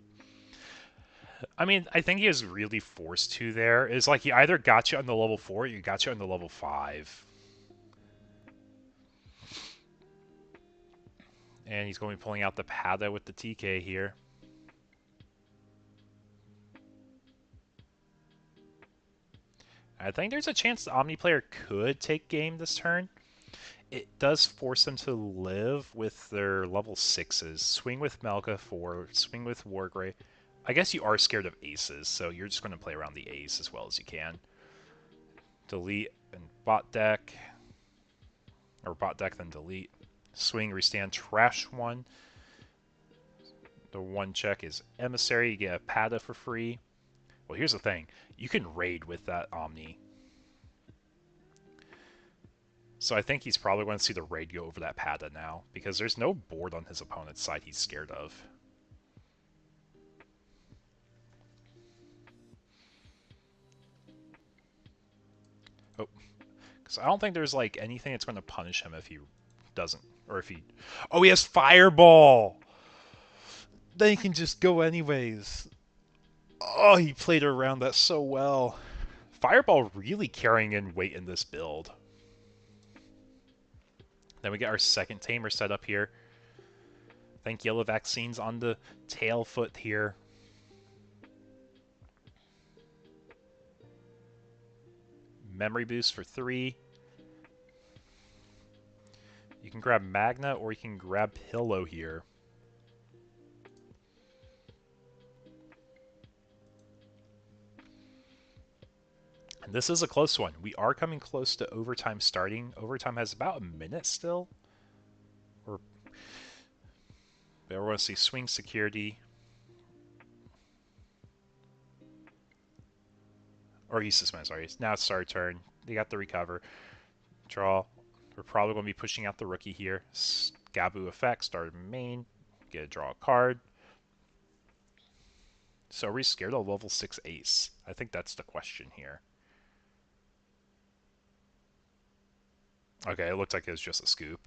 I mean, I think he is really forced to there. It's like he either got you on the level 4 or you got you on the level 5. And he's going to be pulling out the Pada with the TK here. I think there's a chance the Omni player could take game this turn. It does force them to live with their level 6s. Swing with Melga 4, swing with Wargrey. I guess you are scared of aces, so you're just going to play around the ace as well as you can. Delete and bot deck. Or bot deck, then delete. Swing, restand, trash 1. The 1 check is Emissary. You get a Pada for free. Well, here's the thing. You can raid with that Omni. So I think he's probably going to see the raid go over that Pada now, because there's no board on his opponent's side he's scared of. Oh, because I don't think there's like anything that's going to punish him if he doesn't, or if he... Oh, he has Fireball! Then he can just go anyways. Oh, he played around that so well. Fireball really carrying in weight in this build. Then we get our second Tamer set up here. I think Yellow Vaccine's on the tail foot here. Memory boost for 3. You can grab Magna or you can grab Pillow here. And this is a close one. We are coming close to overtime starting. Overtime has about a minute still. Or want to see swing security. Or he's suspended, sorry. Now it's start turn. They got the recover. Draw. We're probably going to be pushing out the rookie here. Gabu effect, start main. Get a draw a card. So are we scared of level 6 ace? I think that's the question here. Okay, it looked like it was just a scoop.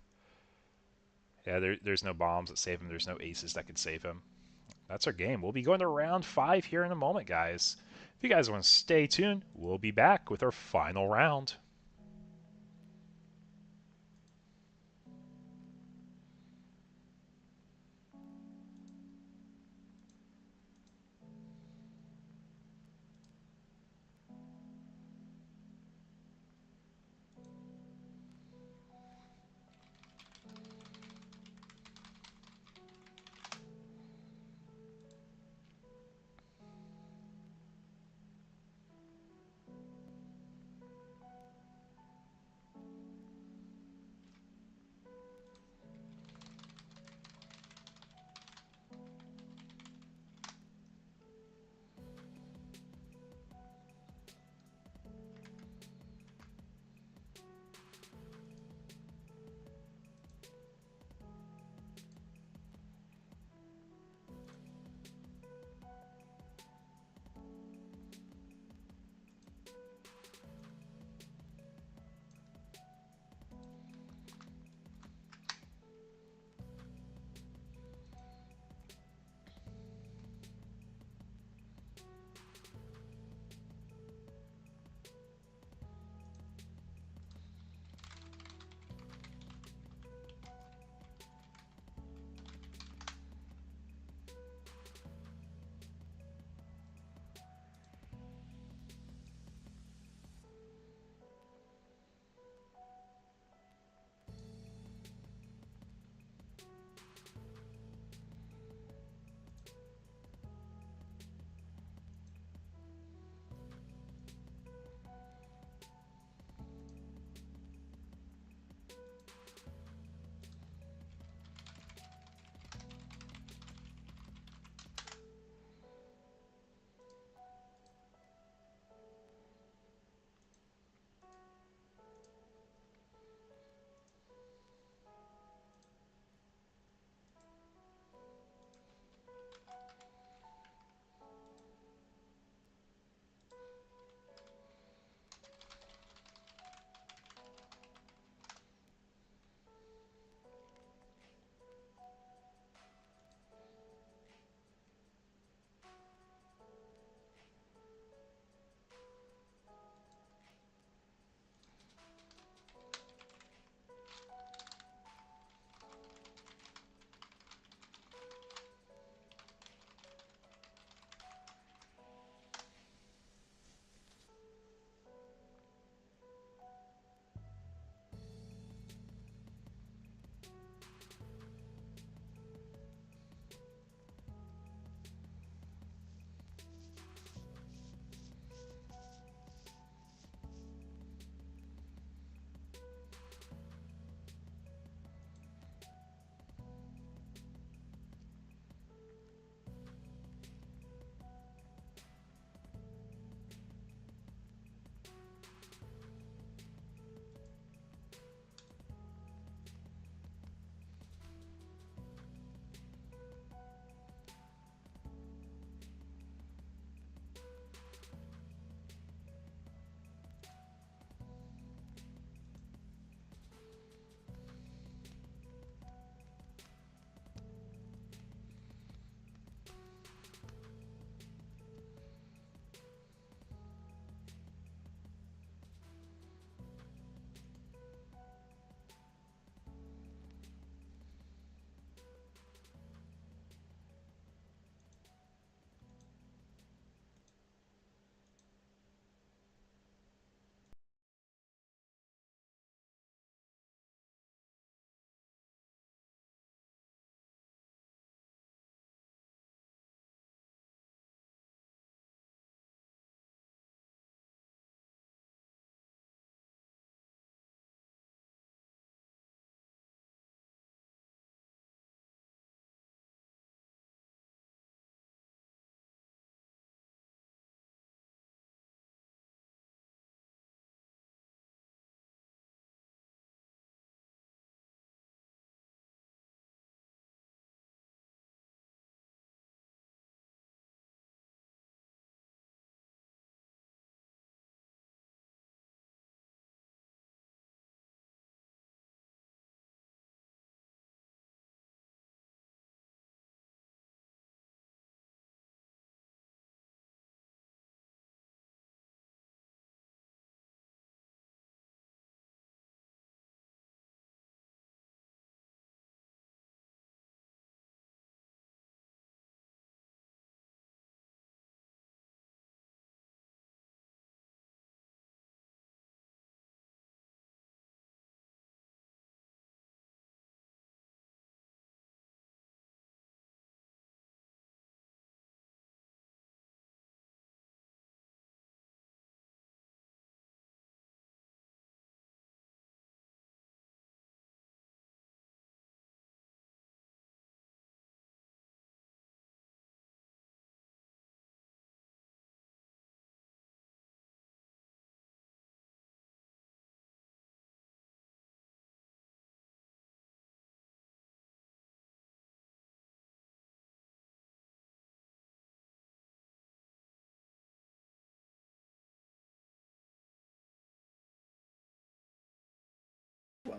Yeah, there's no bombs that save him. There's no aces that could save him. That's our game. We'll be going to round 5 here in a moment, guys. If you guys want to stay tuned, we'll be back with our final round.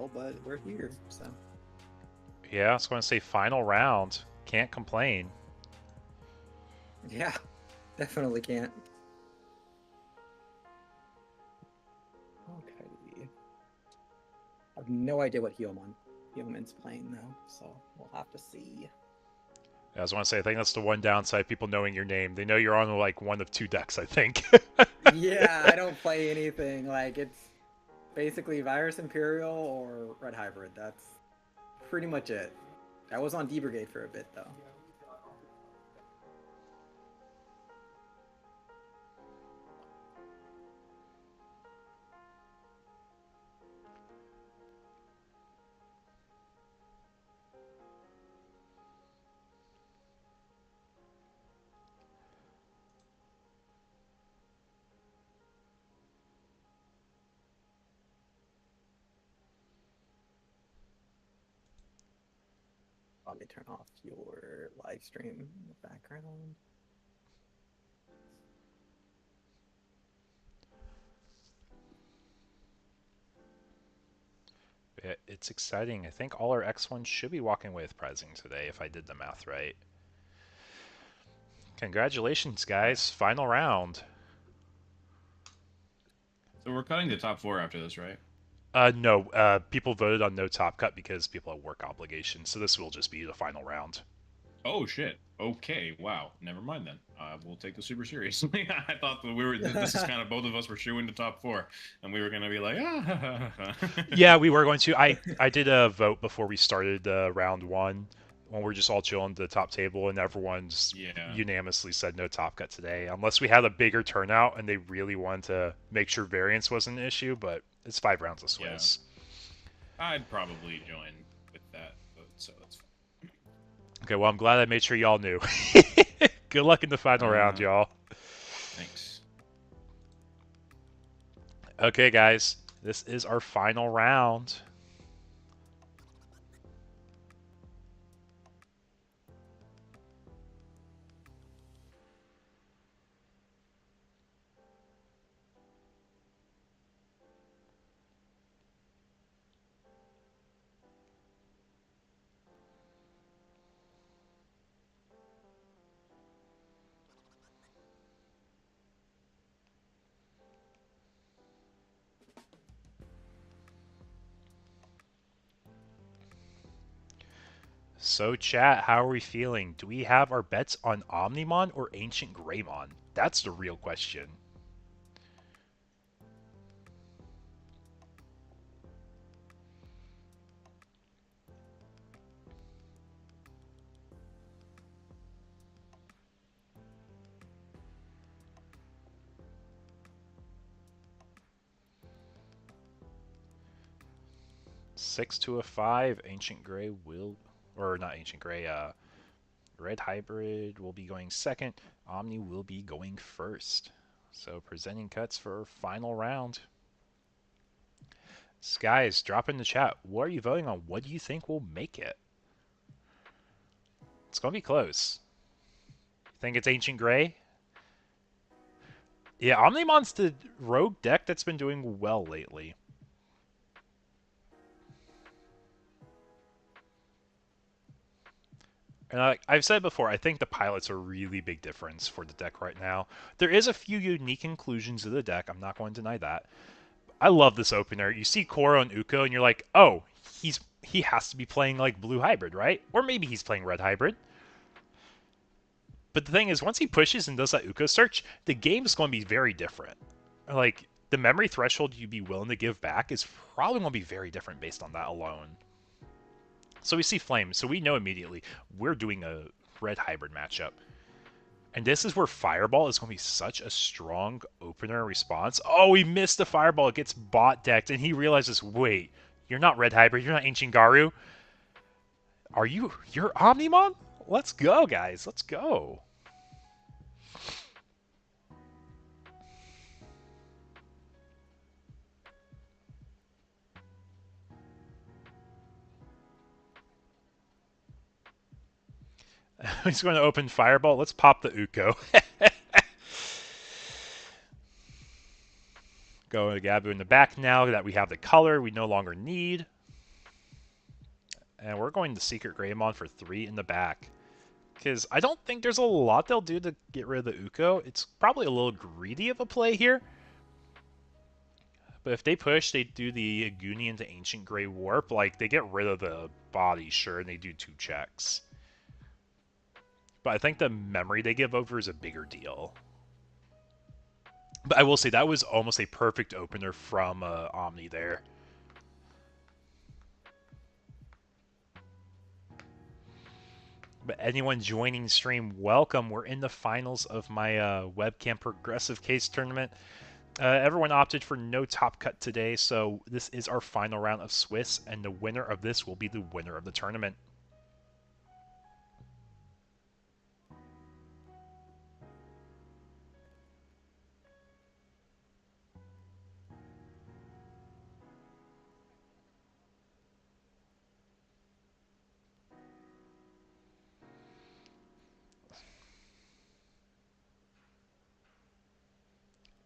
while, but we're here, so. Yeah, I was going to say final round. Can't complain. Yeah, definitely can't. Okay. I have no idea what Hyomon's playing though, so we'll have to see. I was going to say, I think that's the one downside, people knowing your name. They know you're on like one of two decks, I think. Yeah, I don't play anything. Like, it's basically Virus Imperial or Red Hybrid. That's pretty much it. I was on D-Brigade for a bit, though. Let me turn off your live stream in the background. Yeah, it's exciting. I think all our X1s should be walking away with prizing today, if I did the math right. Congratulations, guys. Final round. So we're cutting the top 4 after this, right? No, people voted on no top cut because people have work obligations, so this will just be the final round. Oh shit. Okay. Wow. Never mind then. We'll take this super seriously. I thought that we were. This is kind of both of us were shooing to top 4, and we were gonna be like, ah. Yeah, we were going to. I did a vote before we started round 1 when we're just all chilling at the top table, and everyone's unanimously said no top cut today, unless we had a bigger turnout and they really wanted to make sure variance wasn't an issue. But it's 5 rounds of Swiss. Yeah. I'd probably join with that vote, so that's fine. Okay, well, I'm glad I made sure y'all knew. Good luck in the final round, y'all. Thanks. Okay, guys, this is our final round. So, chat, how are we feeling? Do we have our bets on Omnimon or ShineGreymon? That's the real question. Six to a 5. Ancient Gray will, or not Ancient Gray. Red Hybrid will be going second. Omni will be going first. So presenting cuts for final round. So guys, drop in the chat. What are you voting on? What do you think will make it? It's gonna be close. Think it's Ancient Gray? Yeah, Omnimon's the rogue deck that's been doing well lately. And I've said before, I think the pilots are a really big difference for the deck right now. There is a few unique inclusions of the deck. I'm not going to deny that. I love this opener. You see Koro and Uko, and you're like, oh, he has to be playing like Blue Hybrid, right? Or maybe he's playing Red Hybrid. But the thing is, once he pushes and does that Uko search, the game is going to be very different. Like, the memory threshold you'd be willing to give back is probably going to be very different based on that alone. So we see Flame, so we know immediately we're doing a Red Hybrid matchup. And this is where Fireball is going to be such a strong opener response. Oh, he missed the Fireball. It gets bot decked, and he realizes, wait, you're not Red Hybrid. You're not Ancient Garu. Are you? You're Omnimon? Let's go, guys. Let's go. He's going to open Fireball. Let's pop the Uko. Go to Gabu in the back now that we have the color we no longer need. And we're going to Secret Greymon for 3 in the back. Because I don't think there's a lot they'll do to get rid of the Uko. It's probably a little greedy of a play here. But if they push, they do the Aguni into Ancient Grey Warp. Like, they get rid of the body, sure, and they do 2 checks. But I think the memory they give over is a bigger deal. But I will say, that was almost a perfect opener from Omni there. But anyone joining stream, welcome. We're in the finals of my Webcam Progressive Case Tournament. Everyone opted for no top cut today, so this is our final round of Swiss, and the winner of this will be the winner of the tournament.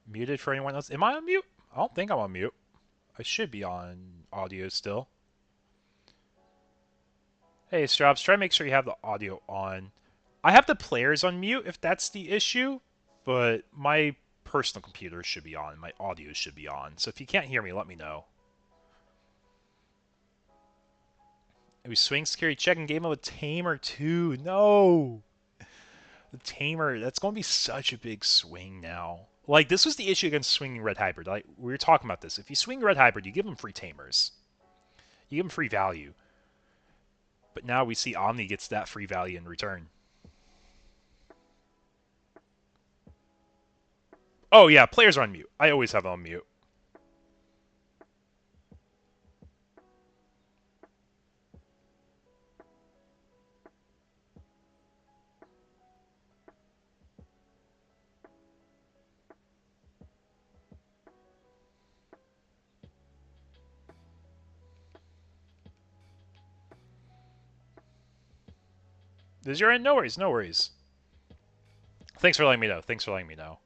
Muted for anyone else? Am I on mute? I don't think I'm on mute. I should be on audio still. Hey, Straubs, try to make sure you have the audio on. I have the players on mute if that's the issue, but my personal computer should be on. My audio should be on. So if you can't hear me, let me know. It was swing scary checking game of a Tamer too. No! The Tamer, that's going to be such a big swing now. Like, this was the issue against swinging Red Hybrid. Like, we were talking about this. If you swing Red Hybrid, you give them free Tamers. You give them free value. But now we see Omni gets that free value in return. Oh, yeah, players are on mute. I always have them on mute. This is your end? No worries, no worries. Thanks for letting me know. Thanks for letting me know.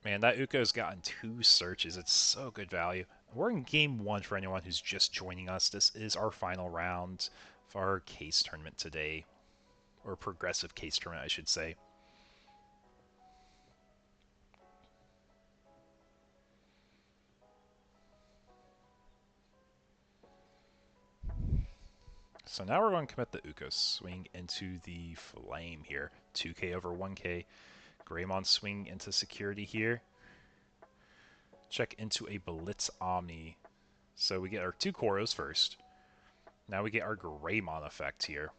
Man, that Uko's gotten 2 searches. It's so good value. We're in game 1 for anyone who's just joining us. This is our final round for our case tournament today. Or progressive case tournament, I should say. So now we're going to commit the Uko swing into the flame here. 2k over 1k. Greymon swing into security here. Check into a Blitz Omni. So we get our 2 Koros first. Now we get our Greymon effect here.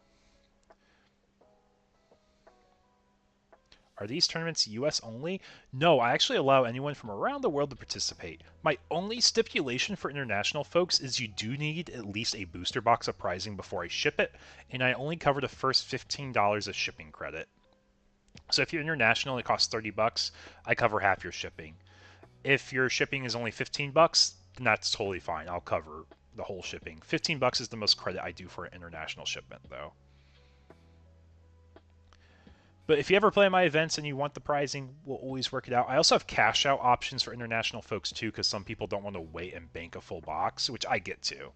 Are these tournaments US only? No, I actually allow anyone from around the world to participate. My only stipulation for international folks is you do need at least a booster box of prizing before I ship it, and I only cover the first $15 of shipping credit. So if you're international and it costs 30 bucks, I cover half your shipping. If your shipping is only 15 bucks, then that's totally fine. I'll cover the whole shipping. 15 bucks is the most credit I do for an international shipment, though. But if you ever play my events and you want the prizing, we'll always work it out. I also have cash out options for international folks, too, because some people don't want to wait and bank a full box, which I get to.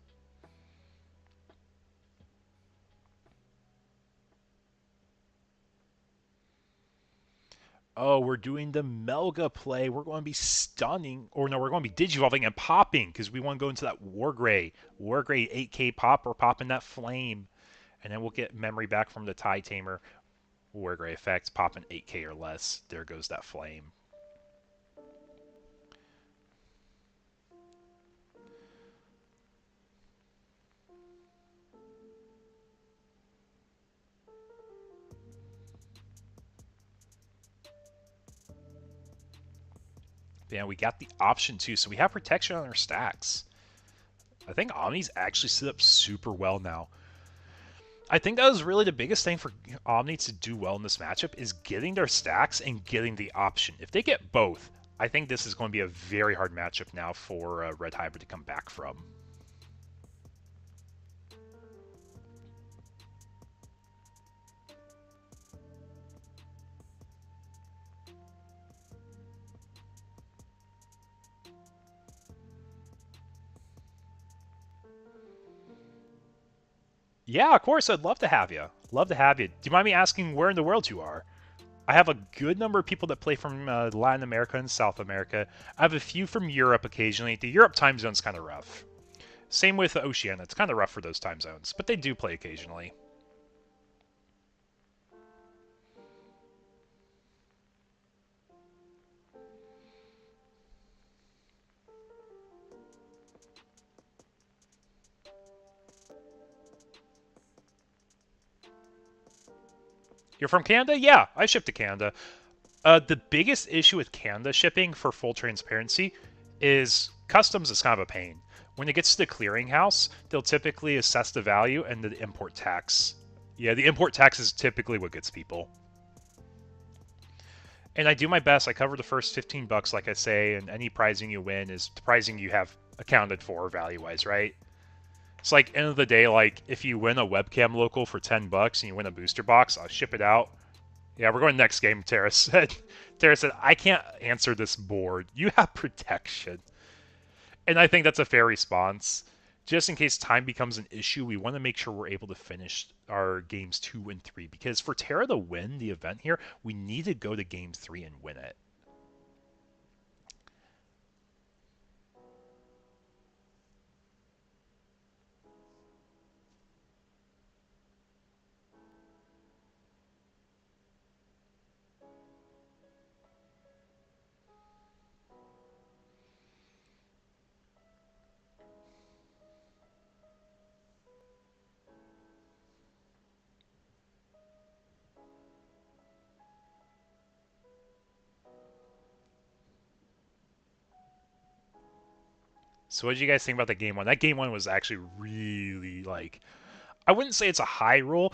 Oh, we're doing the Melga play. We're going to be stunning. Or no, we're going to be digivolving and popping because we want to go into that Wargrey. Wargrey 8k pop or popping that flame. And then we'll get memory back from the Tie Tamer. Wargrey effects, popping 8k or less. There goes that flame. Yeah, we got the option too, so we have protection on our stacks. I think Omni's actually set up super well now. I think that was really the biggest thing for Omni to do well in this matchup is getting their stacks and getting the option. If they get both, I think this is going to be a very hard matchup now for Red Hybrid to come back from. Yeah, of course, I'd love to have you. Love to have you. Do you mind me asking where in the world you are? I have a good number of people that play from Latin America and South America. I have a few from Europe occasionally. The Europe time zone's kind of rough. Same with Oceania. It's kind of rough for those time zones, but they do play occasionally. You're from Canada? Yeah, I ship to Canada. The biggest issue with Canada shipping, for full transparency, is customs is kind of a pain. When it gets to the clearinghouse, they'll typically assess the value and the import tax. Yeah, the import tax is typically what gets people. And I do my best. I cover the first 15 bucks, like I say, and any prizing you win is the prizing you have accounted for value-wise, right? It's like, end of the day, like, if you win a webcam local for 10 bucks and you win a booster box, I'll ship it out. Yeah, we're going next game, Tara said. Tara said, I can't answer this board. You have protection. And I think that's a fair response. Just in case time becomes an issue, we want to make sure we're able to finish our games 2 and 3. Because for Tara to win the event here, we need to go to game 3 and win it. So what did you guys think about that game 1? That game 1 was actually really, like, I wouldn't say it's a high roll,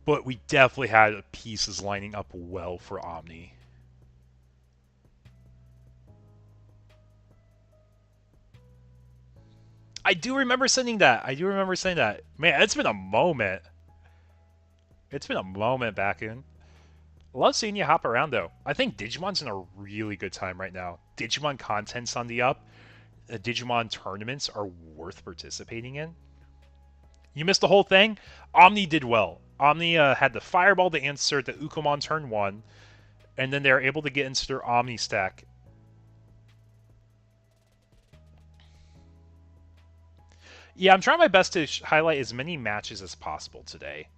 but we definitely had pieces lining up well for Omni. I do remember sending that. I do remember saying that. Man, it's been a moment. It's been a moment back in. Love seeing you hop around, though. I think Digimon's in a really good time right now. Digimon content's on the up. Digimon tournaments are worth participating in. You missed the whole thing? Omni did well. Omni had the Fireball to answer the Ukomon turn 1, and then they were able to get into their Omni stack. Yeah, I'm trying my best to highlight as many matches as possible today.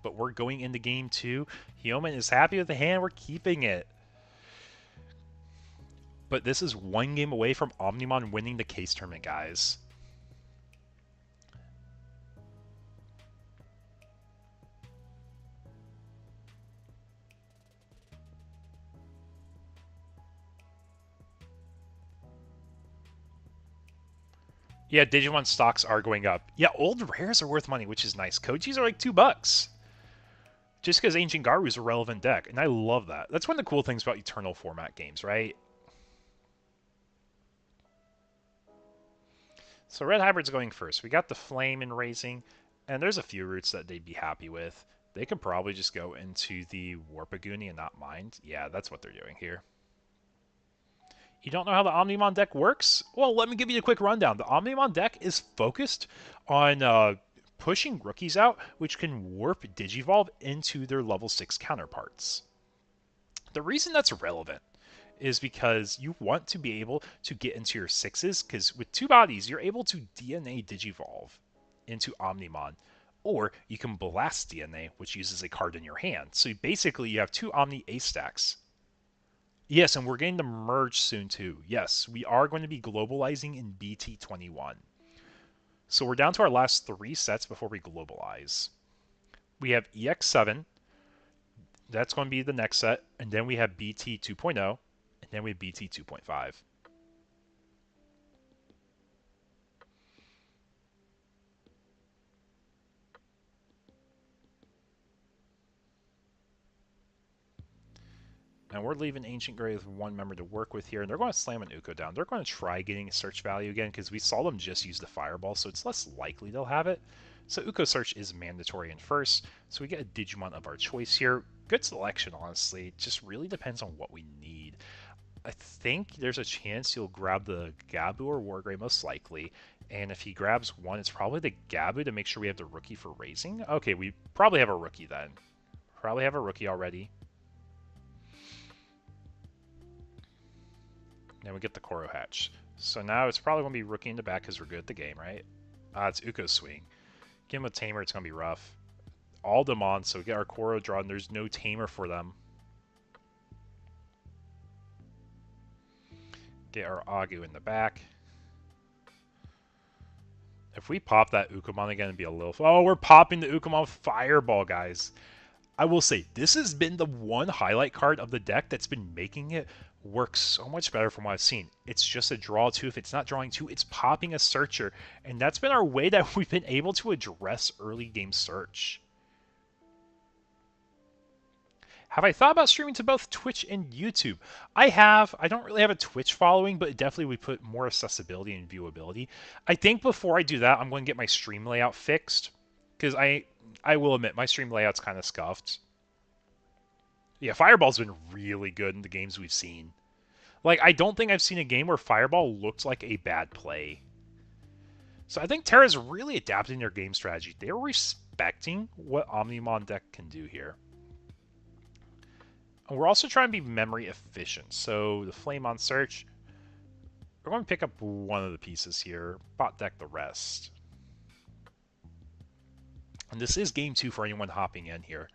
But we're going into game 2. Hyoman is happy with the hand. We're keeping it. But this is one game away from Omnimon winning the case tournament, guys. Yeah, Digimon stocks are going up. Yeah, old rares are worth money, which is nice. Kojis are like $2. Just because Ancient Garu is a relevant deck, and I love that. That's one of the cool things about Eternal format games, right? So Red Hybrid's going first. We got the Flame in Raising, and there's a few routes that they'd be happy with. They could probably just go into the Warpaguni and not mind. Yeah, that's what they're doing here. You don't know how the Omnimon deck works? Well, let me give you a quick rundown. The Omnimon deck is focused on pushing rookies out, which can warp Digivolve into their level 6 counterparts. The reason that's relevant is because you want to be able to get into your 6s, because with 2 bodies, you're able to DNA Digivolve into Omnimon, or you can blast DNA, which uses a card in your hand. So basically, you have 2 Omni Ace stacks. Yes, and we're getting to merge soon too. Yes, we are going to be globalizing in BT21. So we're down to our last 3 sets before we globalize. We have EX7. That's going to be the next set. And then we have BT 2.0. And then we have BT 2.5. And we're leaving Ancient Grey with one member to work with here, and they're going to slam an Uko down. They're going to try getting a search value again, because we saw them just use the Fireball, so it's less likely they'll have it. So Uko search is mandatory in first, so we get a Digimon of our choice here. Good selection, honestly. It just really depends on what we need. I think there's a chance he'll grab the Gabu or Wargrey most likely, and if he grabs one, it's probably the Gabu to make sure we have the rookie for raising. Okay, we probably have a rookie then. Probably have a rookie already. Then we get the Koro hatch. So now it's probably going to be rookie in the back because we're good at the game, right? It's Uko's swing. Give him a tamer, it's going to be rough. All Demon, so we get our Koro drawn. There's no tamer for them. Get our Agu in the back. If we pop that Ukomon again, it'd be a little... Oh, we're popping the Ukomon Fireball, guys. I will say, this has been the one highlight card of the deck that's been making it work so much better from what I've seen. It's just a draw 2. If it's not drawing 2, it's popping a Searcher. And that's been our way that we've been able to address early game search. Have I thought about streaming to both Twitch and YouTube? I have. I don't really have a Twitch following, but it definitely would put more accessibility and viewability. I think before I do that, I'm going to get my stream layout fixed. Because I will admit, my stream layout's kind of scuffed. Yeah, Fireball's been really good in the games we've seen. Like, I don't think I've seen a game where Fireball looked like a bad play. So I think Terra's really adapting their game strategy. They're respecting what Omnimon deck can do here. And we're also trying to be memory efficient. So the Flame on search, we're going to pick up one of the pieces here, bot deck the rest. And this is game 2 for anyone hopping in here.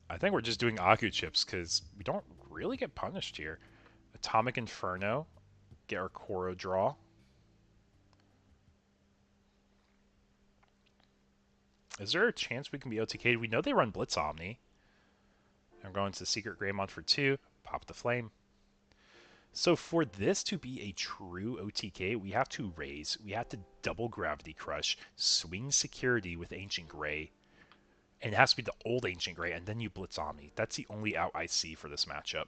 I think we're just doing Aku chips because we don't really get punished here. Atomic Inferno, get our Koro draw. Is there a chance we can be OTK'd? We know they run Blitz Omni. I'm going to Secret Greymon for 2, pop the Flame. So for this to be a true OTK, we have to raise, we have to double Gravity Crush, swing Security with Ancient Grey, and it has to be the old Ancient Grey, and then you Blitz Omni. That's the only out I see for this matchup.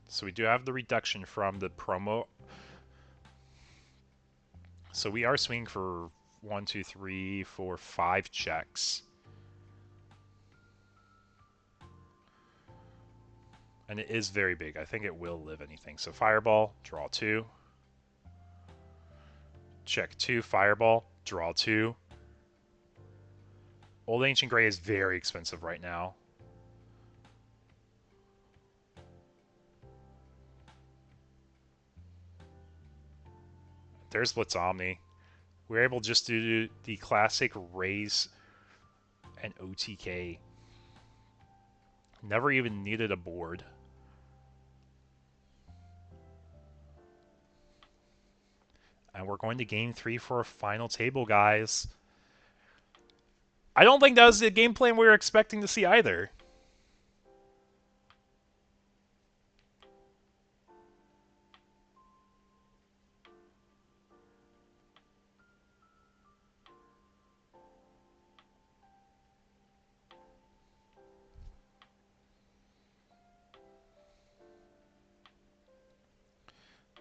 So we do have the reduction from the promo. So we are swinging for 1, 2, 3, 4, 5 checks. And it is very big. I think it will live anything. So Fireball, draw 2. Check 2, Fireball, draw 2. Old Ancient Grey is very expensive right now. There's Blitz Omni. We're able just to do the classic raise and OTK. Never even needed a board. And we're going to game 3 for a final table, guys. I don't think that was the game plan we were expecting to see either.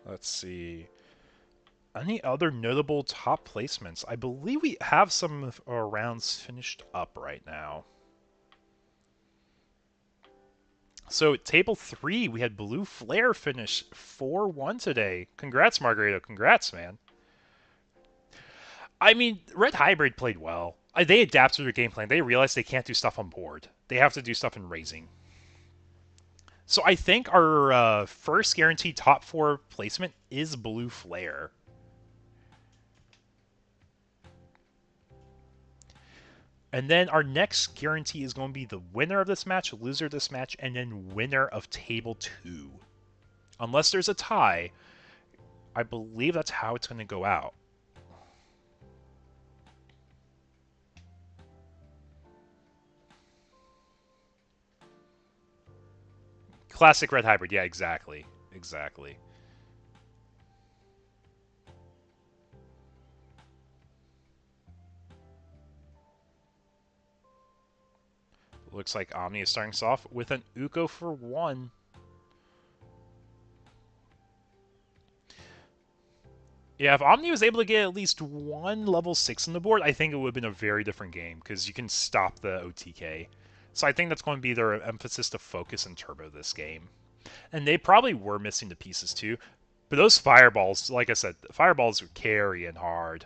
Let's see. Any other notable top placements? I believe we have some of our rounds finished up right now. So table 3, we had Blue Flare finish 4-1 today. Congrats, Margarito. Congrats, man. I mean, Red Hybrid played well. They adapted their game plan. They realized they can't do stuff on board. They have to do stuff in raising. So I think our first guaranteed top 4 placement is Blue Flare. And then our next guarantee is going to be the winner of this match, loser of this match, and then winner of table 2. Unless there's a tie, I believe that's how it's going to go out. classic Red Hybrid. Yeah, exactly. Exactly. Looks like Omni is starting us off with an Uko for 1. Yeah, if Omni was able to get at least 1 level 6 on the board, I think it would have been a very different game, because you can stop the OTK. So I think that's going to be their emphasis to focus and turbo this game. And they probably were missing the pieces too. But those fireballs, like I said, the fireballs are carrying hard.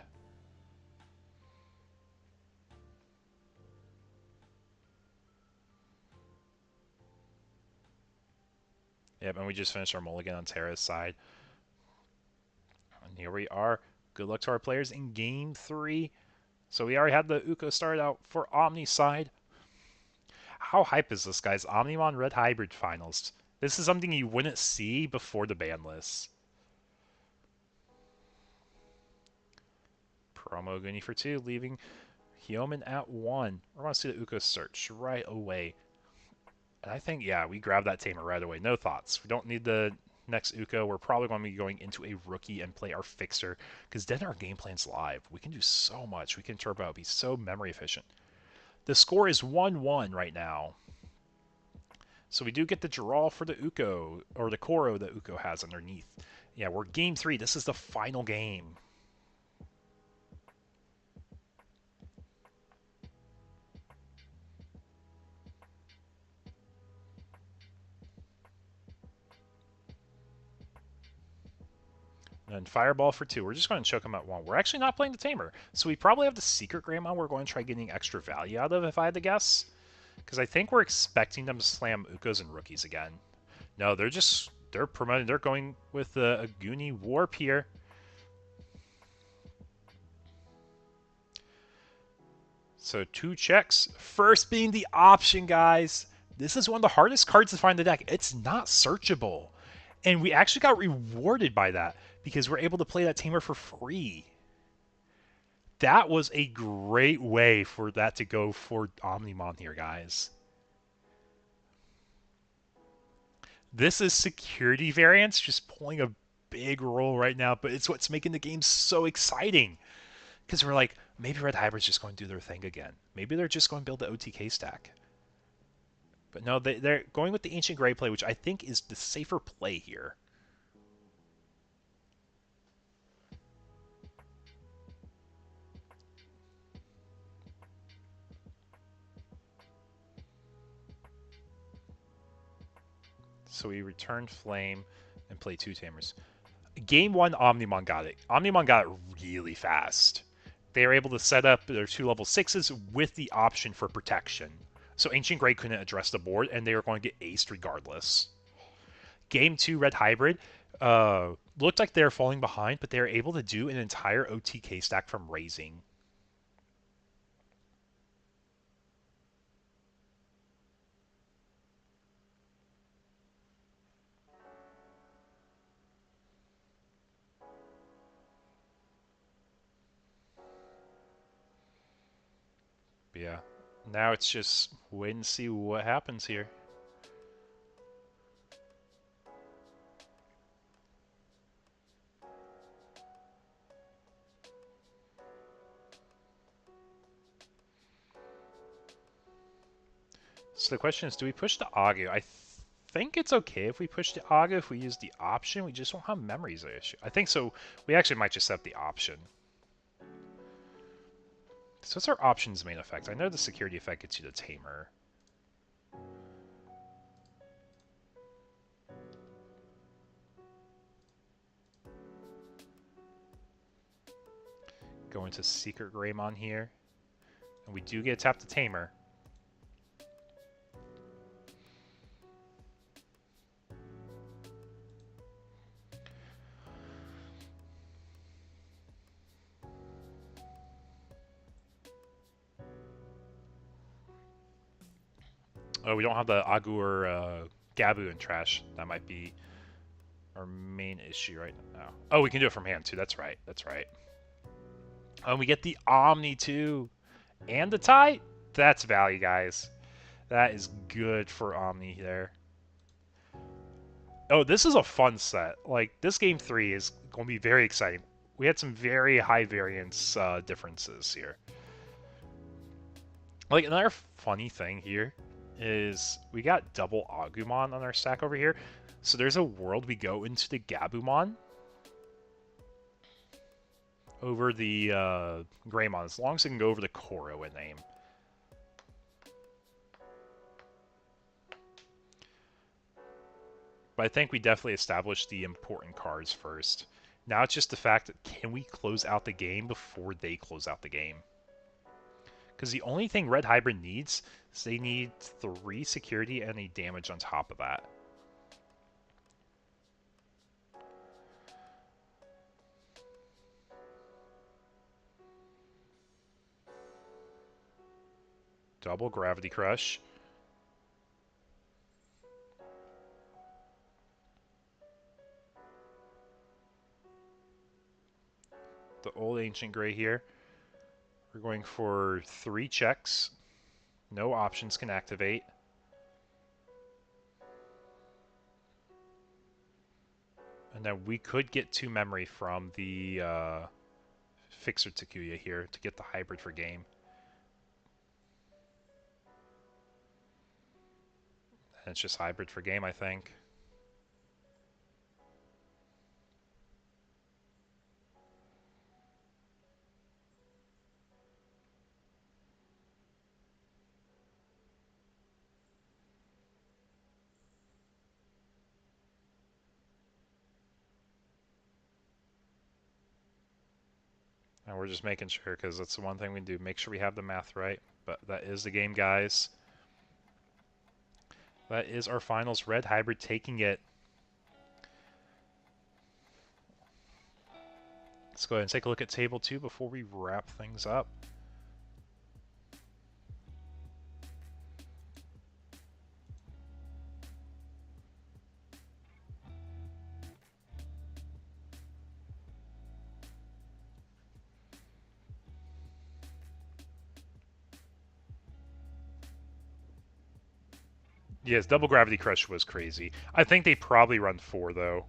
Yep, and we just finished our mulligan on Terra's side. And here we are. Good luck to our players in Game 3. So we already had the Uko started out for Omni's side. How hype is this, guys? Omnimon Red Hybrid Finals. This is something you wouldn't see before the ban list. Promo Goonie for 2, leaving Hyomin at 1. We're going to see the Uko search right away. And I think, yeah, we grab that Tamer right away. No thoughts. We don't need the next Uko. We're probably going to be going into a rookie and play our Fixer, because then our game plan's live. We can do so much. We can turbo, be so memory efficient. The score is 1-1 right now. So we do get the draw for the Uko, or the Koro that Uko has underneath. Yeah, we're Game 3. This is the final game. And Fireball for 2. We're just going to choke him at 1. We're actually not playing the Tamer. So we probably have the ShineGreymon we're going to try getting extra value out of, if I had to guess. Because I think we're expecting them to slam Ukos and rookies again. No, they're promoting. They're going with a Goonie Warp here. So 2 checks. First being the option, guys. This is one of the hardest cards to find in the deck. It's not searchable. And we actually got rewarded by that, because we're able to play that Tamer for free. That was a great way for that to go for Omnimon here, guys. This is security variance just playing a big role right now, but it's what's making the game so exciting. Because we're like, maybe Red Hybrid's just going to do their thing again. Maybe they're just going to build the OTK stack. But no, they're going with the Ancient Grey play, which I think is the safer play here. So we return Flame and play 2 Tamers. Game 1, Omnimon got it. Omnimon got it really fast. They were able to set up their 2 level 6s with the option for protection. So Ancient Grey couldn't address the board, and they were going to get aced regardless. Game 2, Red Hybrid, looked like they were falling behind, but they were able to do an entire OTK stack from raising. But yeah, now it's just wait and see what happens here. So the question is, do we push the Agu? I think it's okay if we push the Agu if we use the option. We just won't have memories issue. I think so. We actually might just set the option. So what's our option's main effect? I know the security effect gets you the Tamer. Go into ShineGreymon here. And we do get to tap the Tamer. Oh, we don't have the Agu or Gabu in trash. That might be our main issue right now. Oh, we can do it from hand too. That's right. That's right. And we get the Omni too. And the tie. That's value, guys. That is good for Omni there. Oh, this is a fun set. Like, this game 3 is going to be very exciting. We had some very high variance differences here. Like, another funny thing here is we got double Agumon on our stack over here. So there's a world we go into the Gabumon over the Greymon, as long as it can go over the Koro in name. But I think we definitely established the important cards first. Now it's just the fact that can we close out the game before they close out the game? Because the only thing Red Hybrid needs is they need 3 security and a damage on top of that. Double Gravity Crush. The old Ancient Grey here. We're going for 3 checks. No options can activate. And then we could get 2 memory from the Fixer Takuya here to get the hybrid for game. And it's just hybrid for game, I think. And we're just making sure, because that's the one thing we do. Make sure we have the math right. But that is the game, guys. That is our finals. Red Hybrid taking it. Let's go ahead and take a look at Table 2 before we wrap things up. Yes, Double Gravity Crush was crazy. I think they probably run 4, though.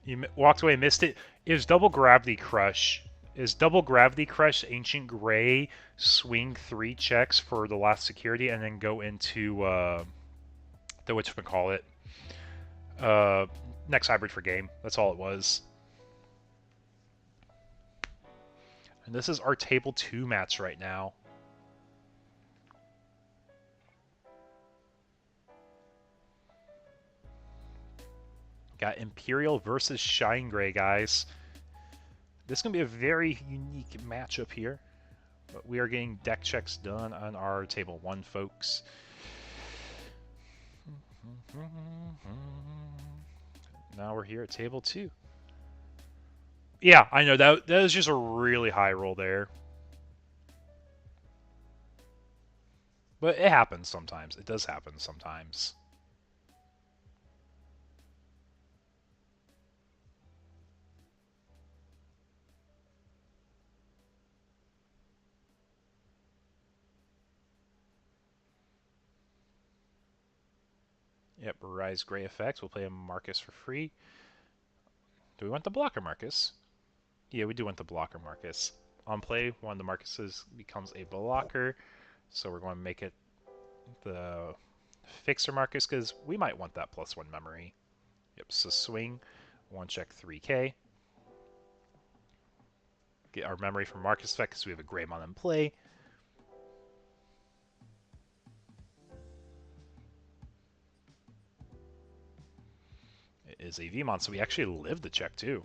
You walked away, missed it. Is Double Gravity Crush? Is Double Gravity Crush Ancient Grey swing 3 checks for the last security and then go into the whatchamacallit? Next hybrid for game. That's all it was. And this is our Table 2 match right now. Got Imperial versus ShineGrey, guys. This is going to be a very unique matchup here. But we are getting deck checks done on our Table 1, folks. Now we're here at Table 2. Yeah, I know, that was just a really high roll there. But it happens sometimes. It does happen sometimes. Yep, Rise Gray effects. We'll play a Marcus for free. Do we want the blocker Marcus? Yeah, we do want the blocker Marcus. On play, one of the Marcuses becomes a blocker. So we're going to make it the Fixer Marcus because we might want that +1 memory. Yep, so swing. 1 check 3k. Get our memory from Marcus effect because we have a Greymon in play. is a Vmon, so we actually live the check too.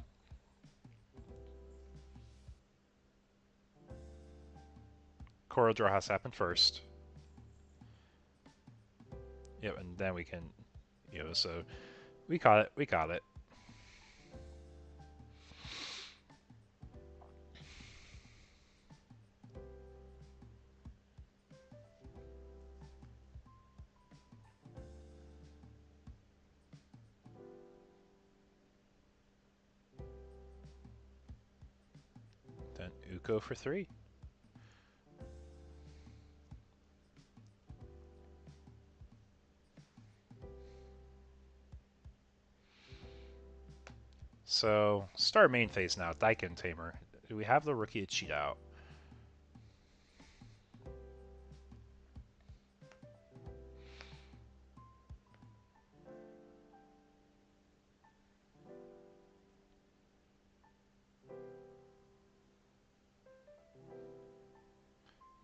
Coral draw has to happen first. Yep, and then we can, so we caught it. We caught it. Then Uko for 3. So, start main phase now. Daiken Tamer. Do we have the rookie to cheat out?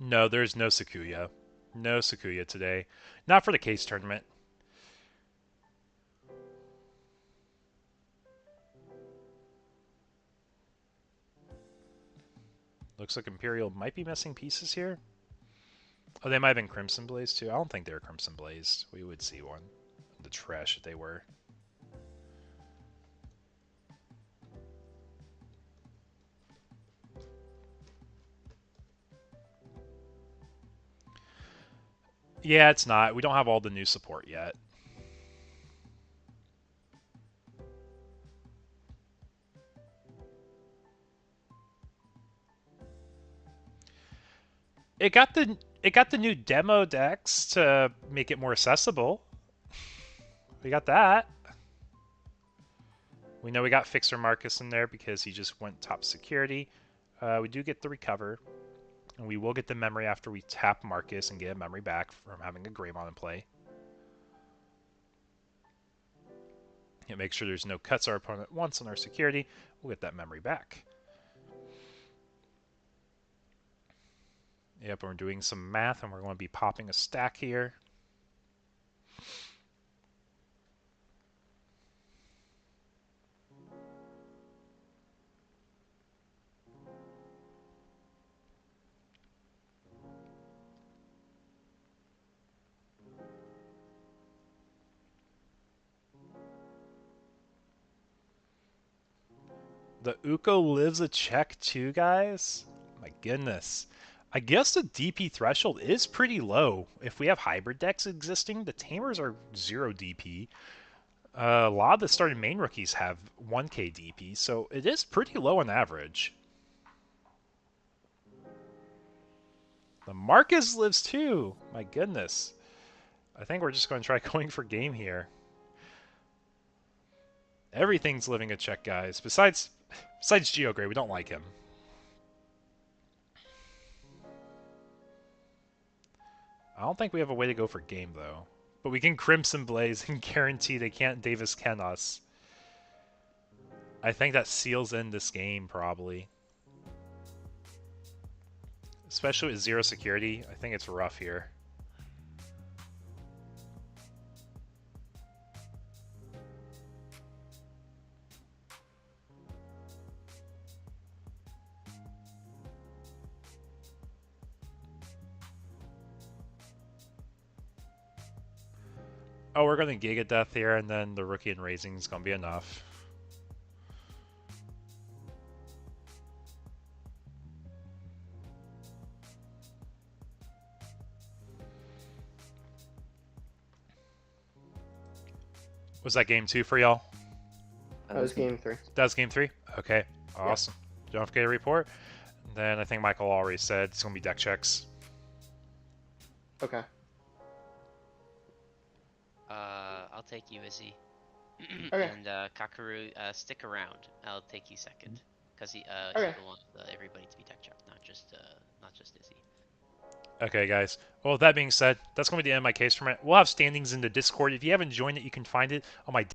No, there's no Sakuya. No Sakuya today. Not for the case tournament. Looks like Imperial might be missing pieces here. Oh, they might have been Crimson Blaze too. I don't think they were Crimson Blaze. We would see one. The trash that they were. Yeah, it's not. We don't have all the new support yet. It got the new demo decks to make it more accessible. We got that. We know we got Fixer Marcus in there because he just went top security. We do get the recover. And we will get the memory after we tap Marcus and get a memory back from having a Greymon in play. And make sure there's no cuts our opponent wants on our security. We'll get that memory back. Yep, we're doing some math and we're going to be popping a stack here. The Uko lives a check too, guys? My goodness. I guess the DP threshold is pretty low. If we have hybrid decks existing, the Tamers are 0 DP. A lot of the starting main rookies have 1k DP, so it is pretty low on average. The Marcus lives too. My goodness. I think we're just going to try going for game here. Everything's living a check, guys. Besides GeoGray, we don't like him. I don't think we have a way to go for game, though. But we can Crimson Blaze and guarantee they can't Davis Ken us. I think that seals in this game, probably. Especially with 0 security, I think it's rough here. Oh, we're going to Giga Death here, and then the Rookie and Raising is going to be enough. Was that game 2 for y'all? That was game 3. That was game 3? Okay, awesome. Yeah. Don't forget to report. And then I think Michael already said it's going to be deck checks. Okay. I'll take you, Izzy. Okay. And Kakuru, stick around. I'll take you second, because he Okay. wants everybody to be deck checked, not just Izzy. Okay, guys. Well, with that being said, that's going to be the end of my case tournament. We'll have standings in the Discord. If you haven't joined it, you can find it on my